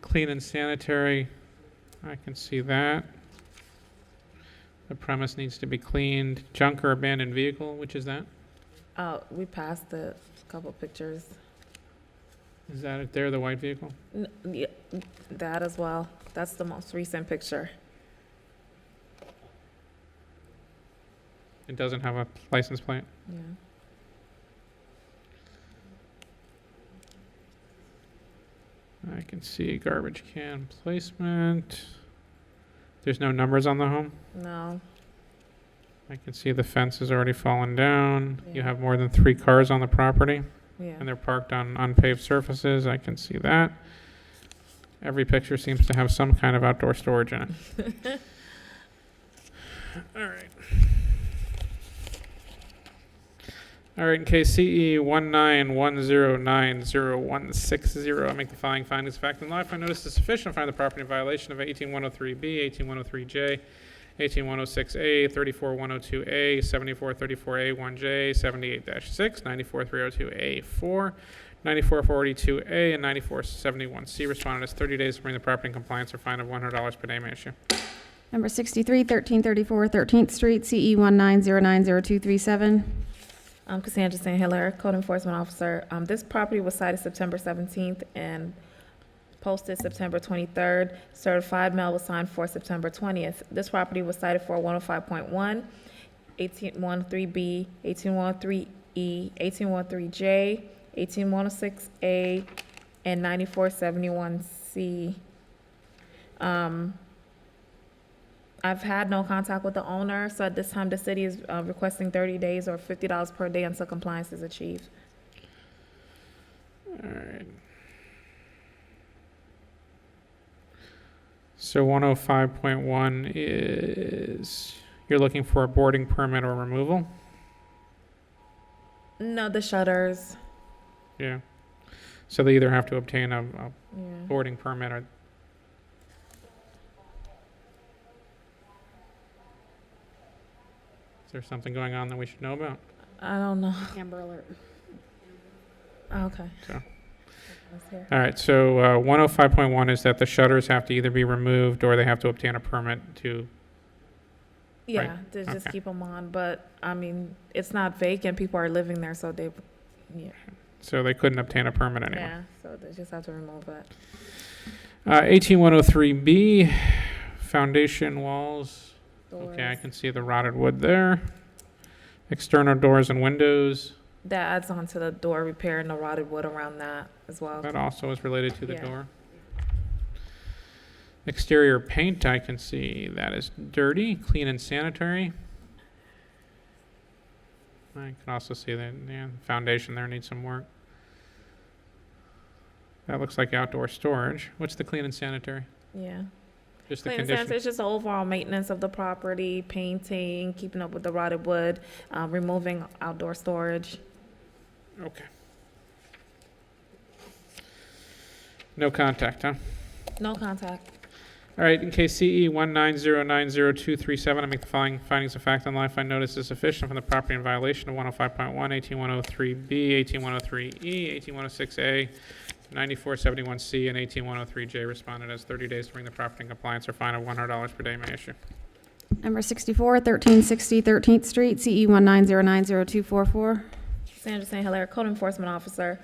Clean and sanitary, I can see that. The premise needs to be cleaned. Junk or abandoned vehicle, which is that? Oh, we passed a couple pictures. Is that it there, the white vehicle? Yeah, that as well. That's the most recent picture. It doesn't have a license plate? Yeah. I can see garbage can placement. There's no numbers on the home? No. I can see the fence has already fallen down. You Yeah. have more than 3 cars on the property. Yeah. And they're parked on unpaved surfaces. I can see that. Every picture seems to have some kind of outdoor storage in it. All right. All right, in case CE 191090160, I make the following findings of fact and law. If I notice is sufficient, I find the property in violation of 18103B, 18103J, 18106A, 34102A, 7434A1J, 78-6, 94302A4, 9442A, and 9471C. Respondent has 30 days to bring the property in compliance or fine of $100 per day may issue. Number 63, 1334 13th Street, CE 190900237. Cassandra St. Hilaire, Code Enforcement Officer. This property was cited September 17th and posted September 23rd. Certified mail was signed for September 20th. This property was cited for 105.1, 1813B, 1813E, 1813J, 18106A, and 9471C. I've had no contact with the owner, so at this time, the city is requesting 30 days or $50 per day until compliance is achieved. All right. So 105.1 is, you're looking for a boarding permit or removal? No, the shutters. Yeah. So they either have to obtain a Yeah. boarding permit or. Is there something going on that we should know about? I don't know. Amber alert. Oh, okay. So. Let's hear. All right, so 105.1 is that the shutters have to either be removed or they have to obtain a permit to. Yeah, Right. to just Okay. keep them on, but I mean, it's not vacant. People are living there, so they, yeah. So they couldn't obtain a permit anyway. Yeah, so they just have to remove it. 18103B, foundation walls. Okay, I Doors. can see the rotted wood there. External doors and windows. That adds on to the door repair and the rotted wood around that as well. That also is related to the Yeah. door. Exterior paint, I can see that is dirty, clean and sanitary. I can also see that the foundation there needs some work. That looks like outdoor storage. What's the clean and sanitary? Yeah. Just the Clean and condition? sanitary, it's just the overall maintenance of the property, painting, keeping up with the rotted wood, removing outdoor storage. Okay. No contact, huh? No contact. All right, in case CE 190902237, I make the following findings of fact on life. I notice is sufficient from the property in violation of 105.1, 18103B, 18103E, 18106A, 9471C, and 18103J. Respondent has 30 days to bring the property in compliance or fine of $100 per day may issue. Number 64, 1360 13th Street, CE 190902444. Sandra St. Hilaire, Code Enforcement Officer.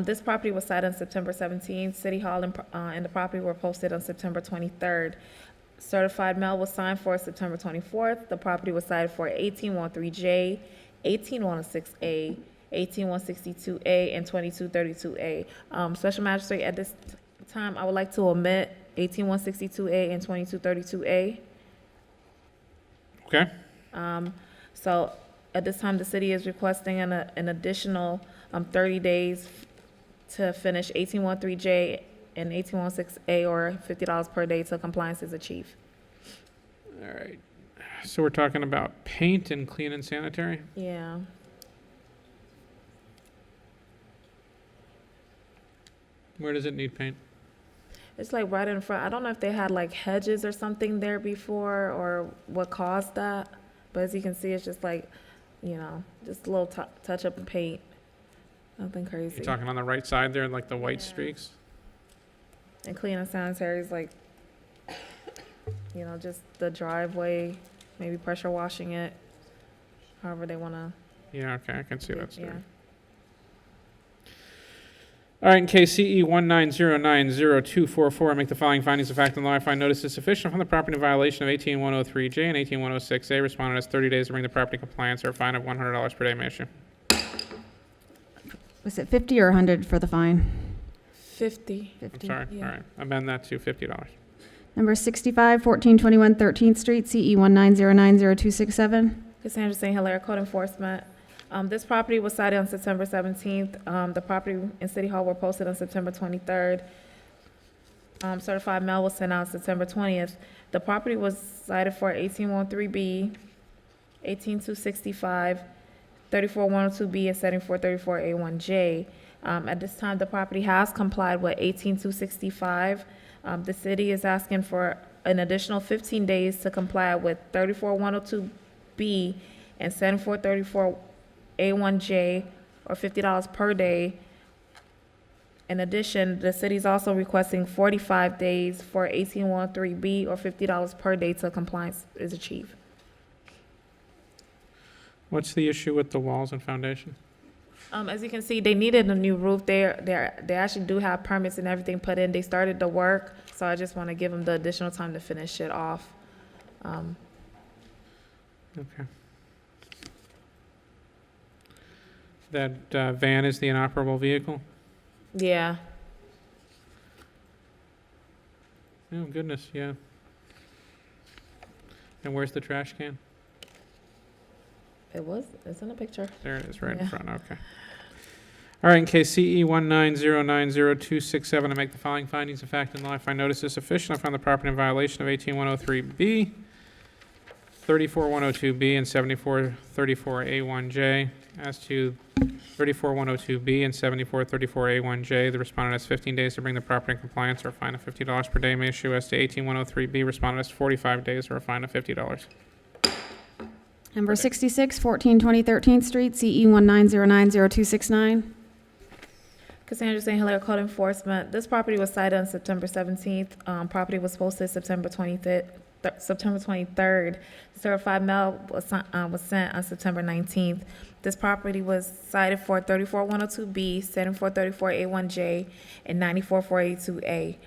This property was cited on September 17th. City Hall and the property were posted on September 23rd. Certified mail was signed for September 24th. The property was cited for 18113J, 18106A, 18162A, and 2232A. Special Magistrate, at this time, I would like to omit 18162A and 2232A. Okay. So at this time, the city is requesting an additional 30 days to finish 18113J and 18116A, or $50 per day till compliance is achieved. All right. So we're talking about paint and clean and sanitary? Yeah. Where does it need paint? It's like right in front. I don't know if they had like hedges or something there before or what caused that. But as you can see, it's just like, you know, just a little touch up and paint. Nothing crazy. You're talking on the right side there, like the white streaks? And clean and sanitary is like, you know, just the driveway, maybe pressure washing it, however they want to. Yeah, okay, I can see that story. Yeah. All right, in case CE 190902444, I make the following findings of fact and law. I find notice is sufficient from the property in violation of 18103J and 18106A. Respondent has 30 days to bring the property to compliance or a fine of $100 per day may issue. Was it 50 or 100 for the fine? 50. I'm sorry. Yeah. All right, amend that to $50. Number 65, 1421 13th Street, CE 1909027. Cassandra St. Hilaire, Code Enforcement. This property was cited on September 17th. The property in City Hall were posted on September 23rd. Certified mail was sent out September 20th. The property was cited for 18113B, 18265, 34102B, and 7434A1J. At this time, the property has complied with 18265. The city is asking for an additional 15 days to comply with 34102B and 7434A1J, or $50 per day. In addition, the city is also requesting 45 days for 18113B, or $50 per day till compliance is achieved. What's the issue with the walls and foundation? As you can see, they needed a new roof. They actually do have permits and everything put in. They started the work, so I just want to give them the additional time to finish it off. Okay. That van is the inoperable vehicle? Yeah. Oh, goodness, yeah. And where's the trash can? It's in a picture. There it is, right in Yeah. front, okay. All right, in case CE 1909027, I make the following findings of fact and law. I find notice is sufficient. I find the property in violation of 18103B, 34102B, and 7434A1J. As to 34102B and 7434A1J, the respondent has 15 days to bring the property in compliance or a fine of $50 per day may issue. As to 18103B, respondent has 45 days or a fine of $50. Number 66, 1420 13th Street, CE 1909029. Cassandra St. Hilaire, Code Enforcement. This property was cited on September 17th. Property was posted September 23rd. Certified mail was sent on September 19th. This property was cited for 34102B, 7434A1J, and 94482A.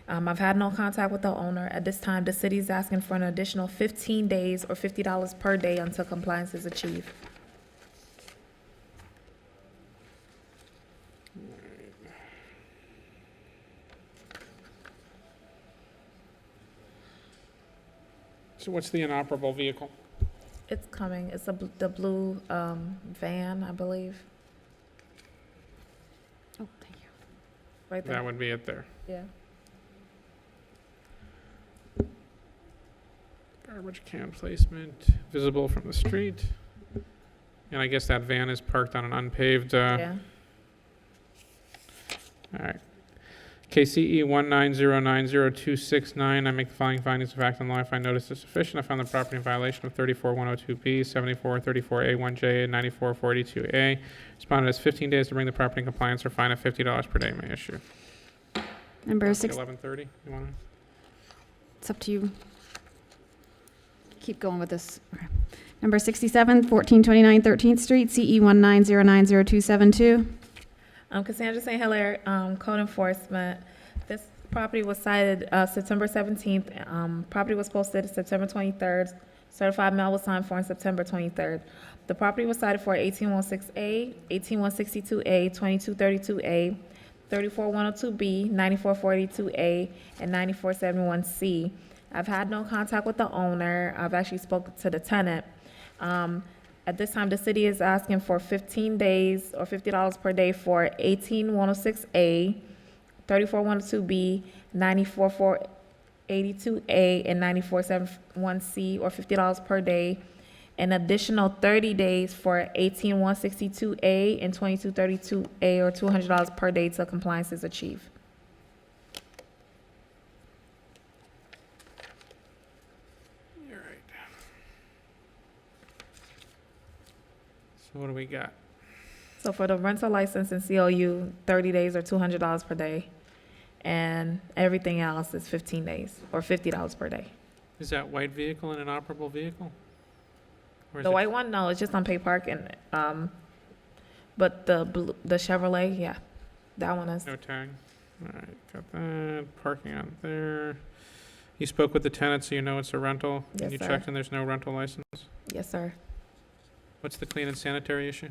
I've had no contact with the owner. At this time, the city is asking for an additional 15 days or $50 per day until compliance is achieved. So what's the inoperable vehicle? It's coming. It's the blue van, I believe. Oh, thank you. Right there. That would be it there. Yeah. Garbage can placement, visible from the street. And I guess that van is parked on an unpaved, Yeah. All right. KCE 190900269, I make the following findings of fact and law. I find notice is sufficient. I found the property in violation of 34102B, 7434A1J, and 9442A. Respondent has 15 days to bring the property in compliance or fine of $50 per day may issue. Number 6, 11:30, you want to? it's up to you. Keep going with this. Okay. Number 67, 1429 13th Street, CE 190900272. Cassandra St. Hilaire, Code Enforcement. This property was cited September 17th. Property was posted September 23rd. Certified mail was signed for on September 23rd. The property was cited for 18106A, 18162A, 2232A, 34102B, 9442A, and 9471C. I've had no contact with the owner. I've actually spoken to the tenant. At this time, the city is asking for 15 days or $50 per day for 18106A, 34102B, 94482A, and 9471C, or $50 per day. An additional 30 days for 18162A and 2232A, or $200 per day till compliance is achieved. So what do we got? So for the rental license and COU, 30 days or $200 per day. And everything else is 15 days or $50 per day. Is that white vehicle an inoperable vehicle? Or is The it- white one, no, it's just on paid and, but the Chevrolet, yeah, that one is. No tag. All right, got that. Parking out there. You spoke with the tenant, so you know it's a rental? Yes, And you sir. checked and there's no rental license? Yes, sir. What's the clean and sanitary issue?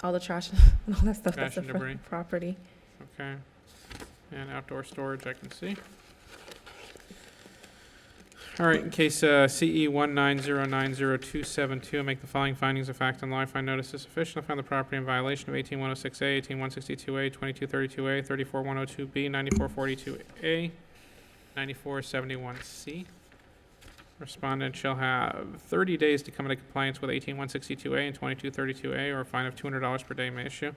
All the trash and all that stuff Trash that's and a debris. property. Okay. And outdoor storage, I can see. All right, in case CE 190900272, I make the following findings of fact and law. I find notice is sufficient. I find the property in violation of 18106A, 18162A, 2232A, 34102B, 9442A, 9471C. Respondent shall have 30 days to come into compliance with 18162A and 2232A, or a fine of $200 per day may issue.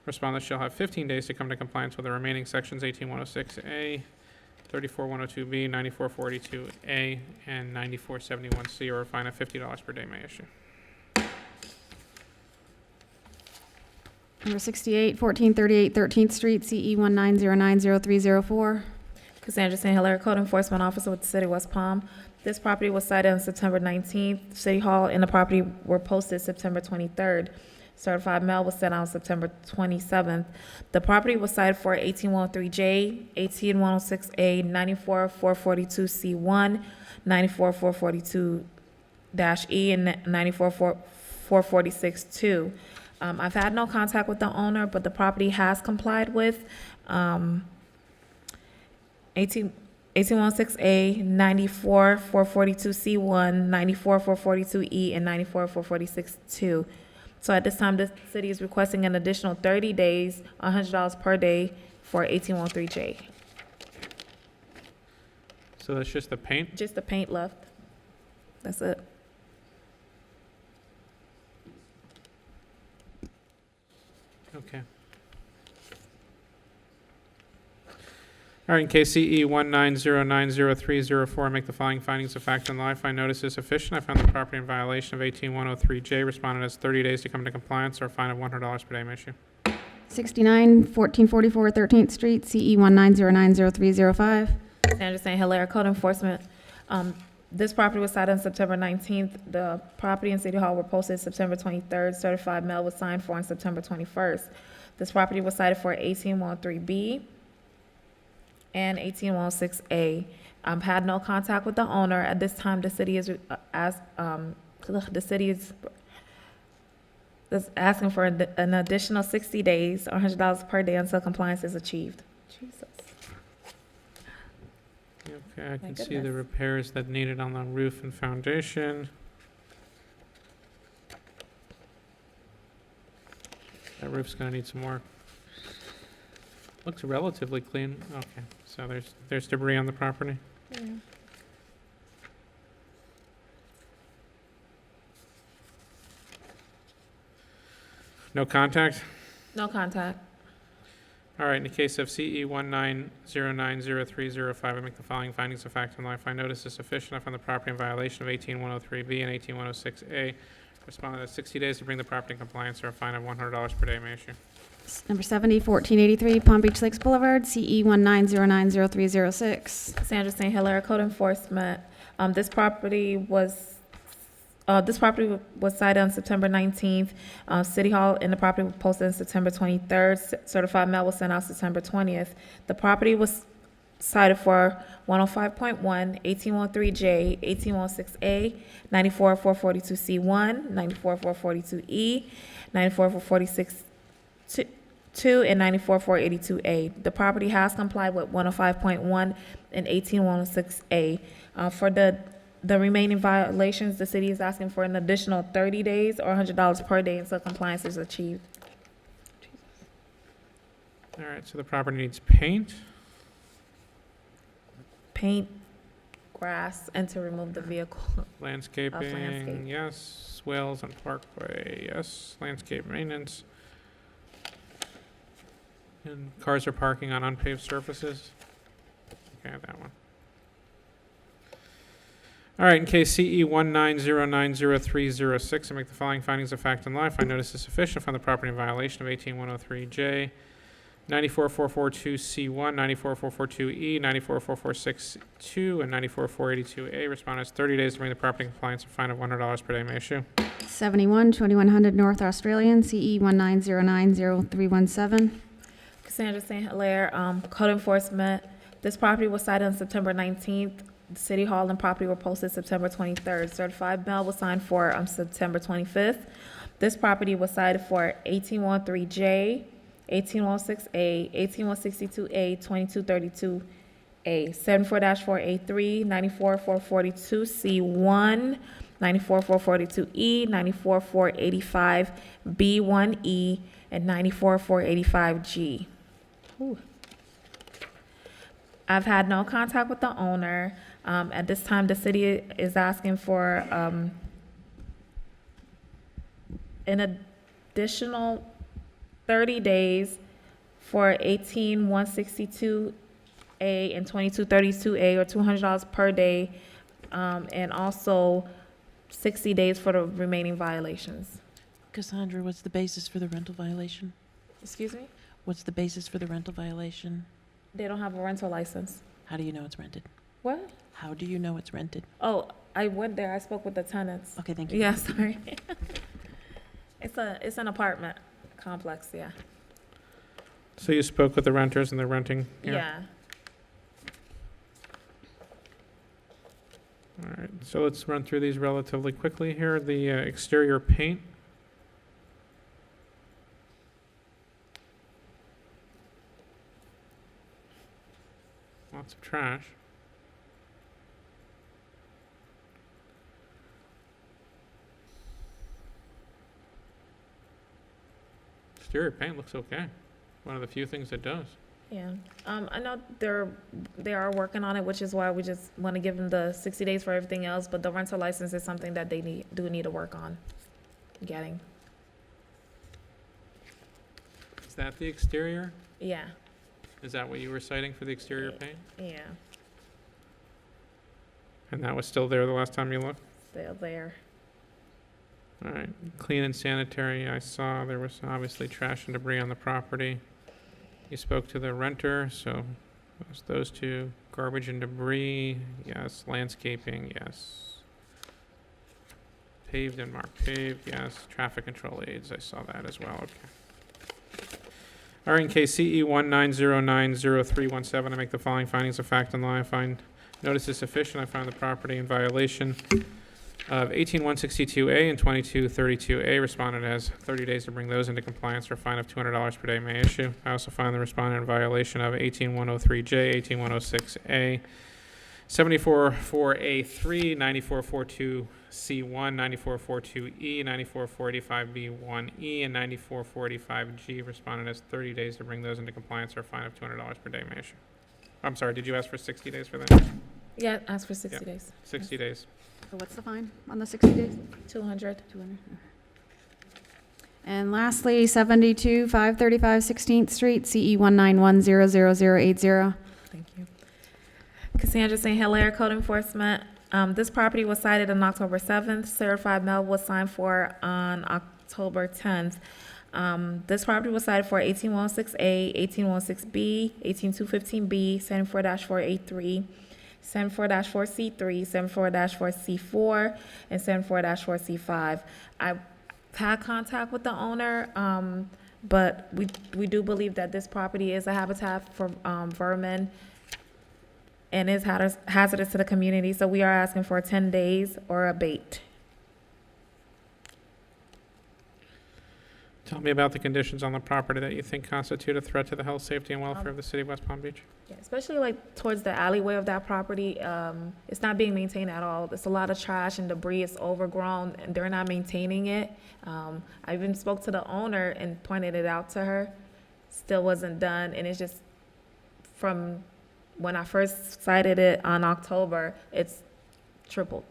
Respondent shall have 15 days to come into compliance with the remaining sections 18106A, 34102B, 9442A, and 9471C, or a fine of $50 per day may issue. Number 68, 1438 13th Street, CE 190900304. Cassandra St. Hilaire, Code Enforcement Officer with the City of West Palm. This property was cited on September 19th. City Hall and the property were posted September 23rd. Certified mail was sent out September 27th. The property was cited for 18103J, 18106A, 94442C1, 94442-E, and 94446-2. I've had no contact with the owner, but the property has complied with 18106A, 94442C1, 94442E, and 94446-2. So at this time, the city is requesting an additional 30 days, $100 per day for 18113J. So that's just the paint? Just the paint left. That's it. Okay. All right, in case CE 190900304, I make the following findings of fact and law. I find notice is sufficient. I found the property in violation of 18103J. Respondent has 30 days to come into compliance, or a fine of $100 per day may issue. 69, 1444 13th Street, CE 190900305. Sandra St. Hilaire, Code Enforcement. This property was cited on September 19th. The property and City Hall were posted September 23rd. Certified mail was signed for on September 21st. This property was cited for 18113B and 18106A. Had no contact with the owner. At this time, the city is asking for an additional 60 days or $100 per day until compliance is achieved. Jesus. Okay, I can see the goodness. repairs that needed on the roof and foundation. That roof's gonna need some work. Looks relatively clean. Okay, so there's debris on the property. No contact? No contact. All right, in the case of CE 190903005, I make the following findings of fact and law. I find notice is sufficient. I find the property in violation of 18103B and 18106A. Respondent has 60 days to bring the property in compliance or a fine of $100 per day may issue. Number 70, 1483 Palm Beach Lakes Boulevard, CE 190900306. Cassandra St. Hilaire, Code Enforcement. This property was cited on September 19th. City Hall and the property was posted on September 23rd. Certified mail was sent out September 20th. The property was cited for 105.1, 1813J, 1816A, 94442C1, 94442E, 94446 and 94482A. The property has complied with 105.1 and 18116A. For the remaining violations, the city is asking for an additional 30 days or $100 per day until compliance is achieved. All right, so the property needs paint. Paint, grass, and to remove the vehicle. Landscaping, landscape. yes. Swales on Parkway, yes. Landscape maintenance. And cars are parking on unpaved surfaces. Okay, that one. All right, in case CE 190900306, I make the following findings of fact and law. I find notice is sufficient. I find the property in violation of 18103J, 94442C1, 94442E, 94446-2, and 94482A. Respondent has 30 days to bring the property in compliance or fine of $100 per day may issue. 71, 2100 North Australian, CE 190900317. Cassandra St. Hilaire, Code Enforcement. This property was cited on September 19th. The City Hall and property were posted September 23rd. Certified mail was signed for September 25th. This property was cited for 1813J, 1816A, 18162A, 2232A, 74-4A3, 94442C1, 94442E, 94485B1E, and 94485G. Ooh. I've had no contact with the owner. At this time, the city is asking for an additional 30 days for 18162A and 2232A, or $200 per day, and also 60 days for the remaining violations. Cassandra, what's the basis for the rental violation? Excuse me? What's the basis for the rental violation? They don't have a rental license. How do you know it's rented? What? How do you know it's rented? Oh, I went there. I spoke with the tenants. Okay, thank you. Yeah, sorry. It's an apartment complex, yeah. So you spoke with the renters and they're renting here? Yeah. All right, so let's run through these relatively quickly here. The exterior paint. Lots of trash. Exterior paint looks okay. One of the few things it does. Yeah, I know they are working on it, which is why we just want to give them the 60 days for everything else, but the rental license is something that they do need to work on getting. Is that the exterior? Yeah, Is that what you were citing for the exterior paint? yeah, And that was still there the last time you looked? still there. All right, clean and sanitary, I saw there was obviously trash and debris on the property. You spoke to the renter, so those two. Garbage and debris, yes. Landscaping, yes. Paved and marked paved, yes. Traffic control aids, I saw that as well, okay. All right, in case CE 190900317, I make the following findings of fact and law. I find notice is sufficient. I find the property in violation of 18162A and 2232A. Respondent has 30 days to bring those into compliance or a fine of $200 per day may issue. I also find the respondent in violation of 18103J, 18106A, 744A3, 9442C1, 9442E, 94485B1E, and 9445G. Respondent has 30 days to bring those into compliance or a fine of $200 per day may issue. I'm sorry, did you ask for 60 days for that? Yeah, ask for 60 days. 60 days. So what's the fine on the 60 days? 200. 200. And lastly, 72, 535 16th Street, CE 191000080. Thank you. Cassandra St. Hilaire, Code Enforcement. This property was cited on October 7th. Certified mail was signed for on October 10th. This property was cited for 18106A, 18106B, 18215B, 74-483, 74-4C3, 74-4C4, and 74-4C5. I've had contact with the owner, but we do believe that this property is a habitat for vermin and is hazardous to the community, so we are asking for 10 days or abate. Tell me about the conditions on the property that you think constitute a threat to the health, safety, and welfare of the city of West Palm Beach. Yeah, especially like towards the alleyway of that property, it's not being maintained at all. There's a lot of trash and debris. It's overgrown, and they're not maintaining it. I even spoke to the owner and pointed it out to her. Still wasn't done, and it's just from when I first cited it on October, it's tripled.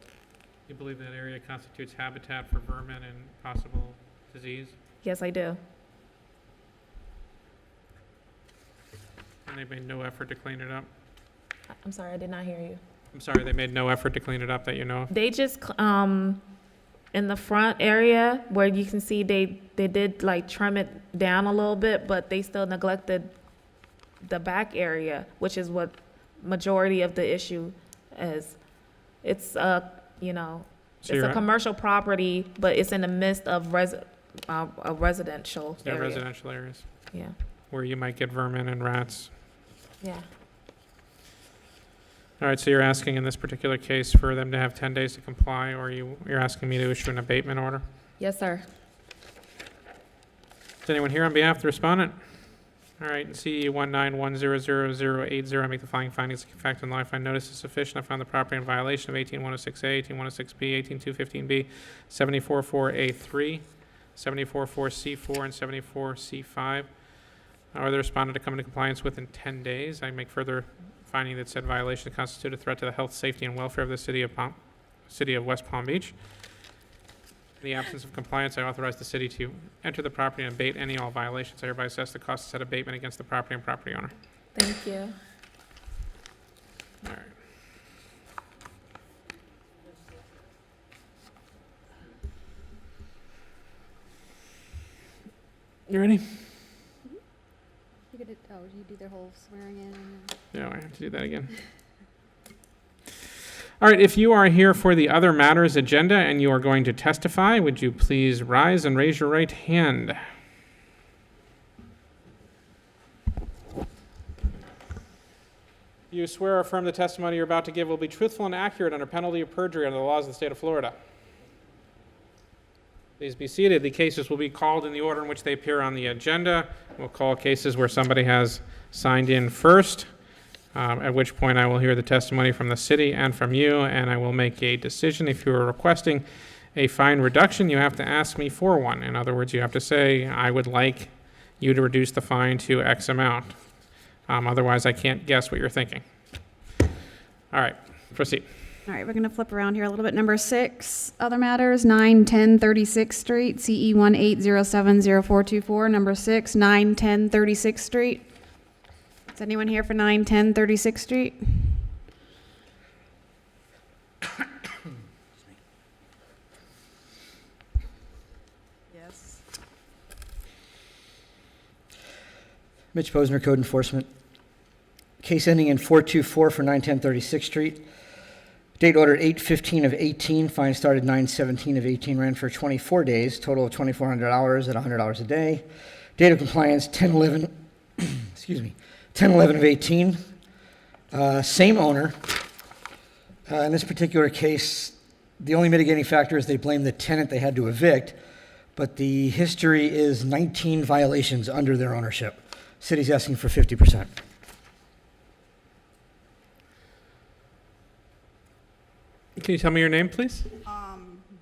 You believe that area constitutes habitat for vermin and possible disease? Yes, I do. And they made no effort to clean it up? I'm sorry, I did not hear you. I'm sorry, they made no effort to clean it up that you know of? They just, in the front area where you can see they did like trim it down a little bit, but they still neglected the back area, which is what majority of the issue is. It's, you know, So it's you're a commercial property, but it's in the midst of a residential They're area. residential areas Yeah, where you might get vermin and rats. yeah. All right, so you're asking in this particular case for them to have 10 days to comply, or you're asking me to issue an abatement order? Yes, sir. Is anyone here on behalf of the respondent? All right, in CE 191000080, I make the following findings of fact and law. I find notice is sufficient. I found the property in violation of 18106A, 18106B, 18215B, 744A3, 744C4, and 74C5. Or the respondent to come into compliance within 10 days. I make further finding that said violation constitute a threat to the health, safety, and welfare of the city of West Palm Beach. In the absence of compliance, I authorize the city to enter the property and abate any and all violations. I hereby assess the cost of said abatement against the property and property owner. Thank you. All right. You ready? You do their whole swearing in? No, I have to do that again. All right, if you are here for the other matters agenda and you are going to testify, would you please rise and raise your right hand? You swear or affirm the testimony you're about to give will be truthful and accurate under penalty of perjury under the laws of the state of Florida. Please be seated. The cases will be called in the order in which they appear on the agenda. We'll call cases where somebody has signed in first, at which point I will hear the testimony from the city and from you, and I will make a decision. If you are requesting a fine reduction, you have to ask me for one. In other words, you have to say, I would like you to reduce the fine to X amount. Otherwise, I can't guess what you're thinking. All right, proceed. All right, we're going to flip around here a little bit. Number 6, other matters, 910 36th Street, CE 180702424. Number 6, 910 36th Street. Is anyone here for 910 36th Street? Yes. Mitch Posner, Code Enforcement. Case ending in 424 for 910 36th Street. Date ordered 8/15 of 18. Fine started 9/17 of 18. Ran for 24 days. Total of 2,400 hours at $100 a day. Date of compliance 10/11. Excuse me. 10/11 of 18. Same owner. In this particular case, the only mitigating factor is they blame the tenant they had to evict, but the history is 19 violations under their ownership. City's asking for 50%. Can you tell me your name, please?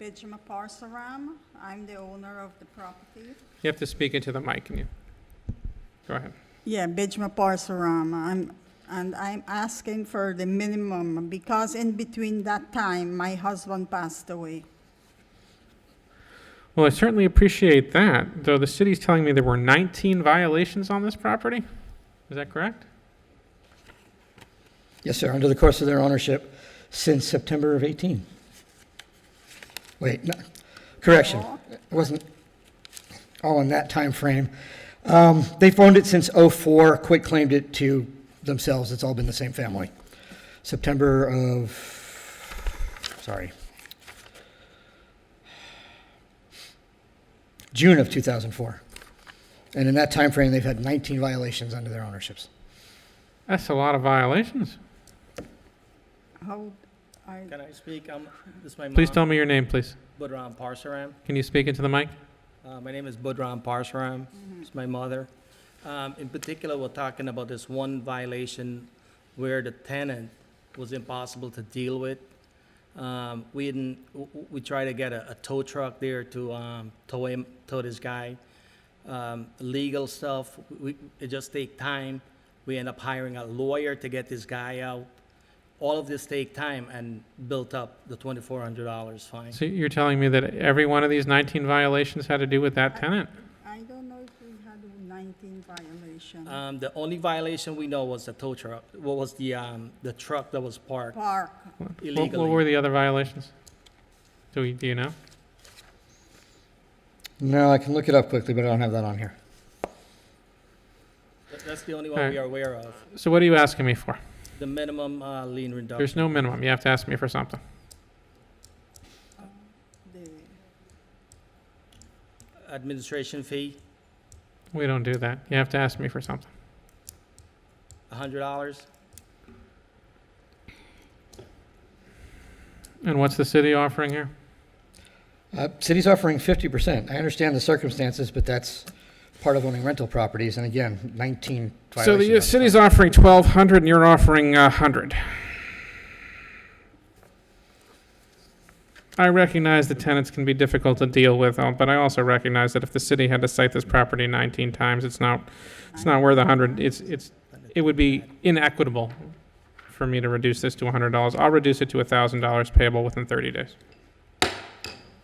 Bijma Parsaram. I'm the owner of the property. You have to speak into the mic. Can you? Go ahead. Yeah, Bijma Parsaram. I'm asking for the minimum because in between that time, my husband passed away. Well, I certainly appreciate that, though the city's telling me there were 19 violations on this property. Is that correct? Yes, sir, under the course of their ownership since September of 18. Wait, no, correction, it wasn't all in that time frame. They've owned it since '04, quit claimed it to themselves. It's all been the same family. June of 2004. And in that time frame, they've had 19 violations under their ownerships. That's a lot of violations. How, Can I speak? This is my mom. Please tell me your name, please. Budram Parsaram. Can you speak into the mic? My name is Budram Parsaram. It's my mother. In particular, we're talking about this one violation where the tenant was impossible to deal with. We tried to get a tow truck there to tow this guy. Legal stuff, it just take time. We end up hiring a lawyer to get this guy out. All of this take time and built up the $2,400 fine. So you're telling me that every one of these 19 violations had to do with that tenant? I don't know if we had a 19 violation. The only violation we know was the tow truck. What was the truck that was parked illegally? What were the other violations? Do you know? No, I can look it up quickly, but I don't have that on here. That's the only one we are aware of. So what are you asking me for? The minimum lien reduction. There's no minimum. You have to ask me for something. Administration fee, We don't do that. You have to ask me for something. $100. And what's the city offering here? City's offering 50%. I understand the circumstances, but that's part of owning rental properties, and again, 19 violations. So the city's offering 1,200 and you're offering 100. I recognize the tenants can be difficult to deal with, but I also recognize that if the city had to cite this property 19 times, it's not worth 100. It would be inequitable for me to reduce this to $100. I'll reduce it to $1,000 payable within 30 days.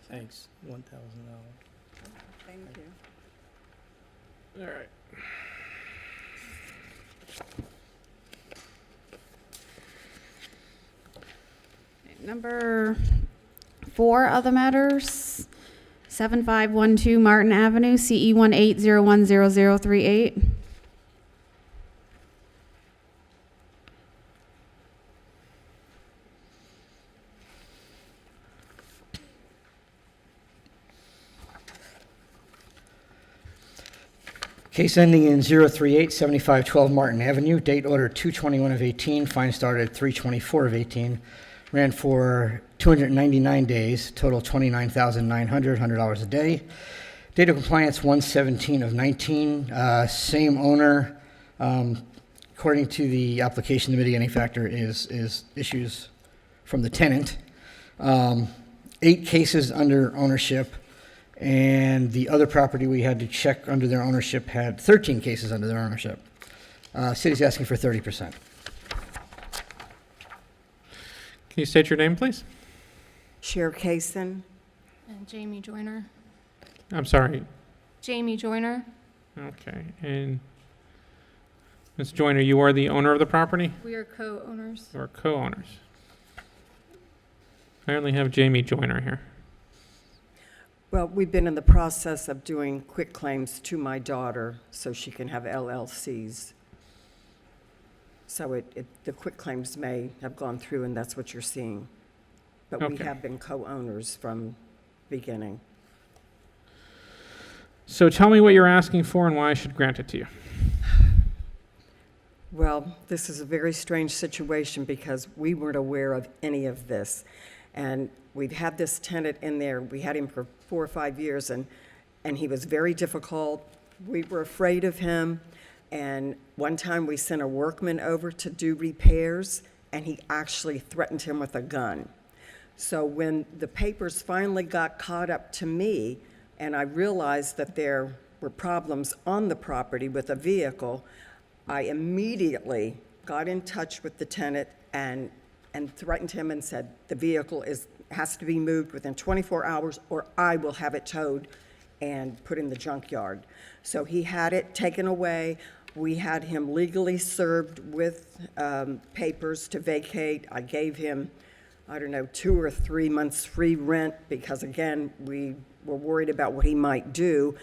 Thanks. $1,000. Thank you. All right. Number 4 other matters, 7512 Martin Avenue, CE 180100038. Case ending in 038, 7512 Martin Avenue, date order 2/21 of 18, fine started 3/24 of 18, ran for 299 days, total $29,900, $100 a day. Date of compliance 1/17 of 19, same owner. According to the application, the mitigating factor is issues from the tenant. 8 cases under ownership. And the other property we had to check under their ownership had 13 cases under their ownership. City's asking for 30%. Can you state your name, please? Cher Kaysen. And Jamie Joyner. I'm sorry. Jamie Joyner. Okay. And Ms. Joyner, you are the owner of the property? We are co-owners. Or co-owners? I only have Jamie Joyner here. Well, we've been in the process of doing quick claims to my daughter so she can have LLCs. So the quick claims may have gone through, and that's what you're seeing. But we Okay. have been co-owners from beginning. So tell me what you're asking for and why I should grant it to you. Well, this is a very strange situation because we weren't aware of any of this. And we've had this tenant in there. We had him for 4 or 5 years, and he was very difficult. We were afraid of him. And one time we sent a workman over to do repairs, and he actually threatened him with a gun. So when the papers finally got caught up to me, and I realized that there were problems on the property with a vehicle, I immediately got in touch with the tenant and threatened him and said, the vehicle is has to be moved within 24 hours, or I will have it towed and put in the junkyard. So he had it taken away. We had him legally served with papers to vacate. I gave him, I don't know, 2 or 3 months free rent because, again, we were worried about what he might do.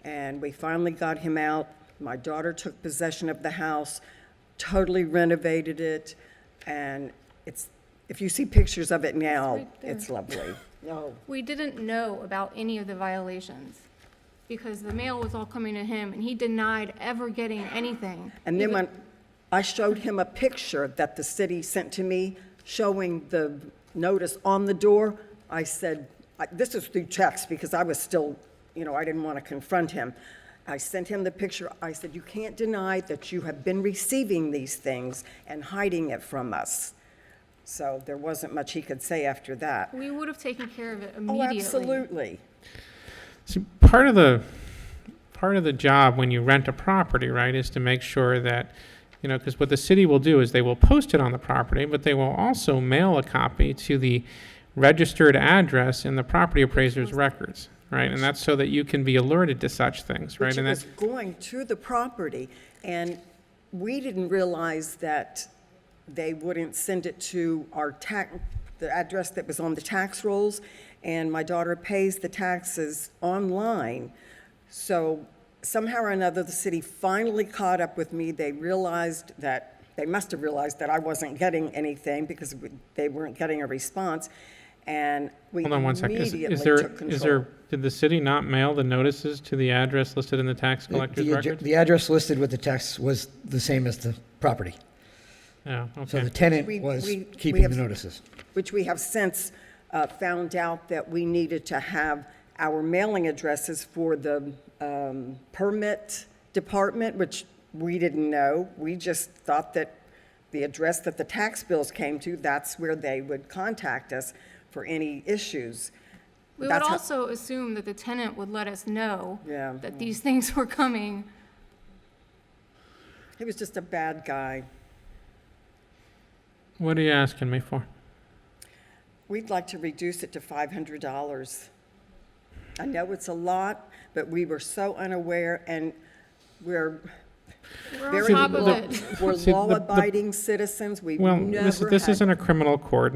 And we finally got him out. My daughter took possession of the house, totally renovated it, and it's, if you see pictures of it now, right there. it's lovely. No. We didn't know about any of the violations because the mail was all coming to him and he denied ever getting anything. And then Even- when I showed him a picture that the city sent to me showing the notice on the door, I said, this is through text because I was still, I didn't want to confront him. I sent him the picture. I said, you can't deny that you have been receiving these things and hiding it from us. So there wasn't much he could say after that. We would have taken care of it Oh, immediately. absolutely. See, part of the job when you rent a property, right, is to make sure that, because what the city will do is they will post it on the property, but they will also mail a copy to the registered address in the property appraiser's records, right? And that's so that you can be alerted to such things, right? Which And was that's going to the property, and we didn't realize that they wouldn't send it to the address that was on the tax rolls, and my daughter pays the taxes online. So somehow or another, the city finally caught up with me. They must have realized that I wasn't getting anything because they weren't getting a response, and we hold on one second. immediately Is there, took control. did the city not mail the notices to the address listed in the tax collector's records? The address listed with the tax was the same as the property. Oh, So okay. the tenant We- was we keeping have- the notices. Which we have since found out that we needed to have our mailing addresses for the permit department, which we didn't know. We just thought that the address that the tax bills came to, that's where they would contact us for any issues. We would That's how- also assume that the tenant would let us know Yeah. that these things were coming. He was just a bad guy. What are you asking me for? We'd like to reduce it to $500. I know it's a lot, but we were so unaware, and we're We're on very, top of it. we're See, the- law-abiding citizens. We've Well, never this had- isn't a criminal court.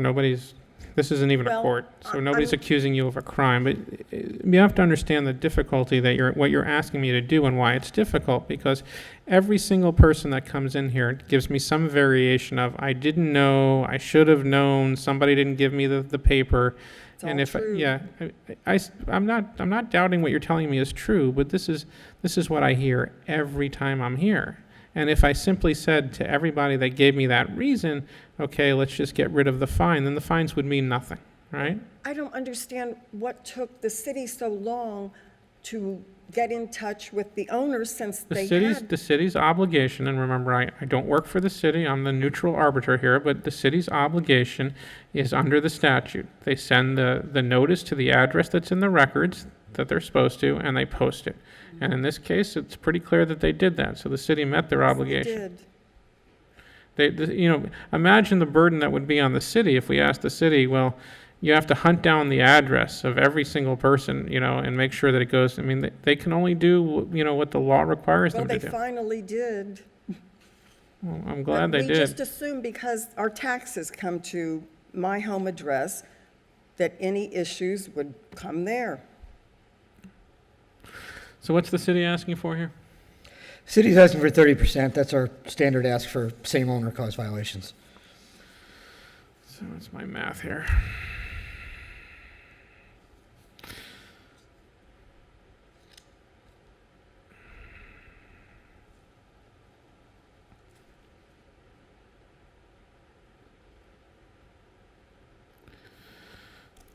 This isn't even a Well, court, so I'm- nobody's accusing you of a crime. But you have to understand the difficulty that what you're asking me to do and why it's difficult. Because every single person that comes in here gives me some variation of I didn't know, I should have known, somebody didn't give me the paper. It's And all if true. I'm not doubting what you're telling me is true, but this is what I hear every time I'm here. And if I simply said to everybody that gave me that reason, okay, let's just get rid of the fine, then the fines would mean nothing, right? I don't understand what took the city so long to get in touch with the owners since they had. The city's obligation, and remember, I don't work for the city, I'm the neutral arbiter here, but the city's obligation is under the statute. They send the notice to the address that's in the records that they're supposed to, and they post it. And in this case, it's pretty clear that they did that, so the city met their obligation. Imagine the burden that would be on the city if we asked the city, well, you have to hunt down the address of every single person, and make sure that it goes. I mean, they can only do, what the law requires Well, them to they do. finally did. Well, I'm glad But they we did. just assumed because our taxes come to my home address, that any issues would come there. So what's the city asking for here? City's asking for 30%. That's our standard ask for same owner cause violations. So what's my math here?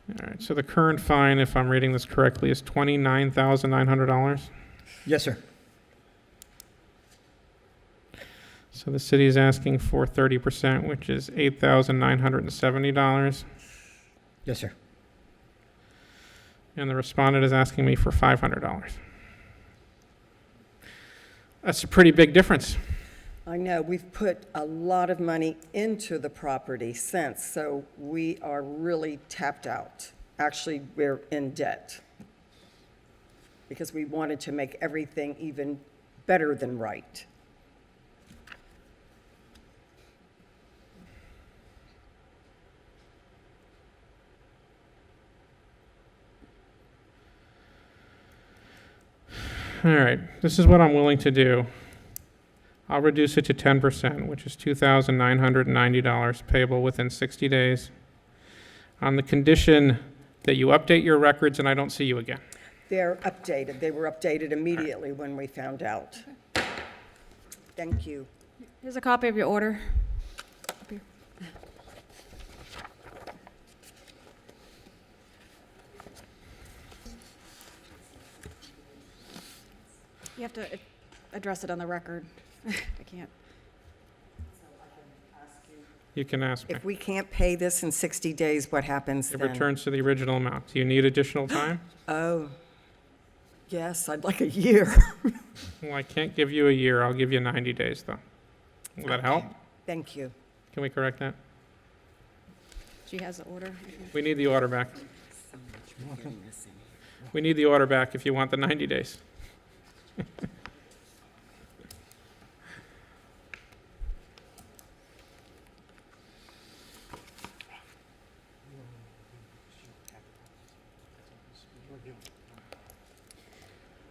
All right, so the current fine, if I'm reading this correctly, is $29,900. Yes, sir. So the city is asking for 30%, which is $8,970. Yes, sir. And the respondent is asking me for $500. That's a pretty big difference. I know, we've put a lot of money into the property since, so we are really tapped out. Actually, we're in debt because we wanted to make everything even better than right. All right, this is what I'm willing to do. I'll reduce it to 10%, which is $2,990 payable within 60 days, on the condition that you update your records and I don't see you again. They're updated. They were updated immediately when we found out. Thank you. Here's a copy of your order. Up here. You have to address it on the record. I can't. You can ask me. If we can't pay this in 60 days, what happens It then? returns to the original amount. Do you need additional time? Oh, yes, I'd like a year. Well, I can't give you a year. I'll give you 90 days, though. Will that help? Thank you. Can we correct that? She has the order. We need the order back. We need the order back if you want the 90 days.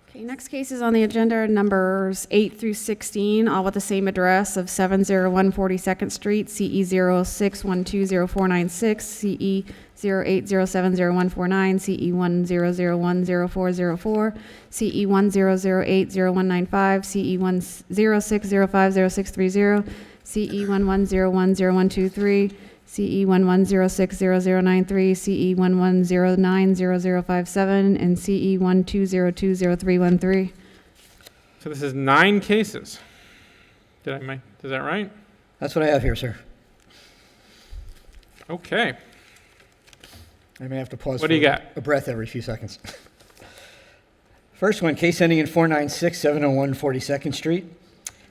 Okay, next cases on the agenda are numbers 8 through 16, all with the same address of 701 42nd Street, CE 06120496, CE 08070149, CE 10010404, CE 10080195, CE 1060500630, CE 11010123, CE 11060093, CE 11090057, and CE 12020313. So this is 9 cases. Is that right? That's what I have here, sir. Okay. I may have to pause What do you got? a breath every few seconds. First one, case ending in 496 701 42nd Street.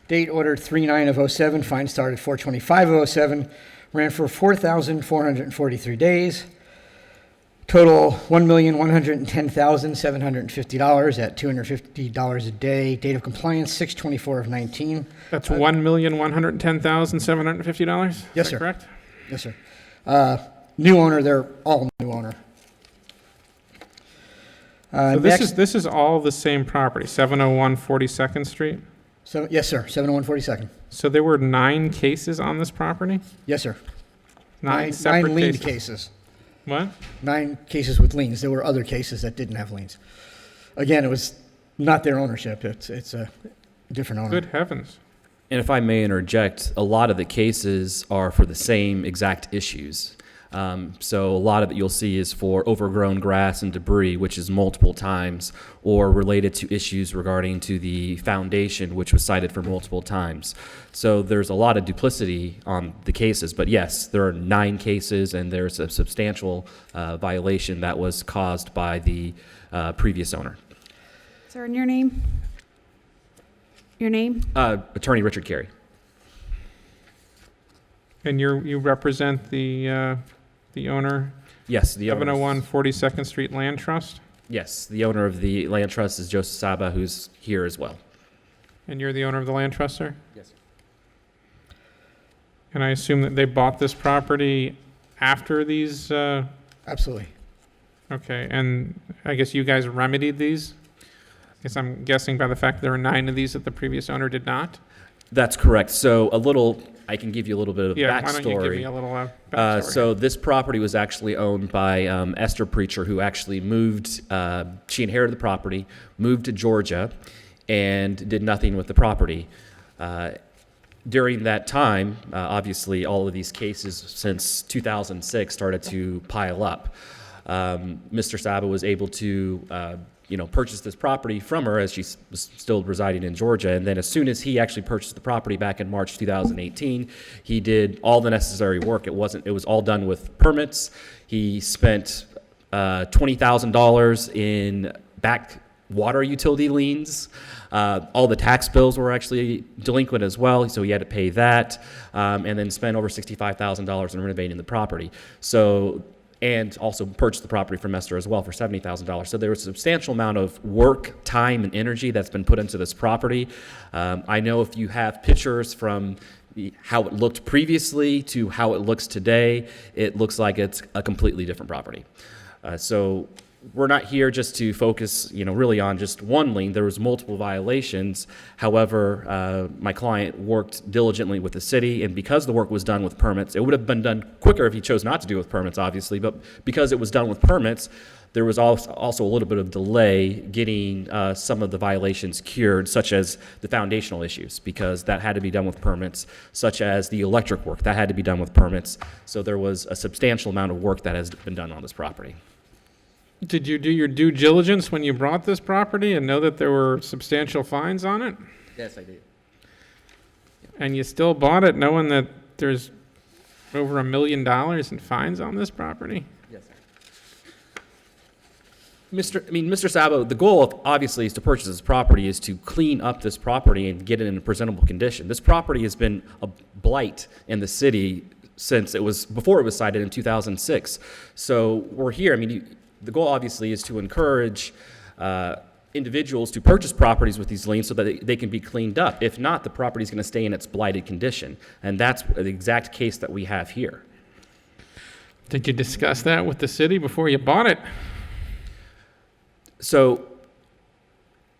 Date ordered 3/9 of 07, fine started 4/25 of 07, ran for 4,443 days. Total $1,110,750 at $250 a day. Date of compliance 6/24 of 19. That's $1,110,750? Yes, Is that sir. correct? Yes, sir. New owner, they're all new owner. So Next, this is all the same property, 701 42nd Street? so, yes, sir, 701 42nd. So there were 9 cases on this property? Yes, sir. 9 separate nine lien cases? cases. What? 9 cases with liens. There were other cases that didn't have liens. Again, it was not their ownership. It's a different owner. Good heavens. And if I may interject, a lot of the cases are for the same exact issues. So a lot of it you'll see is for overgrown grass and debris, which is multiple times, or related to issues regarding to the foundation, which was cited for multiple times. So there's a lot of duplicity on the cases, but yes, there are 9 cases, and there's a substantial violation that was caused by the previous owner. Sir, and your name? Your name? Attorney Richard Carey. And you represent the owner? Yes, the owner. 701 42nd Street Land Trust? Yes, the owner of the land trust is Joseph Saba, who's here as well. And you're the owner of the land trust, sir? Yes, sir. And I assume that they bought this property after these? Absolutely. Okay, and I guess you guys remedied these? I guess I'm guessing by the fact that there were 9 of these that the previous owner did not? That's correct. So I can give you a little bit of Yeah, backstory. why don't you give me a little backstory? So this property was actually owned by Esther Preacher, who actually moved, she inherited the property, moved to Georgia, and did nothing with the property. During that time, obviously, all of these cases since 2006 started to pile up. Mr. Saba was able to purchase this property from her as she was still residing in Georgia. And then as soon as he actually purchased the property back in March 2018, he did all the necessary work. It was all done with permits. He spent $20,000 in back water utility liens. All the tax bills were actually delinquent as well, so he had to pay that, and then spend over $65,000 in renovating the property. So, and also purchased the property from Esther as well for $70,000. So there was a substantial amount of work, time, and energy that's been put into this property. I know if you have pictures from how it looked previously to how it looks today, it looks like it's a completely different property. So we're not here just to focus, really on just one lien. There was multiple violations. However, my client worked diligently with the city, and because the work was done with permits, it would have been done quicker if he chose not to do it with permits, obviously, but because it was done with permits, there was also a little bit of delay getting some of the violations cured, such as the foundational issues, because that had to be done with permits, such as the electric work, that had to be done with permits. So there was a substantial amount of work that has been done on this property. Did you do your due diligence when you bought this property and know that there were substantial fines on it? Yes, I did. And you still bought it knowing that there's over $1 million in fines on this property? Yes, sir. Mr. Sabo, the goal obviously is to purchase this property, is to clean up this property and get it in a presentable condition. This property has been a blight in the city since before it was cited in 2006. So we're here. The goal obviously is to encourage individuals to purchase properties with these liens so that they can be cleaned up. If not, the property is going to stay in its blighted condition. And that's the exact case that we have here. Did you discuss that with the city before you bought it? So,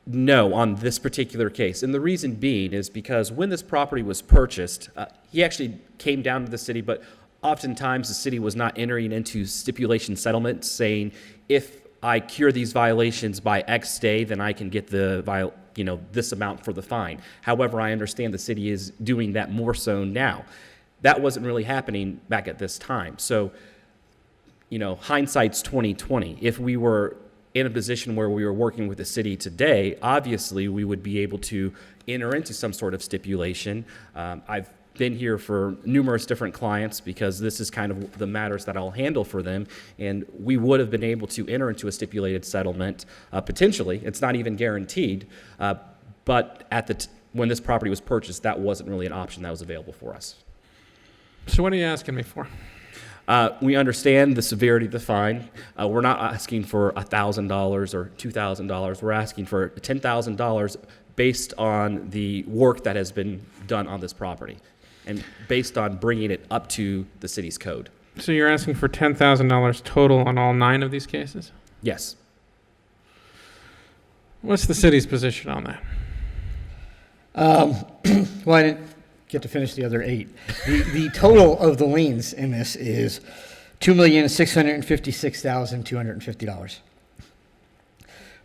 no, on this particular case. And the reason being is because when this property was purchased, he actually came down to the city, but oftentimes the city was not entering into stipulation settlements saying, if I cure these violations by X day, then I can get this amount for the fine. However, I understand the city is doing that more so now. That wasn't really happening back at this time. So, hindsight's 20/20. If we were in a position where we were working with the city today, obviously we would be able to enter into some sort of stipulation. I've been here for numerous different clients because this is kind of the matters that I'll handle for them, and we would have been able to enter into a stipulated settlement, potentially. It's not even guaranteed, but when this property was purchased, that wasn't really an option that was available for us. So what are you asking me for? We understand the severity of the fine. We're not asking for $1,000 or $2,000. We're asking for $10,000 based on the work that has been done on this property and based on bringing it up to the city's code. So you're asking for $10,000 total on all 9 of these cases? Yes. What's the city's position on that? Well, I didn't get to finish the other 8. The total of the liens in this is $2,656,250.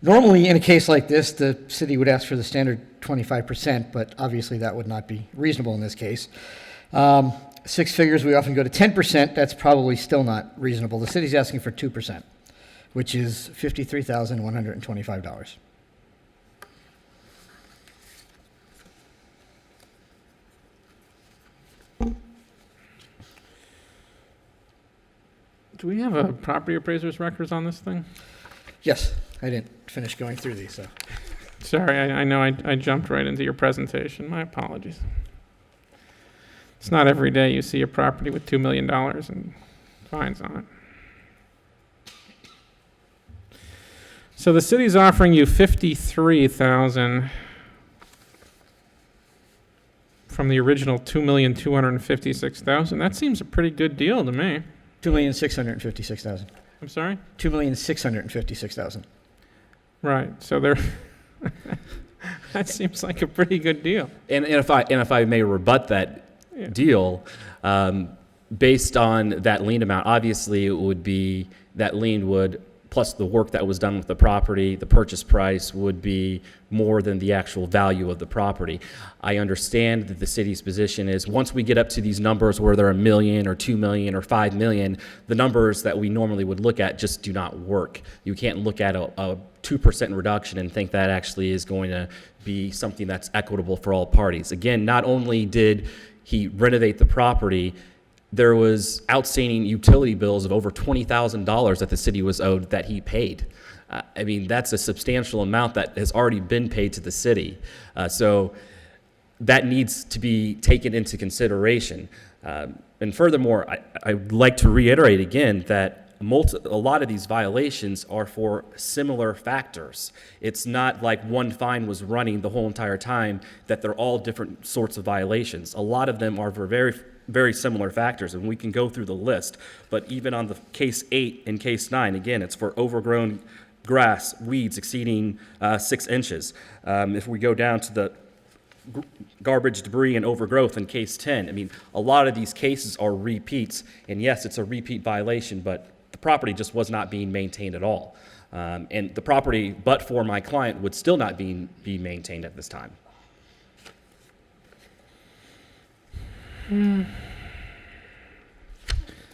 Normally, in a case like this, the city would ask for the standard 25%, but obviously that would not be reasonable in this case. 6 figures, we often go to 10%. That's probably still not reasonable. The city's asking for 2%, which is $53,125. Do we have a property appraiser's records on this thing? Yes, I didn't finish going through these, so. Sorry, I know I jumped right into your presentation. My apologies. It's not every day you see a property with $2 million in fines on it. So the city's offering you $53,000 from the original $2,256,000. That seems a pretty good deal to me. $2,656,000. I'm sorry? $2,656,000. Right. So they're that seems like a pretty good deal. And if I may rebut that deal, based on that lien amount, obviously it would be that lien would, plus the work that was done with the property, the purchase price would be more than the actual value of the property. I understand that the city's position is once we get up to these numbers where they're $1 million or $2 million or $5 million, the numbers that we normally would look at just do not work. You can't look at a 2% reduction and think that actually is going to be something that's equitable for all parties. Again, not only did he renovate the property, there was outstanding utility bills of over $20,000 that the city was owed that he paid. I mean, that's a substantial amount that has already been paid to the city. So that needs to be taken into consideration. And furthermore, I'd like to reiterate again that a lot of these violations are for similar factors. It's not like one fine was running the whole entire time, that they're all different sorts of violations. A lot of them are for very, very similar factors, and we can go through the list. But even on the case 8 and case 9, again, it's for overgrown grass, weeds exceeding 6 inches. If we go down to the garbage, debris, and overgrowth in case 10, I mean, a lot of these cases are repeats, and yes, it's a repeat violation, but the property just was not being maintained at all. And the property, but for my client, would still not be maintained at this time.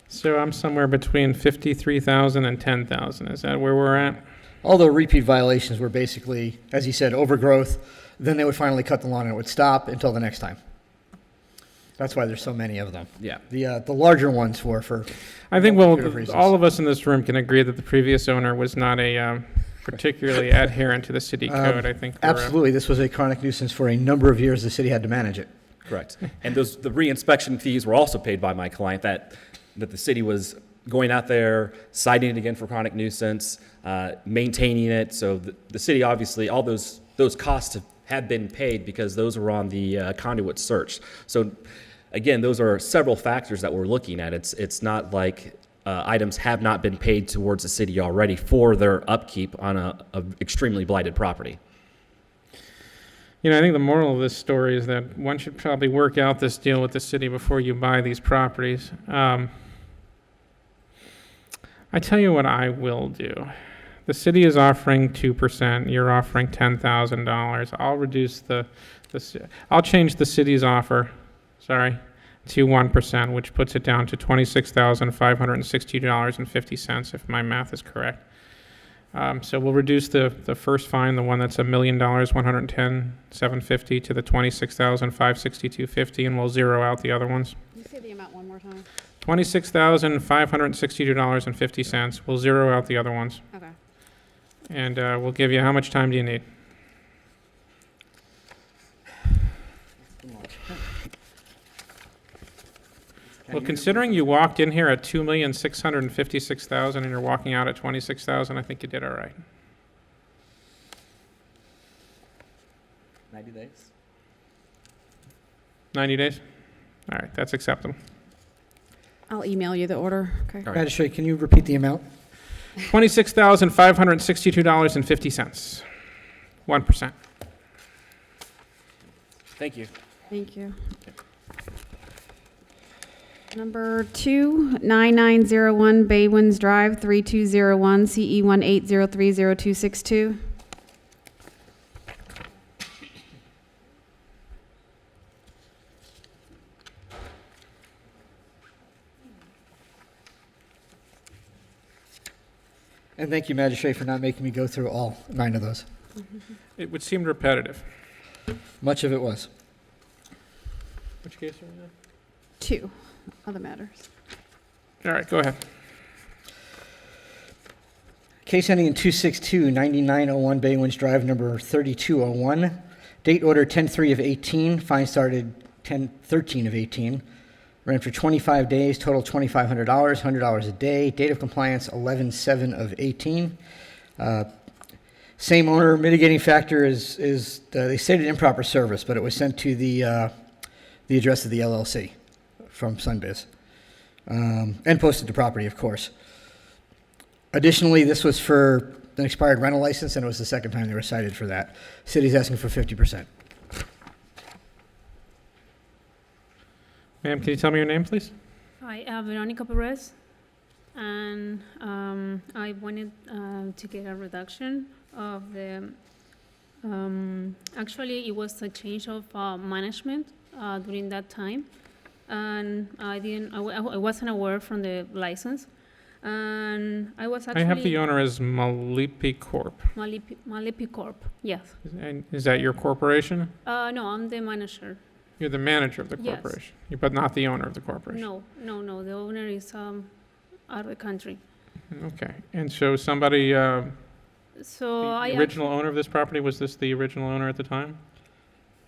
So I'm somewhere between 53,000 and 10,000. Is that where we're at? All the repeat violations were basically, as you said, overgrowth. Then they would finally cut the lawn and it would stop until the next time. That's why there's so many of them. Yeah. The larger ones were for. I think, reasons. all of us in this room can agree that the previous owner was not a particularly adherent to the city code. I think absolutely. This was a chronic nuisance for a number of years. The city had to manage it. Correct. And the re-inspection fees were also paid by my client, that the city was going out there, citing it again for chronic nuisance, maintaining it. So the city, obviously, all those costs have been paid because those were on the conduit search. So again, those are several factors that we're looking at. It's not like items have not been paid towards the city already for their upkeep on a extremely blighted property. You know, I think the moral of this story is that one should probably work out this deal with the city before you buy these properties. I tell you what I will do. The city is offering 2%. You're offering $10,000. I'll reduce I'll change the city's offer, to 1%, which puts it down to $26,560.50, if my math is correct. So we'll reduce the first fine, the one that's $1 million, $110,750, to the $26,562.50, and we'll zero out the other ones. Can you say the amount one more time? $26,562.50. We'll zero out the other ones. Okay. And we'll give you, how much time do you need? Well, considering you walked in here at $2,656,000 and you're walking out at $26,000, I think you did all right. 90 days? 90 days? All right, that's acceptable. I'll email you the order. Okay. All right. Magistrate, can you repeat the amount? $26,562.50. 1%. Thank you. Thank you. Number 2, 9901 Baywinds Drive, 3201 CE 18030262. And thank you, Magistrate, for not making me go through all 9 of those. It would seem repetitive. Much of it was. Which case are we on? 2, other matters. All right, go ahead. Case ending in 262, 9901 Baywinds Drive, number 3201. Date order 10/3 of 18. Fine started 10/13 of 18. Ran for 25 days, total $2,500, $100 a day. Date of compliance 11/7 of 18. Same owner. Mitigating factor is they stated improper service, but it was sent to the address of the LLC from Sunbiz, and posted to property, of course. Additionally, this was for an expired rental license, and it was the second time they were cited for that. City's asking for 50%. Ma'am, can you tell me your name, please? Hi, Veronica Perez, and I wanted to get a reduction of the, actually it was a change of management during that time, and I wasn't aware from the license, and I was actually... I have the owner as Malipi Corp. Malipi Corp, yes. And is that your corporation? No, I'm the manager. You're the manager of the Yes. corporation, but not the owner of the corporation. No, the owner is out of the country. Okay, and so somebody So The original owner of this property, was this the original owner at the time?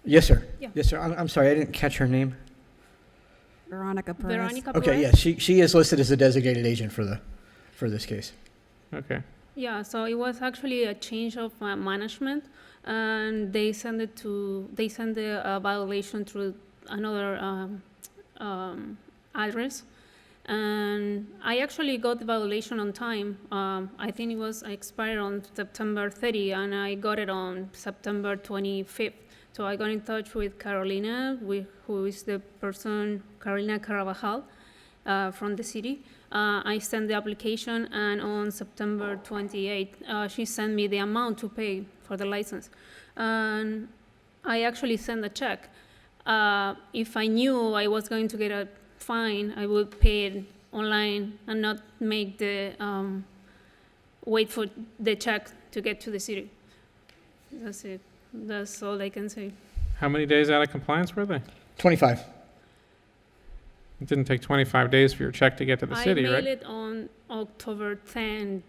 Yes, sir. Yeah. Yes, sir. I'm sorry, I didn't catch her name. Veronica Perez. Veronica Okay, Perez? yes, she is listed as a designated agent for this case. Okay. Yeah, so it was actually a change of management, and they sent the violation through another address. And I actually got the violation on time. I think it was expired on September 30, and I got it on September 25th. So I got in touch with Carolina, who is the person, Carolina Carabajal, from the city. I sent the application, and on September 28th, she sent me the amount to pay for the license. And I actually sent a check. If I knew I was going to get a fine, I would pay it online and not make the wait for the check to get to the city. That's it. That's all I can say. How many days out of compliance were they? 25. It didn't take 25 days for your check to get to the city, I right? mailed it on October 10.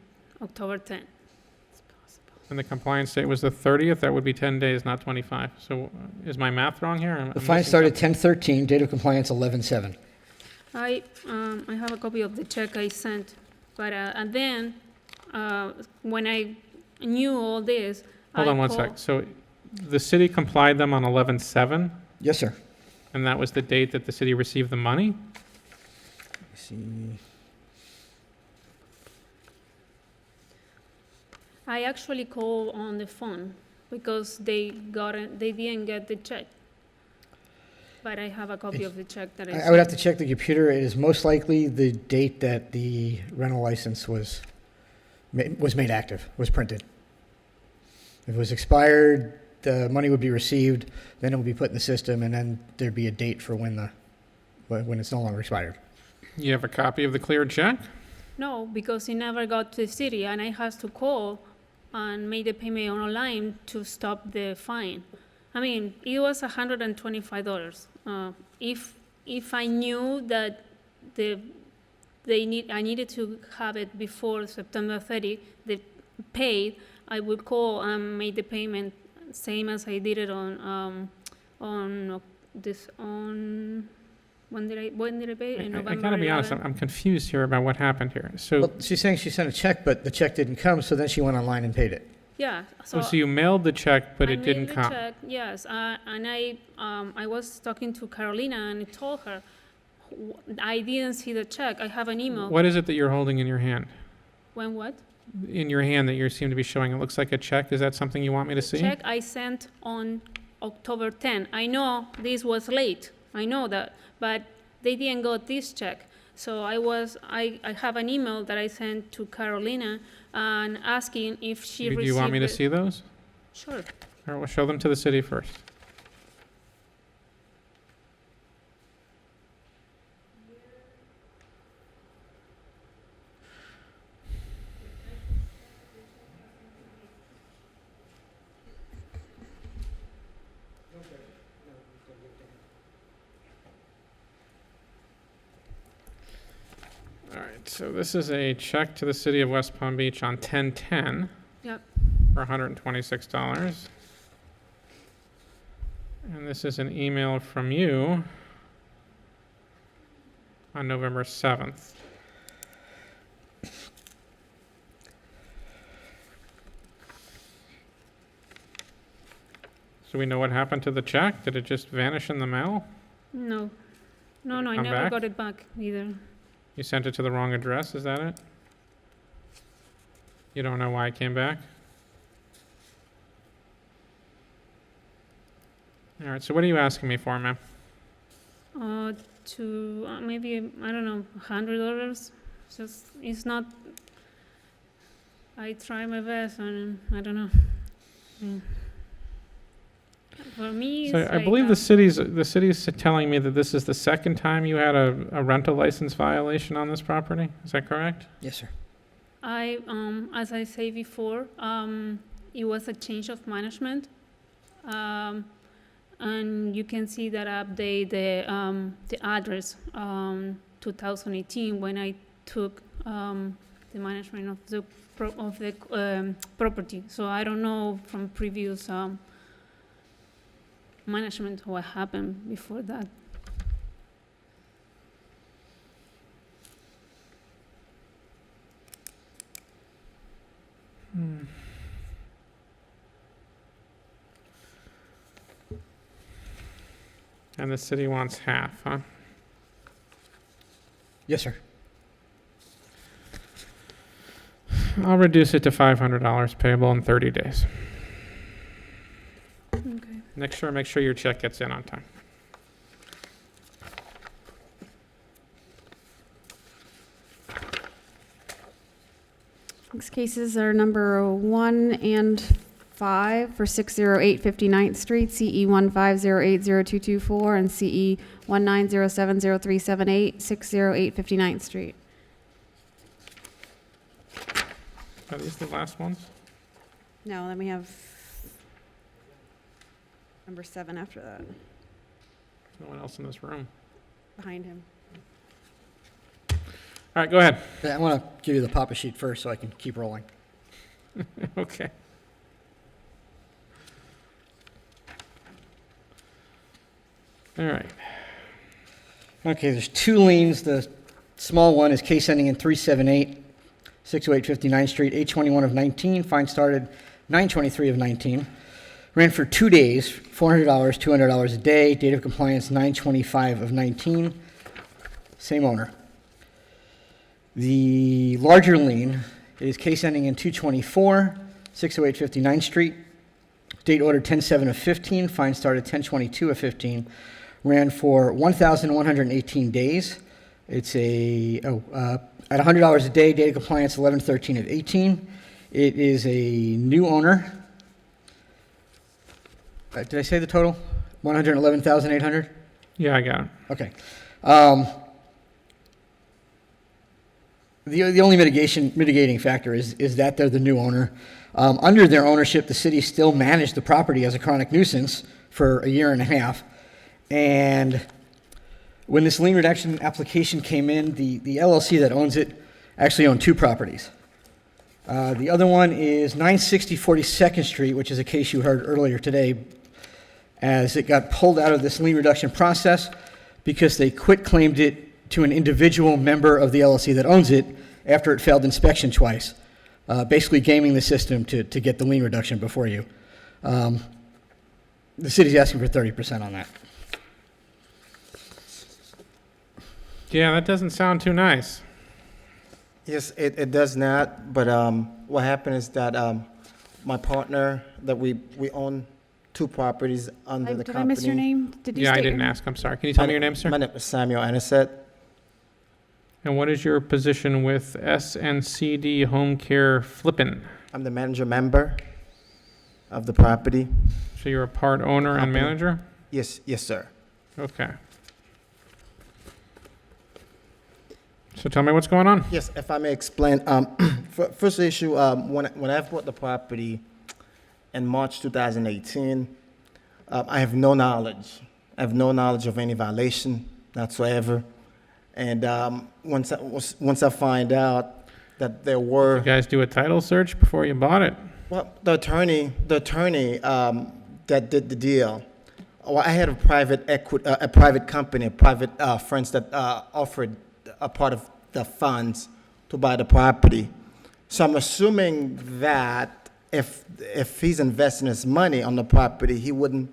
And the compliance date was the 30th. That would be 10 days, not 25. So is my math wrong here? The fine started 10/13, date of compliance 11/7. I have a copy of the check I sent, but and then when I knew all this, Hold on one sec. So the city complied them on 11/7, Yes, sir. and that was the date that the city received the money? Let's see. I actually called on the phone because they didn't get the check. But I have a copy of the check that I I would have to check the computer. It is most likely the date that the rental license was made active, was printed. If it was expired, the money would be received, then it would be put in the system, and then there'd be a date for when it's no longer expired. You have a copy of the cleared check? No, because it never got to the city, and I had to call and make the payment online to stop the fine. I mean, it was $125. If I knew that I needed to have it before September 30, they paid, I would call and make the payment, same as I did it when did I pay? In November I gotta be honest, 11. I'm confused here about what happened here. So, Well, she's saying she sent a check, but the check didn't come, so then she went online and paid it. Yeah, so you mailed the check, but it didn't come. Check, yes, and I was talking to Carolina and I told her I didn't see the check. I have an email. What is it that you're holding in your hand? When what? In your hand that you seem to be showing, it looks like a check. Is that something you want me to see? Check I sent on October 10. I know this was late. I know that, but they didn't got this check. So I have an email that I sent to Carolina and asking if she received. Do you want me to see those? Sure. All right, we'll show them to the city first. All right, so this is a check to the city of West Palm Beach on 10/10 Yep. for $126. And this is an email from you on November 7th. So we know what happened to the check? Did it just vanish in the mail? No. No, I come never back? got it back either. You sent it to the wrong address, is that it? You don't know why it came back? All right, so what are you asking me for, ma'am? Maybe, I don't know, $100. It's not, I try my best and I don't know. Mm. For me, So it's I believe the city's telling me that this is the second time you had a rental license violation on this property. Is that correct? Yes, sir. as I say before, it was a change of management. And you can see that I update the address 2018 when I took the management of the property. So I don't know from previous management what happened before that. And the city wants half, huh? Yes, sir. I'll reduce it to $500 payable in 30 days. Okay. Make sure your check gets in on time. Next cases are number 1 and 5 for 608 59th Street, CE 150802224, and CE 1907038, 608 59th Street. Are these the last ones? No, then we have number 7 after that, No one else in this room. behind him. All right, go ahead. Yeah, I want to give you the papa sheet first so I can keep rolling. Okay. All right. Okay, there's 2 liens. The small one is case ending in 378, 608 59th Street, 821 of 19. Fine started 923 of 19. Ran for 2 days, $400, $200 a day. Date of compliance 925 of 19. Same owner. The larger lien is case ending in 224, 608 59th Street. Date ordered 10/7 of 15. Fine started 10/22 of 15. Ran for 1,118 days. It's at $100 a day. Date of compliance 11/13 of 18. It is a new owner. Did I say the total? 111,800? Yeah, I got it. Okay. The only mitigating factor is that they're the new owner. Under their ownership, the city still managed the property as a chronic nuisance for a year and a half. And when this lien reduction application came in, the LLC that owns it actually owned 2 properties. The other one is 960 42nd Street, which is a case you heard earlier today, as it got pulled out of this lien reduction process because they quit claimed it to an individual member of the LLC that owns it after it failed inspection twice, basically gaming the system to get the lien reduction before you. The city's asking for 30% on that. Yeah, that doesn't sound too nice. Yes, it does not, but what happened is that my partner, that we own 2 properties under the Did company. I miss your name? Did you Yeah, I state your didn't name? ask. I'm sorry. Can you tell me your name, sir? My name is Samuel Anisette. And what is your position with SNCD Home Care Flippin'? I'm the manager member of the property. So you're a part owner and Company. manager? Yes, sir. Okay. So tell me what's going on. Yes, if I may explain. First issue, when I bought the property in March 2018, I have no knowledge. I have no knowledge of any violation whatsoever. And once I find out that there were... You guys do a title search before you bought it? Well, the attorney that did the deal, well, I had a private company, private friends that offered a part of the funds to buy the property. So I'm assuming that if he's investing his money on the property, he wouldn't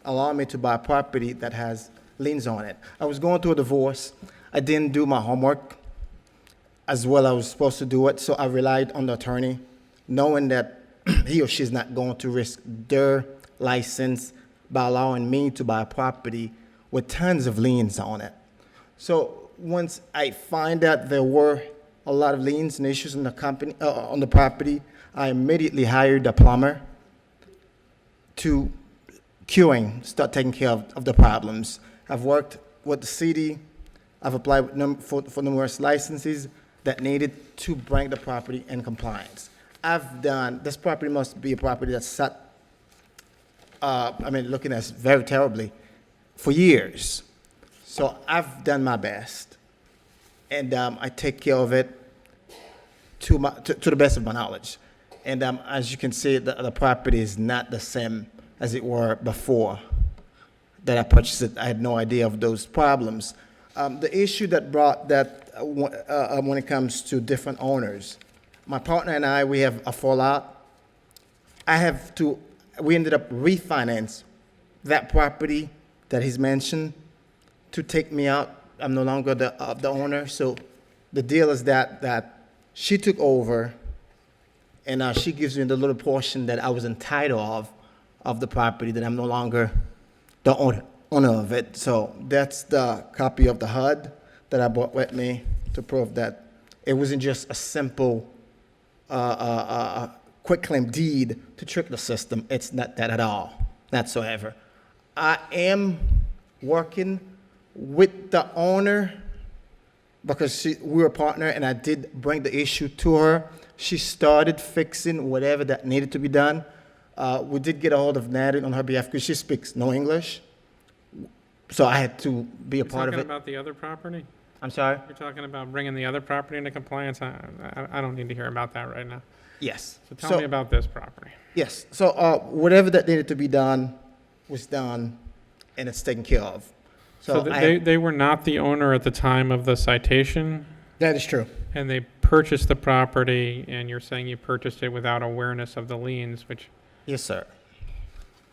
allow me to buy property that has liens on it. I was going through a divorce. I didn't do my homework as well I was supposed to do it, so I relied on the attorney, knowing that he or she's not going to risk their license by allowing me to buy a property with tons of liens on it. So once I find out there were a lot of liens and issues in the company, on the property, I immediately hired a plumber to start taking care of the problems. I've worked with the city. I've applied for numerous licenses that needed to bring the property in compliance. This property must be a property that's sat, looking at very terribly for years. So I've done my best, and I take care of it to the best of my knowledge. And as you can see, the property is not the same as it were before that I purchased it. I had no idea of those problems. The issue that brought that when it comes to different owners, my partner and I, we have a fallout. We ended up refinance that property that he's mentioned to take me out. I'm no longer the owner. So the deal is that she took over, and she gives me the little portion that I was entitled of the property, that I'm no longer the owner of it. So that's the copy of the HUD that I brought with me to prove that it wasn't just a simple quitclaim deed to trick the system. It's not that at all, whatsoever. I am working with the owner because we were a partner, and I did bring the issue to her. She started fixing whatever that needed to be done. We did get a hold of Natalie on her behalf because she speaks no English, so I had to be a part of it. You're talking about the other property? I'm sorry? You're talking about bringing the other property into compliance? I don't need to hear about that right now. Yes. So tell me about this property. Yes. So whatever that needed to be done was done, and it's taken care of. So they were not the owner at the time of the citation? That is true. And they purchased the property, and you're saying you purchased it without awareness of the liens, which... Yes, sir.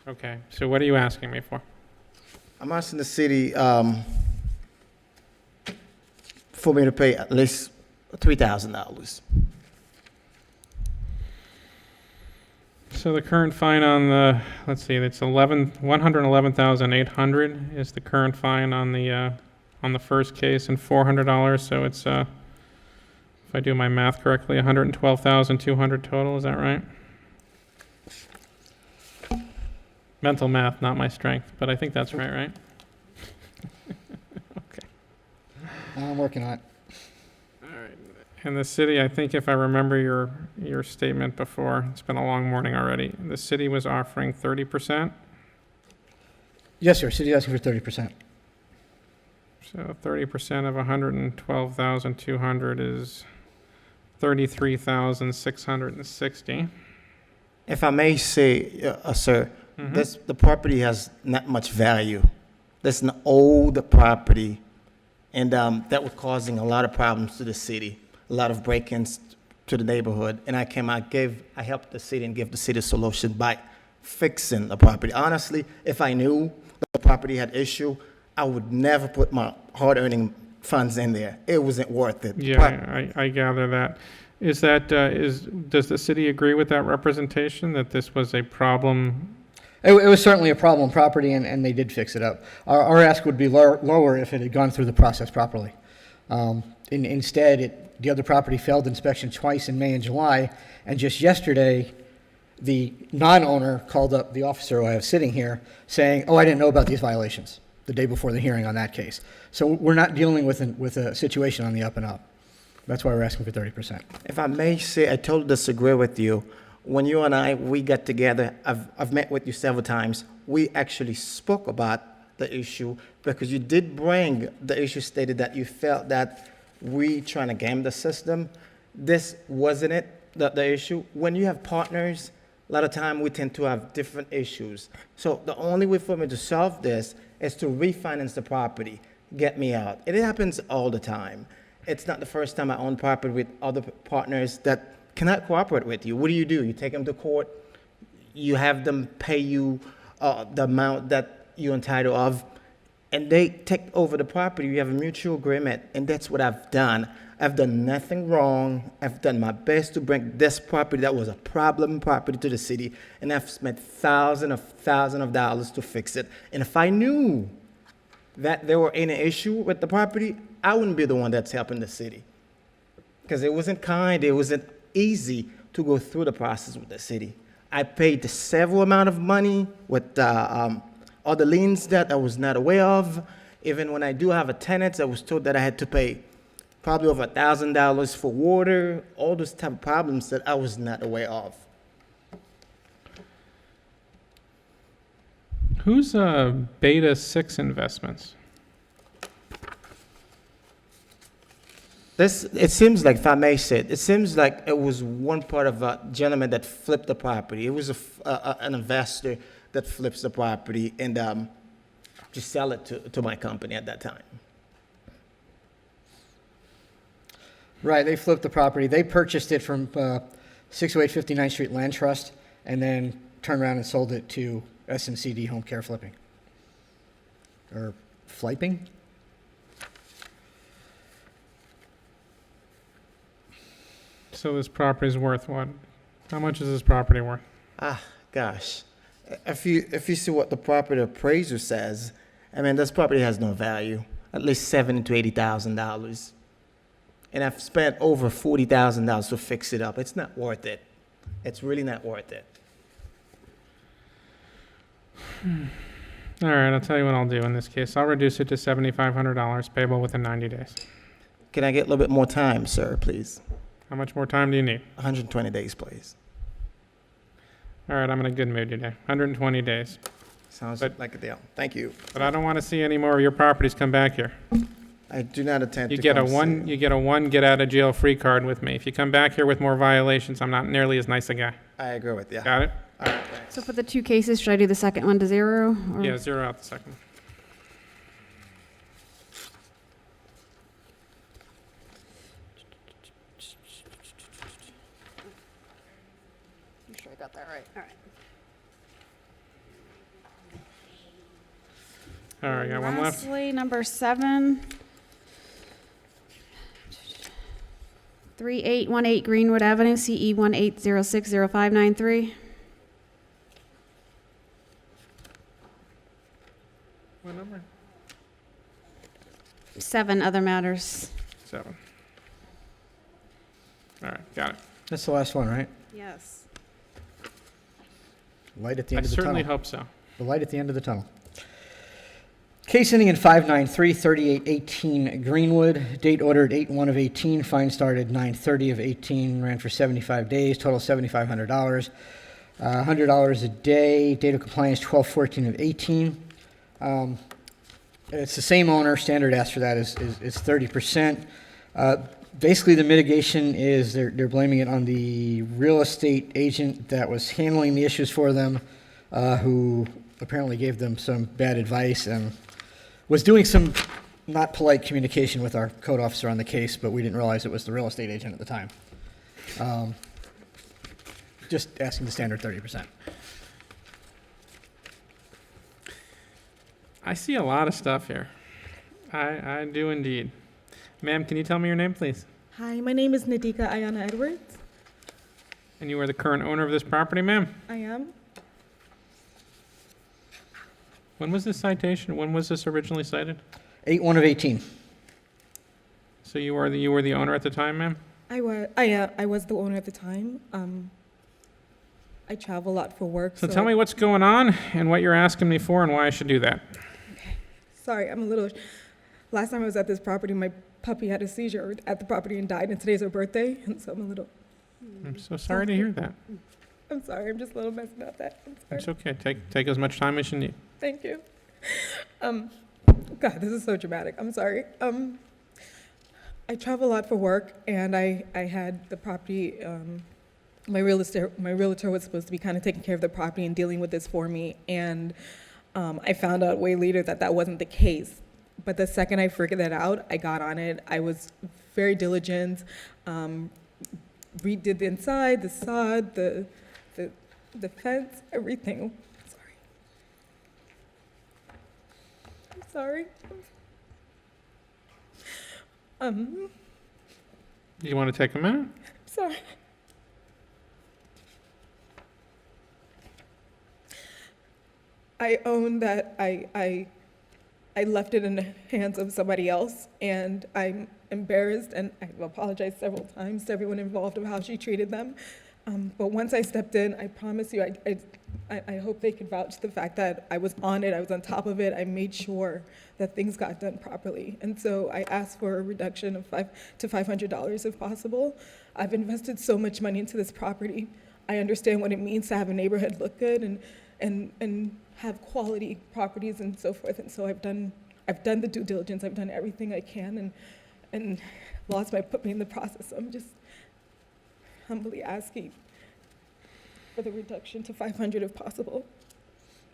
Okay. So what are you asking me for? I'm asking the city for me to pay at least $3,000. So the current fine on the, let's see, it's $111,800 is the current fine on the first case, and $400. So it's, if I do my math correctly, $112,200 total. Is that right? Mental math, not my strength, but I think that's right? Okay. I'm working on it. All right. And the city, I think if I remember your statement before, it's been a long morning already, the city was offering 30%? Yes, sir. City's asking for 30%. So 30% of 112,200 is 33,660. If I may say, sir, the property has not much value. That's an old property, and that was causing a lot of problems to the city, a lot of break-ins to the neighborhood. And I helped the city and gave the city a solution by fixing the property. Honestly, if I knew the property had issue, I would never put my hard-earning funds in there. It wasn't worth it. Yeah, I gather that. Does the city agree with that representation, that this was a problem? It was certainly a problem property, and they did fix it up. Our ask would be lower if it had gone through the process properly. Instead, the other property failed inspection twice in May and July, and just yesterday, the non-owner called up the officer who I have sitting here saying, "Oh, I didn't know about these violations," the day before the hearing on that case. So we're not dealing with a situation on the up and up. That's why we're asking for 30%. If I may say, I totally disagree with you. When you and we got together, I've met with you several times. We actually spoke about the issue because you did bring the issue, stated that you felt that we trying to game the system. This wasn't it, the issue. When you have partners, a lot of time we tend to have different issues. So the only way for me to solve this is to refinance the property, get me out. It happens all the time. It's not the first time I own property with other partners that cannot cooperate with you. What do? You take them to court, you have them pay you the amount that you're entitled of, and they take over the property. You have a mutual agreement, and that's what I've done. I've done nothing wrong. I've done my best to bring this property that was a problem property to the city, and I've spent thousands of dollars to fix it. And if I knew that there were any issue with the property, I wouldn't be the one that's helping the city, because it wasn't kind, it wasn't easy to go through the process with the city. I paid several amount of money with other liens that I was not aware of. Even when I do have a tenant, I was told that I had to pay probably over $1,000 for water, all those type of problems that I was not aware of. Who's Beta 6 Investments? It seems like, if I may say it seems like it was one part of a gentleman that flipped the property. It was an investor that flips the property and just sell it to my company at that time. Right, they flipped the property. They purchased it from 608 59th Street Land Trust and then turned around and sold it to SMCD Home Care Flipping. Or Fliping? So this property's worth what? How much is this property worth? Gosh. If you see what the property appraiser says, I mean, this property has no value, at least $70,000 to $80,000. And I've spent over $40,000 to fix it up. It's not worth it. It's really not worth it. All right, I'll tell you what I'll do in this case. I'll reduce it to $7,500 payable within 90 days. Can I get a little bit more time, sir, please? How much more time do you need? 120 days, please. All right, I'm in a good mood today. 120 days. Sounds like a deal. Thank you. But I don't want to see any more of your properties come back here. I do not intend You to get a come see one. You get a one get out of jail free card with me. If you come back here with more violations, I'm not nearly as nice a guy. I agree with you. Got it? All right, thanks. So for the two cases, should I do the second one to 0? Or? Yeah, 0 out the second. I'm sure I got that right. All right. All right, got one left. Lastly, number 7. 3818 Greenwood Avenue, CE 18060593. What number? 7 other matters. 7. All right, got it. That's the last one, right? Yes. Light at the I end of the tunnel. certainly hope so. The light at the end of the tunnel. Case ending in 593-3818 Greenwood. Date ordered 8/1 of 18. Fine started 9/30 of 18. Ran for 75 days. Total $7,500. $100 a day. Date of compliance 12/14 of 18. It's the same owner. Standard ask for that is 30%. Basically, the mitigation is they're blaming it on the real estate agent that was handling the issues for them, who apparently gave them some bad advice and was doing some not polite communication with our code officer on the case, but we didn't realize it was the real estate agent at the time. Just asking the standard 30%. I see a lot of stuff here. I do indeed. Ma'am, can you tell me your name, please? Hi, my name is Nadika Ayana Edwards. And you are the current owner of this property, ma'am? I am. When was this citation? When was this originally cited? 8/1 of 18. So you were the owner at the time, ma'am? I was the owner at the time. I travel a lot for work. So tell me what's going on and what you're asking me for and why I should do that. Sorry, I'm a little. Last time I was at this property, my puppy had a seizure at the property and died, and today's her birthday, and so I'm a little. I'm so sorry to hear that. I'm sorry, I'm just a little messed about that. I'm sorry. It's okay. Take as much time as you need. Thank you. God, this is so dramatic. I'm sorry. I travel a lot for work, and I had the property. My realtor was supposed to be kind of taking care of the property and dealing with this for me, and I found out way later that that wasn't the case. But the second I figured that out, I got on it. I was very diligent. Redid the inside, the sod, the fence, everything. Sorry. You want to take a minute? Sorry. I own that I left it in the hands of somebody else, and I'm embarrassed, and I've apologized several times to everyone involved of how she treated them. But once I stepped in, I promise you, I hope they could vouch the fact that I was on it, I was on top of it, I made sure that things got done properly. And so I asked for a reduction of $500 to $500 if possible. I've invested so much money into this property. I understand what it means to have a neighborhood look good and have quality properties and so forth. And so I've done the due diligence, I've done everything I can, and lost put me in the process. So I'm just humbly asking for the reduction to 500 if possible.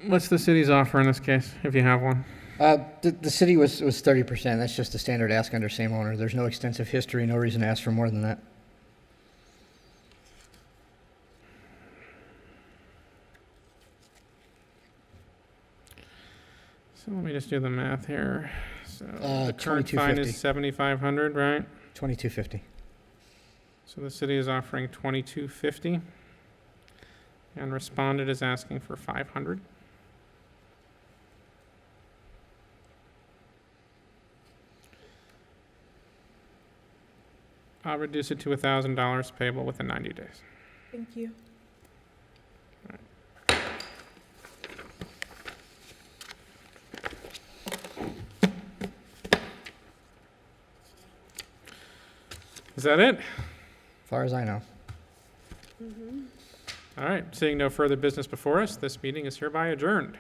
What's the city's offer in this case, if you have one? The city was 30%. That's just a standard ask under same owner. There's no extensive history, no reason to ask for more than that. So let me just do the math here. So the current 2250. fine is 7,500, right? 2250. So the city is offering 2,250, and respondent is asking for 500. I'll reduce it to $1,000 payable within 90 days. Thank you. Is that it? As far as I know. All right, seeing no further business before us, this meeting is hereby adjourned.